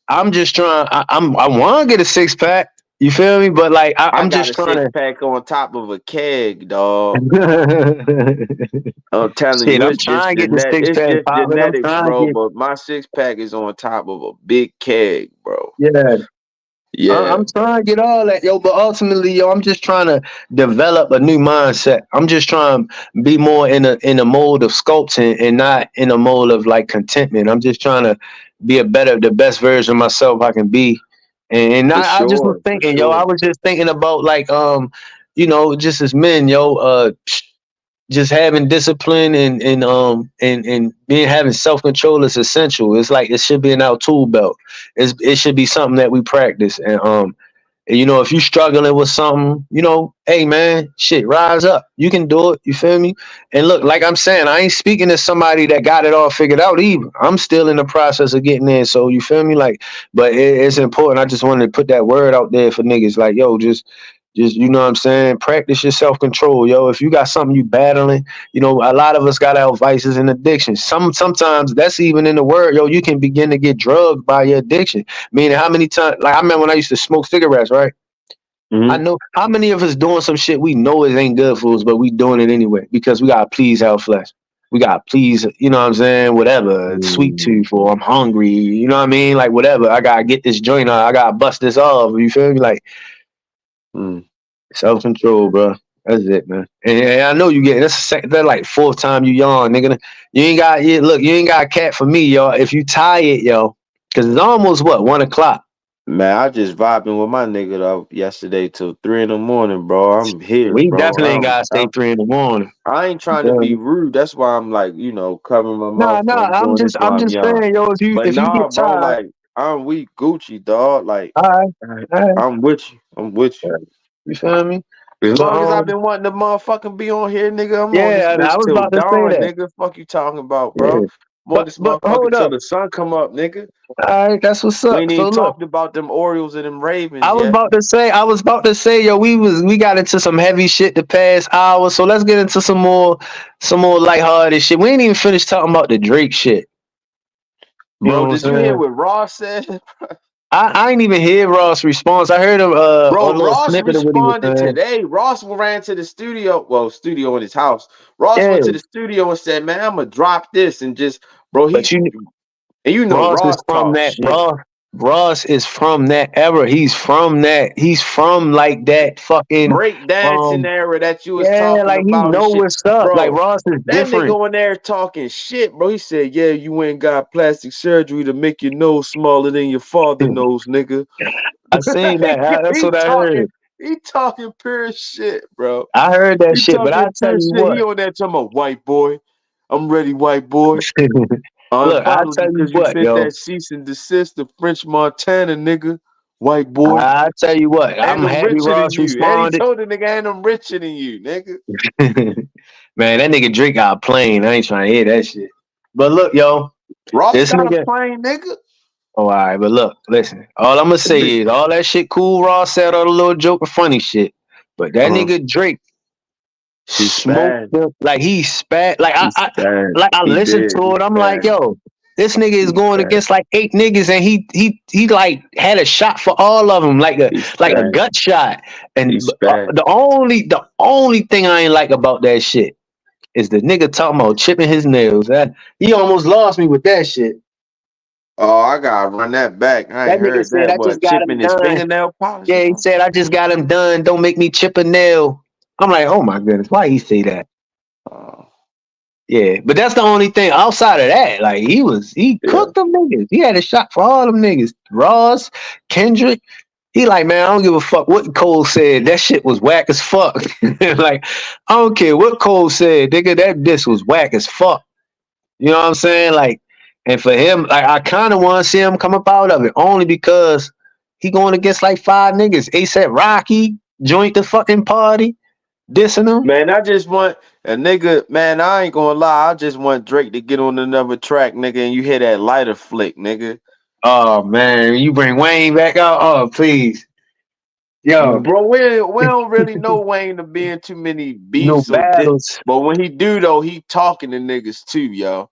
I'm just trying. I want to get a 6 pack. You feel me? But like, I I'm got just a trying six to. pack on top of a keg, dog. I'm telling Shit, you, I'm trying to get the six it's pack just popping. I'm genetics, trying to bro. get. But my 6 pack is on top of a big keg, bro. Yeah, Yeah, I'm trying to get all that, yo. But ultimately, yo, I'm just trying to develop a new mindset. I'm just trying to be more in a mode of sculpting and not in a mode of like contentment. I'm just trying to be the best version of myself I can be. And for I just was sure, for thinking, yo, I sure. was just thinking about like just as men, yo, just having discipline and being having self control is essential. It's like it should be in our tool belt. It should be something that we practice. And if you struggling with something, hey man, shit, rise up. You can do it. You feel me? And look, like I'm saying, I ain't speaking to somebody that got it all figured out either. I'm still in the process of getting there. So you feel me? Like, but it's important. I just wanted to put that word out there for niggas. Like, yo, just you know what I'm saying? Practice your self control, yo. If you got something you battling, a lot of us got our vices and addictions. Sometimes that's even in the word, yo. You can begin to get drugged by your addiction. Meaning, how many times? Like I remember when I used to smoke cigarettes, right? I Hmm. know how many of us doing some shit we know it ain't good for us, but we doing it anyway because we gotta please our flesh. We gotta please, you know what I'm saying? Whatever, sweet tooth, or I'm hungry. You know what I mean? Like whatever. I gotta get this joint on. I gotta bust this off. You feel me? Like Mm. self control, bro. That's it, man. And I know you get that's like fourth time you yawn, nigga. You ain't got a cat for me, yo. If you tired, yo, because it's almost what 1 o'clock. Man, I just vibing with my nigga up yesterday till 3 in the morning, bro. I'm here, We bro. definitely ain't gotta stay 3 in the morning. I ain't You trying to feel be me? rude. That's why I'm like, covering my Nah, mouth nah. when I'm I'm doing just this I'm while I'm just young. saying, yo. If you But if you nah, get bro, tired, like I'm weak Gucci, dog. Like all right, all right. I'm with you. I'm with you. You feel me? As But long as I've been wanting to motherfucking be on here, nigga, I'm on this yeah, I bitch was till about to say dawn, that. nigga. Fuck you talking about, bro. Yeah, I'm on this but motherfucker hold till up. the sun come up, nigga. All right, that's what's We up. ain't So even look. talked about them Orioles and them I Ravens was yet. about to say, yo, we got into some heavy shit the past hour, so let's get into some more lighthearted shit. We ain't even finished talking about the Drake shit. You know Bro, what I'm did you hear saying? what Ross said? I ain't even hear Ross' response. I heard him a Bro, little Ross snippet of what he was responded saying. today. Ross ran to the studio, well, studio in his house. Ross Yeah, went to the studio and said, "Man, I'm gonna drop this," and just, bro, but Ross is Ross from talk that shit. Ross is from that era. He's from like that fucking Break dancing um era that you was yeah, talking like he about and know shit, what's up. Like bro. Ross is That nigga different. on there talking shit, bro. He said, "Yeah, you ain't got plastic surgery to make your nose smaller than your father nose, nigga." I seen that. That's he what I talking, heard. he talking pure shit, bro. I heard that He shit, but I talking tell pure you shit. what. He on there talking about white boy. I'm ready, white boy. I Look, I unfollowed you tell you because you what, sent yo. that cease and desist to French Montana, nigga. white boy. I tell you what, I'm And I'm happy richer than Ross you. And he responded. told the nigga, and I'm richer than you, nigga. Man, that nigga Drake got plain. I ain't trying to hear that shit. But look, yo, Ross this got a nigga. plane, nigga. Oh, all right, but look, listen. All I'm gonna say is all that shit cool. Ross said all the little joke and funny shit, but that nigga Drake He's smoked bad. the, like he spat. He's bad. Like I He listened did. to it. He's I'm like, bad. yo, this nigga is He's going bad. against like 8 niggas, and he like had a shot for all of them, like He's a bad. gut shot. And He's bad. the only thing I ain't like about that shit is the nigga talking about chipping his nails. He almost lost me with that shit. Oh, I gotta run that back. I That ain't nigga heard said that. I just What, got him chipping his done. fingernail polish or Yeah, he something? said I just got him done. Don't make me chip a nail. I'm like, oh my goodness, why he say that? Oh, Yeah, but that's the only thing. Outside of that, like he yeah. cooked them niggas. He had a shot for all them niggas. Ross, Kendrick. He like, man, I don't give a fuck what Cole said. That shit was whack as fuck. Like, I don't care what Cole said, nigga. That diss was whack as fuck. You know what I'm saying? Like, and for him, like, I kind of want to see him come up out of it only because he going against like 5 niggas. ASAP Rocky joined the fucking party, dissing him. Man, I just want a nigga, man, I ain't gonna lie. I just want Drake to get on another track, nigga, and you hear that lighter flick, nigga. Oh man, you bring Wayne back out? Oh please, yo, Bro, we don't really know Wayne to be in too many no beefs or diss, battles. but when he do though, he talking to niggas too, yo.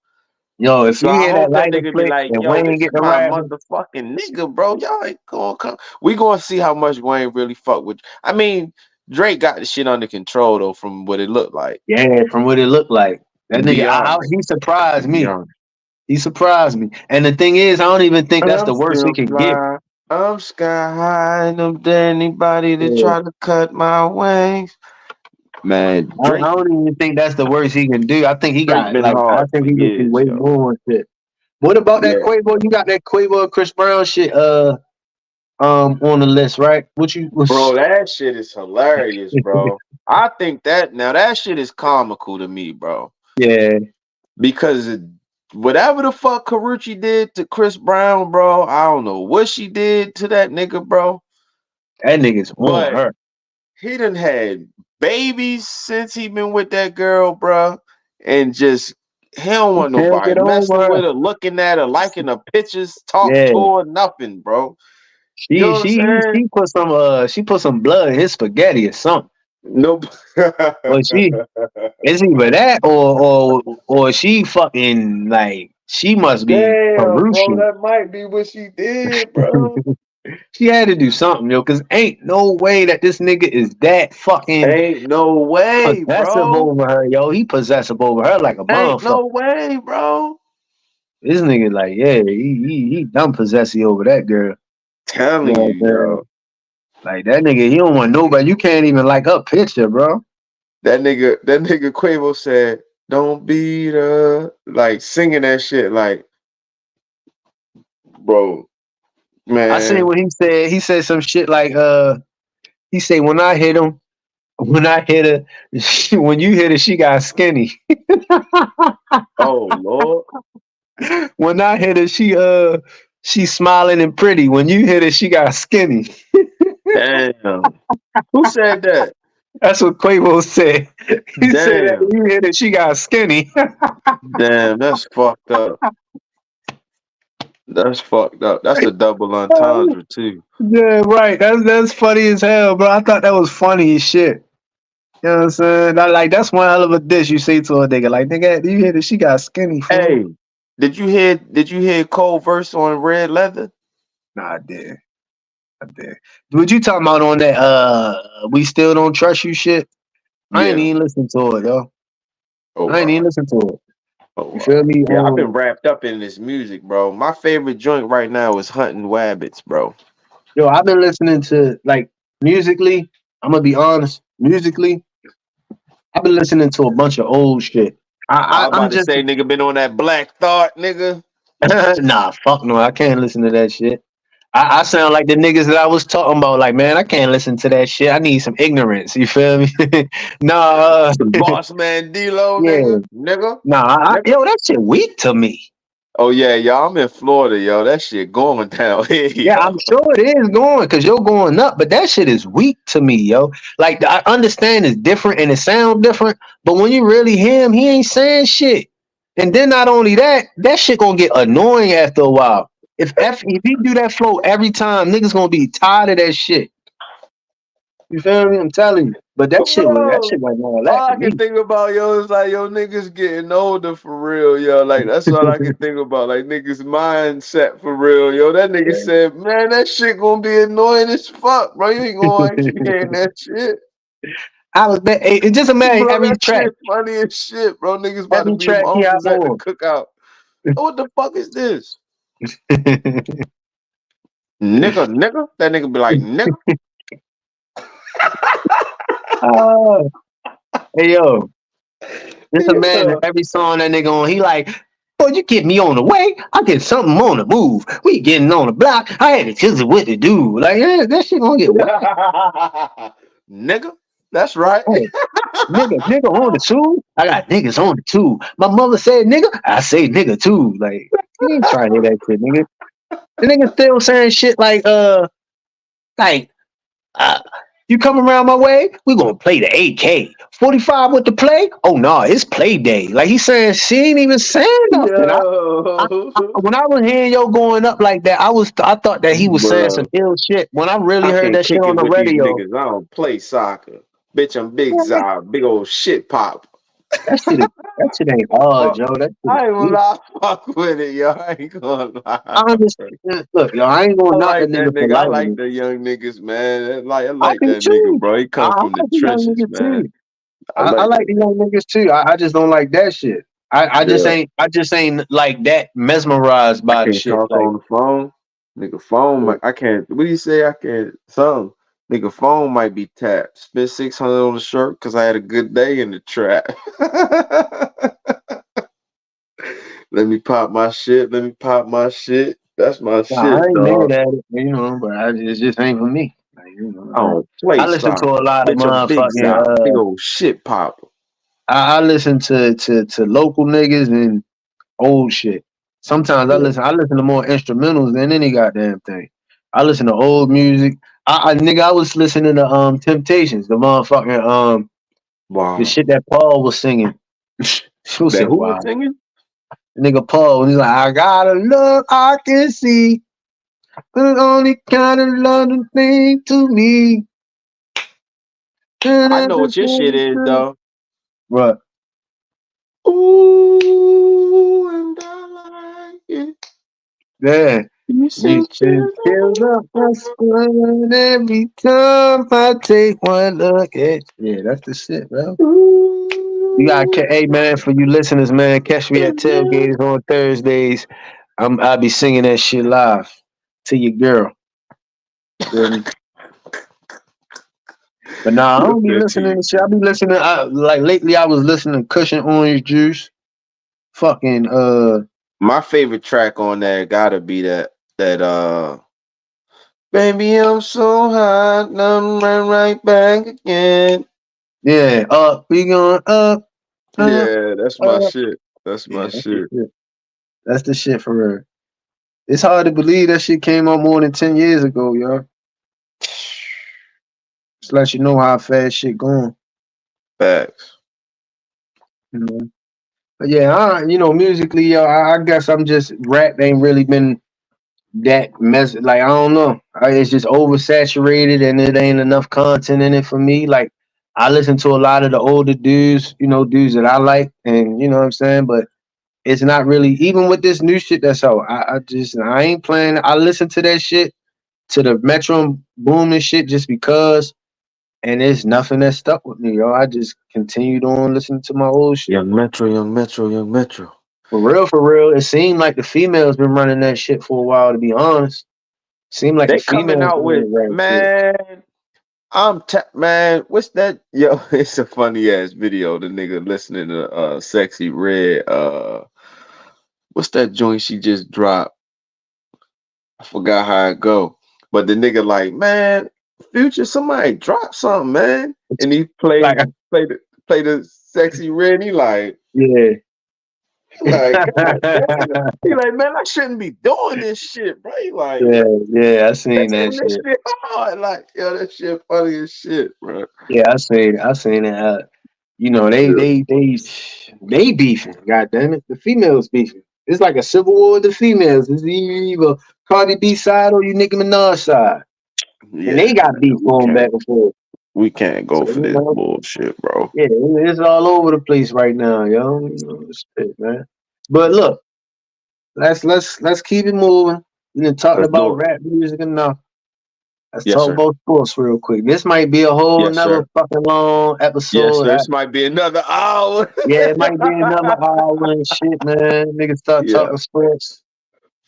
Yo, if So you I hear that hope that lighter nigga be flick like, and yo, Wayne this get is the my rapping, motherfucking nigga, bro. Y'all ain't gonna come. We gonna see how much Wayne really fuck with. I mean, Drake got the shit under control though, from what it looked like. yeah, from what it looked like, that nigga, Be honest. he surprised Be me. honest. He surprised me. And the thing is, I don't even think that's I'm the worst he still could get. fly. I'm sky high, and I'm dare anybody to Yeah. try to cut my wings. Man, I don't even think that's the worst he can do. I think he Drake got been like I hard for think he can do years, way yo. more and shit. What about that Yeah, Quavo? You got that Quavo and Chris Brown shit on the list, right? What you bro, that shit is hilarious, bro. I think that shit is comical to me, bro. yeah, Because whatever the fuck Karuchi did to Chris Brown, bro, I don't know what she did to that nigga, bro. that nigga's on But her. he done had babies since he been with that girl, bro, and just he don't want Can't nobody get over messing her. with her, looking at her, liking her pictures, talk Yeah. to her, nothing, bro. You She know what I'm she saying? she put some blood in his spaghetti or something. Nope. Or it's either that or she fucking like she must be Damn, bro, Perusian. that might be what she did, bro. She had to do something, yo, because ain't no way that this nigga is that fucking Ain't no way, possessive bro. over her, yo. He possessive over her like a Ain't motherfucker. no way, bro. This nigga, like, yeah, he done possessive over that girl. You Telling know you, what I'm saying? yo. Like that nigga, he don't want nobody. You can't even like her picture, bro. That nigga Quavo said, "Don't beat her," like singing that shit, like, bro, I seen man. what he said. He said some shit like, he said when I hit him, when I hit her, when you hit her, she got skinny. Oh Lord, When I hit her, she's smiling and pretty. When you hit her, she got skinny. damn. Who said that? That's what Quavo said. He said that Damn, when you hit her, she got skinny. damn. That's fucked up. That's fucked up. That's a double entendre too. Yeah, right. That's funny as hell, bro. I thought that was funny as shit. You know what I'm saying? Like that's one hell of a dish you say to a nigga. Like, nigga, you hit her, she got skinny, fool. Hey, did you hear Cole verse on Red Leather? Nah, I did. I did. What you talking about on that we still don't trust you shit? I ain't Yeah. even listen to it, yo. Oh I ain't even wow. listen to it. Oh You feel wow. me? Yeah, I've been wrapped up in this music, bro. My favorite joint right now is Hunting Wabbits, bro. Yo, I've been listening to like musically, I'm gonna be honest, musically, I've been listening to a bunch of old shit. I was I'm about to just say, nigga, been on that Black Thought, nigga. nah, fuck no, I can't listen to that shit. I sound like the niggas that I was talking about. Like, man, I can't listen to that shit. I need some ignorance. You feel me? Nah, Boss man D-Lo, yeah, nigga. nah. Nigga. Yo, that shit weak to me. Oh yeah, y'all. I'm in Florida, yo. That shit going down here, Yeah, yo. I'm sure it is going because you're going up, but that shit is weak to me, yo. Like I understand it's different and it sounds different, but when you really hear him, he ain't saying shit. And then not only that, that shit gonna get annoying after a while. If he do that flow every time, niggas gonna be tired of that shit. You feel me? I'm telling you. But that shit Bro, wasn't all that all to I can me. think about, yo, is like, yo, niggas getting older for real, yo. Like, that's all I can think about. Like, niggas' mindset for real, yo. That nigga said, man, that shit gonna be annoying as fuck, bro. You ain't gonna like hearing that shit. I was just imagine Bro, that shit funny as shit, bro. Niggas about to every be my track he have uncles at the on. cookout. Oh, what the fuck is this? Nigga. That nigga be like, nigga. Oh, hey yo, just imagine Yeah. every song that nigga on. He like, boy, you get me on the way, I get something on the move. We getting on the block. I had to choose what to do. Like, yeah, that shit gonna get whack. Nigga. That's right. Hey, nigga on the tube. I got niggas on the tube. My mother said nigga, I say nigga too. Like, you ain't trying to hear that shit, nigga. The nigga still saying shit like, uh, you come around my way, we gonna play the AK. 45 with the play? Oh no, it's play day. Like he's saying she ain't even saying nothing. Yo. When I was hearing yo going up like that, I thought that he was saying some Bruh. ill shit. When I really I heard can't that shit kick on it the with these radio, niggas. I don't play soccer. Bitch, I'm big man, Zah, big old shit pop. that shit ain't hard, Fuck. Joe. That shit is I ain't gonna weak. lie, fuck with it, yo. I ain't gonna lie. I understand. Look, yo, I ain't I gonna knock a like that nigga for nigga. I liking like it. the young niggas, man. I I like do that nigga, too. bro. He come I from the like the young trenches, niggas man. too. I I like like that the nigga. young niggas too. I just don't like that shit. Yeah. I just ain't like that mesmerized I by the can't shit. talk Like, on the phone. Nigga phone yeah. I can't what do you say? I can't something. Nigga phone might be tapped. Spent 600 on the shirt because I had a good day in the trap. Let me pop my shit. Let me pop my shit. That's my Nah, I shit, ain't dog. mad at it, but it just ain't for me. Like, I don't play I listen to a soccer. lot of Bitch, a big motherfucking. zop. Big old shit popper. I listen to local niggas and old shit. Sometimes Yeah. I listen to more instrumentals than any goddamn thing. I listen to old music. I was listening to Temptations, the motherfucking the Wow. shit that Paul was singing. She That said, who was "Wow." singing? Nigga Paul, when he's like, I got a love I can see, but the only kind of love the thing to me. I know what your shit is, though. What? Ooh, and I like it. Yeah. You You sent should chills feel up my spine every time I take one look at you. Yeah, that's the shit, bro. You got, hey man, for you listeners, man, catch me at tailgates on Thursdays. I'll be singing that shit live to your girl. Feel me? But nah, I What's don't be that to listening you? to shit. I be listening. Like lately, I was listening to Cushion Orange Juice. Fucking My favorite track on there gotta be that baby I'm so hot, now I'm right back again. yeah. We going up, Yeah, that's my up. shit. That's Yeah, my that's the shit. shit. That's the shit for real. It's hard to believe that shit came out more than 10 years ago, yo. Just let you know how fast shit going. Facts. You know. But yeah, musically, yo, I guess I'm just rap ain't really been that mess. Like I don't know, it's just oversaturated and it ain't enough content in it for me. Like I listen to a lot of the older dudes, dudes that I like, and you know what I'm saying. But it's not really even with this new shit that's out. I ain't playing. I listen to that shit to the Metro Boom and shit just because, and it's nothing that stuck with me, yo. I just continued on listening to my old shit. Young Metro, young Metro, young Metro. For real, it seemed like the females been running that shit for a while. To be honest, seemed like the They coming females out running with the rap shit. man. Man, what's that? Yo, it's a funny ass video. The nigga listening to Sexy Red. What's that joint she just dropped? I forgot how it go. But the nigga like, man, Future, somebody drop something, man. And he Like, play the Sexy Red. He like, yeah, Like, God damn. He like, man, I shouldn't be doing this shit, bro. He like, yeah, I seen that this shit. shit hard. Like, yo, that shit funny as shit, bro. Yeah, I seen it. You know, they beefing. God damn it, the females beefing. It's like a civil war with the females. It's either Cardi B side or you Nicki Minaj side, and Yeah, they got beef going back and forth. we can't So go for you this know, bullshit, bro. yeah, it's all over the place right now, yo. You know, shit, man. But look, let's keep it moving. We done talked Let's do about it. rap music enough. Let's Yes, talk sir. about sports real quick. This might be a whole Yes, another sir. fucking long Yes, episode. sir. This might be another hour. Yeah, it might be another hour and shit, man. Niggas start Yeah, talking sports.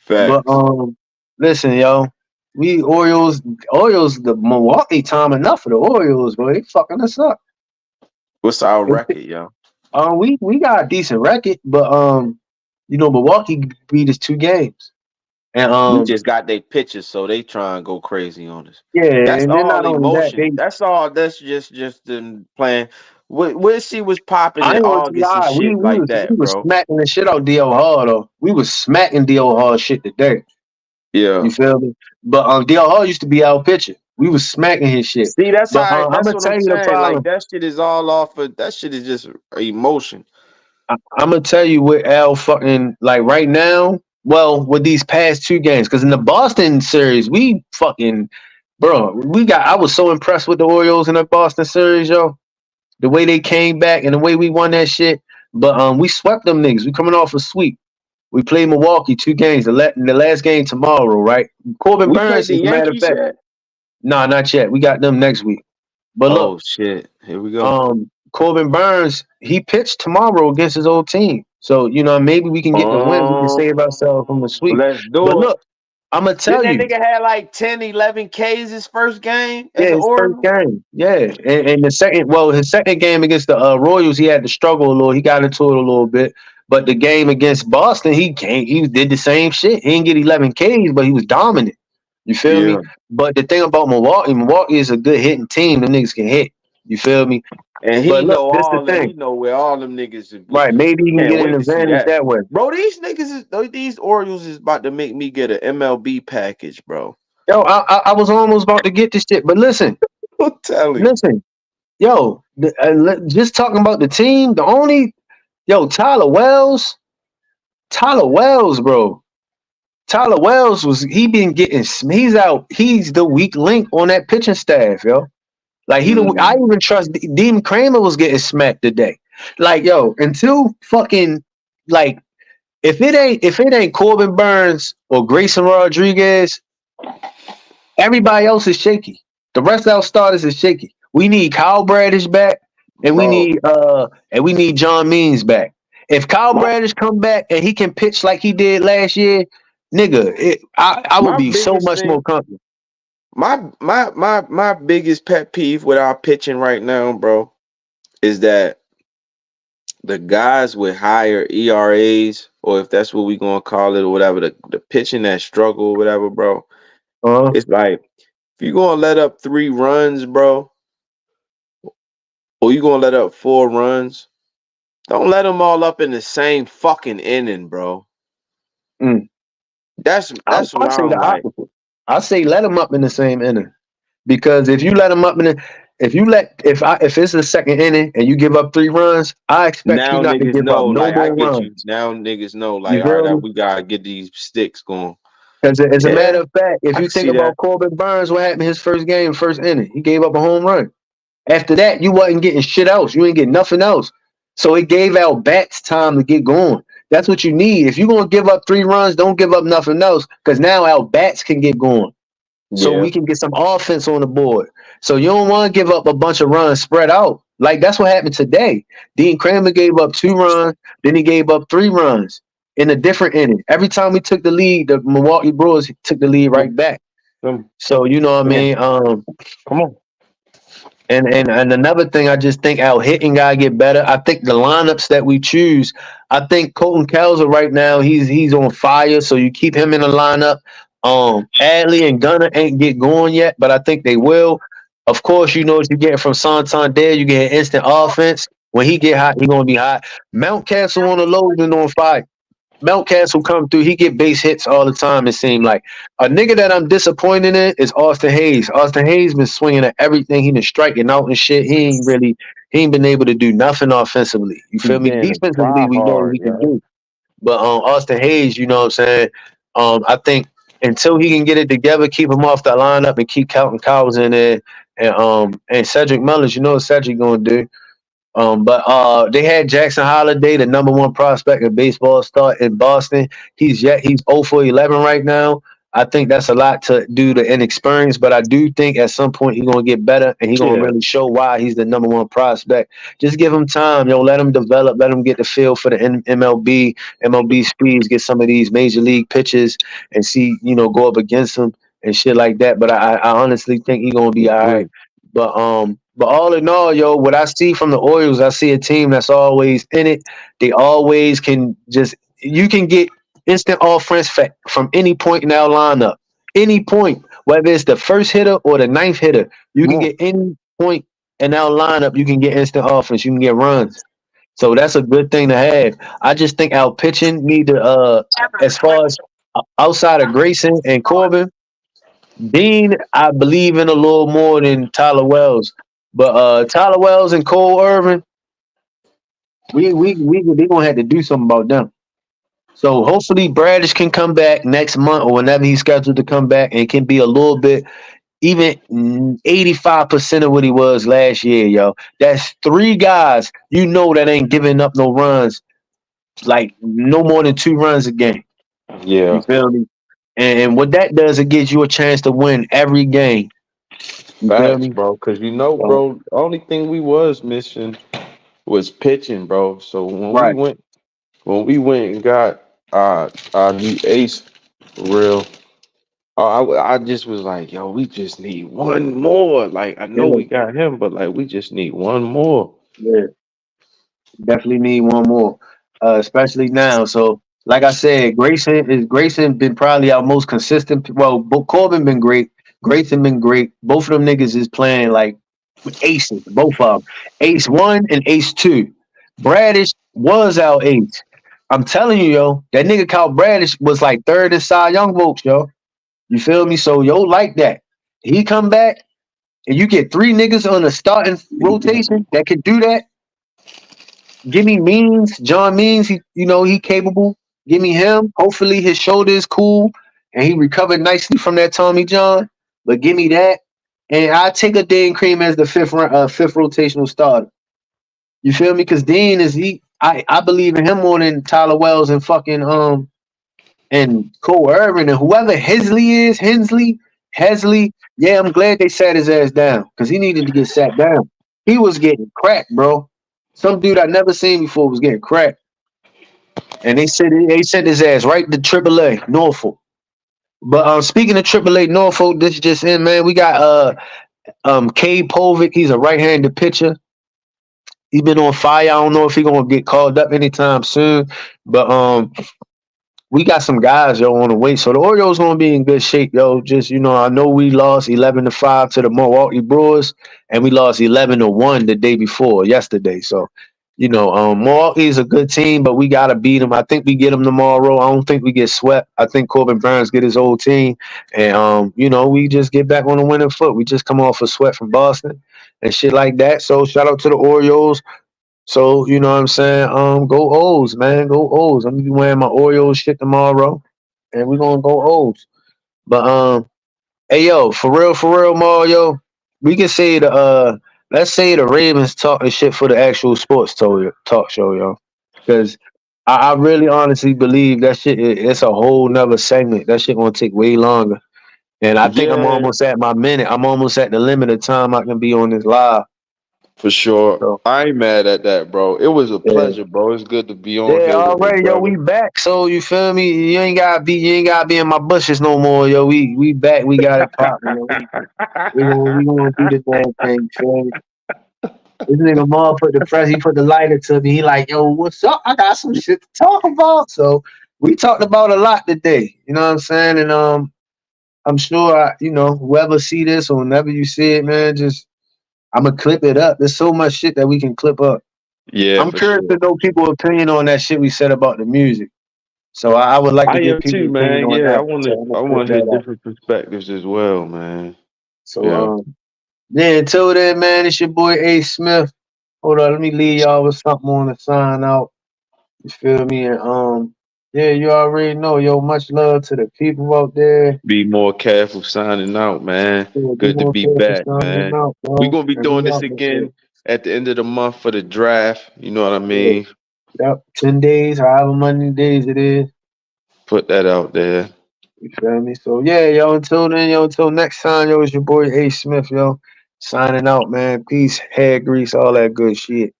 But facts. listen, yo, we Orioles, the Milwaukee time enough for the Orioles, bro. They fucking us up. What's our record, yo? We got a decent record, but you know, Milwaukee beat us 2 games. And We just got their pitches, so they try and go crazy on us. yeah, That's and then all not only that, emotion. That's all. That's just them playing. Where she was popping I in ain't gonna August and lie, shit like we that, was bro. smacking the shit out DL Hall though. We was smacking DL Hall shit today. You Yeah. feel me? But DL Hall used to be our pitcher. We was smacking his shit. See, that's But how. I'm That's gonna what tell I'm you the saying. Like problem. that shit is all off of. That shit is just emotion. I'm gonna tell you what Al fucking like right now. Well, with these past 2 games, because in the Boston series, we fucking bro, we got. I was so impressed with the Orioles in the Boston series, yo. The way they came back and the way we won that shit. But we swept them niggas. We coming off a sweep. We play Milwaukee 2 games. The last game tomorrow, right? Corbin We played Burns, the as a matter of Yankees fact. yet? Nah, not yet. We got them next week. But look, Oh shit! Here we go. Corbin Burns, he pitched tomorrow against his old team. So, you know, maybe we can get the win. We can save ourselves from the sweep. Let's But do it. look, I'm gonna Didn't tell that you, nigga had like 10, 11 Ks his first game yeah, as an his first Oracle? game. Yeah. And his second game against the Royals, he had to struggle a little. He got into it a little bit. But the game against Boston, he did the same shit. He didn't get 11 Ks, but he was dominant. You feel Yeah. me? But the thing about Milwaukee is a good hitting team. The niggas can hit. You feel me? And But he look, know this the all that. He thing. know where all them niggas would be. Right. Maybe he can Can't get an wait to see advantage that. that way. Bro, these Orioles is about to make me get an MLB package, bro. Yo, I was almost about to get this shit, but I'm telling you. listen, yo, just talking about the team. Tyler Wells, bro. Tyler Wells he been getting. He's out. He's the weak link on that pitching staff, yo. Like I Mm. even trust Dean Kramer was getting smacked today. Like, yo, until fucking like if it ain't Corbin Burns or Grayson Rodriguez, everybody else is shaky. The rest of our starters is shaky. We need Kyle Bradish back, and Bro, we need John Means back. If Kyle my Bradish come back and he can pitch like he did last year, nigga, I would my be so biggest much more thing, comfortable. my biggest pet peeve with our pitching right now, bro, is that the guys with higher ERAs, or if that's what we gonna call it, or whatever, the pitching that struggle, or whatever, bro. Uh, It's like if you gonna let up 3 runs, bro, or you gonna let up 4 runs, don't let them all up in the same fucking inning, bro. mm. That's I what say the I'm like. opposite. I say let them up in the same inning because if you let them up in the if it's the second inning and you give up 3 runs, I expect you Now not to niggas give up know, no like I more get you. runs. Now niggas know, You like, all feel right, me? we gotta get these sticks going. As a matter Yeah, of fact, if I you can think see that. about Corbin Burns, what happened his first game, first inning? He gave up a home run. After that, you wasn't getting shit else. You ain't getting nothing else. So it gave our bats time to get going. That's what you need. If you're gonna give up 3 runs, don't give up nothing else. Because now our bats can get going. So Yeah, we can get some offense on the board. So you don't want to give up a bunch of runs spread out. Like that's what happened today. Dean Kramer gave up 2 runs, then he gave up 3 runs in a different inning. Every time we took the lead, the Milwaukee Brewers took the lead right back. come, So you know what I come on, mean? come on. And another thing, I just think our hitting gotta get better. I think the lineups that we choose. I think Colton Cowser right now he's on fire. So you keep him in the lineup. Adley and Gunner ain't get going yet, but I think they will. Of course, you know what you get from Santander. You get instant offense. When he get hot, he gonna be hot. Mount Castle on the low and on fire. Mount Castle come through. He get base hits all the time. It seemed like a nigga that I'm disappointed in is Austin Hayes. Austin Hayes been swinging at everything. He been striking out and shit. He ain't been able to do nothing offensively. You He feel me? getting to Defensively, try we know what hard, he can yeah. do. But Austin Hayes, you know what I'm saying? I think until he can get it together, keep him off the lineup and keep counting cows in there. And Cedric Mullins, you know what Cedric gonna do. But they had Jackson Holiday, the number one prospect in baseball, start in Boston. He's 0 for 11 right now. I think that's a lot to do to inexperience, but I do think at some point he's gonna get better and he's gonna Yeah, really show why he's the number one prospect. Just give him time, yo. Let him develop. Let him get the feel for the MLB speeds. Get some of these major league pitches and see, go up against him and shit like that. But I honestly think he's gonna be all right. agree. But all in all, yo, what I see from the Orioles, I see a team that's always in it. They always can just you can get instant offense from any point in our lineup. Any point, whether it's the first hitter or the ninth hitter, you can More, get any point in our lineup. You can get instant offense. You can get runs. So that's a good thing to have. I just think our pitching need to, as far as outside of Grayson and Corbin, Dean, I believe in a little more than Tyler Wells. But Tyler Wells and Cole Irvin, we gonna have to do something about them. So hopefully Bradish can come back next month or whenever he's scheduled to come back and can be a little bit even 85% of what he was last year, yo. That's three guys that ain't giving up no runs, like no more than 2 runs a game. You yeah. feel me? And what that does, it gives you a chance to win every game. You feel Facts, me? bro. Cause So, bro, the only thing we was missing was pitching, bro. So right. when we went and got our new ace for real, I just was like, yo, we just need one more. Like I know Yeah, we got him, but like we just need one more. yeah. Definitely need one more, especially now. So, like I said, Grayson been probably our most consistent. Well, Corbin been great. Grayson been great. Both of them niggas is playing like with aces. Both of them, ace one and ace two. Bradish was our ace. I'm telling you, yo, that nigga Kyle Bradish was like third in Cy Young votes, yo. You feel me? So, yo, like that. He come back and you get three niggas on the starting rotation that can do that. Give me Means, John Means. He capable. Give me him. Hopefully his shoulder is cool and he recovered nicely from that Tommy John. But give me that, and I take a Dean Cream as the fifth rotational starter. You feel me? Because Dean is he. I believe in him more than Tyler Wells and fucking and Cole Irvin and whoever Hesley. Yeah, I'm glad they sat his ass down because he needed to get sat down. He was getting cracked, bro. Some dude I never seen before was getting cracked, and they sent his ass right to AAA Norfolk. But speaking of AAA Norfolk, this just in, man. We got Cade Povic. He's a right-handed pitcher. He's been on fire. I don't know if he's gonna get called up anytime soon, but we got some guys, yo, on the way. So the Orioles gonna be in good shape, yo. Just I know we lost 11-5 to the Milwaukee Brewers, and we lost 11-1 the day before, yesterday. So, Milwaukee is a good team, but we gotta beat them. I think we get them tomorrow. I don't think we get swept. I think Corbin Burns get his old team, and we just get back on the winning foot. We just come off a sweat from Boston and shit like that. So shout out to the Orioles. So, you know what I'm saying? Go O's, man. Go O's. I'm gonna be wearing my Orioles shit tomorrow. And we're gonna go O's. But hey yo, for real, Mario, we can say let's say the Ravens talking shit for the actual sports talk show, yo. Because I really honestly believe that shit it's a whole nother segment. That shit gonna take way longer. And I think I'm Yeah, almost at my minute. I'm almost at the limit of time I can be on this live. for sure. So I ain't mad at that, bro. It was a yeah. pleasure, bro. It's good to be on Yeah, here with the already, yo, we brother. back. So you feel me? You ain't gotta be in my bushes no more, yo. We back. We got it popping, yo. We gonna do this damn thing. You feel me? This nigga Maul he put the lighter to me. He like, yo, what's up? I got some shit to talk about. So we talked about a lot today. You know what I'm saying? And I'm sure whoever see this or whenever you see it, man, just I'ma clip it up. There's so much shit that we can clip up. Yeah, I'm for curious sure. to know people's opinion on that shit we said about the music. So I would like to I get am people's too, opinion man. on Yeah, that. So I'm I gonna put want to hear that out. different perspectives as well, man. So Yeah. yeah, until then, man, it's your boy A Smith. Hold on, let me leave y'all with something on the sign out. You feel me? And yeah, you already know, yo, much love to the people out there. Be more careful signing out, man. Yeah, be Good to more be careful back, signing man. out, We're bro. gonna be And doing we this out this shit. again at the end of the month for the draft. You know what I Yeah. mean? Yep, 10 days, however many days it is. Put that out there. You feel me? So yeah, yo, until then, yo, until next time, yo, it's your boy A Smith, yo. Signing out, man. Peace, hair grease, all that good shit.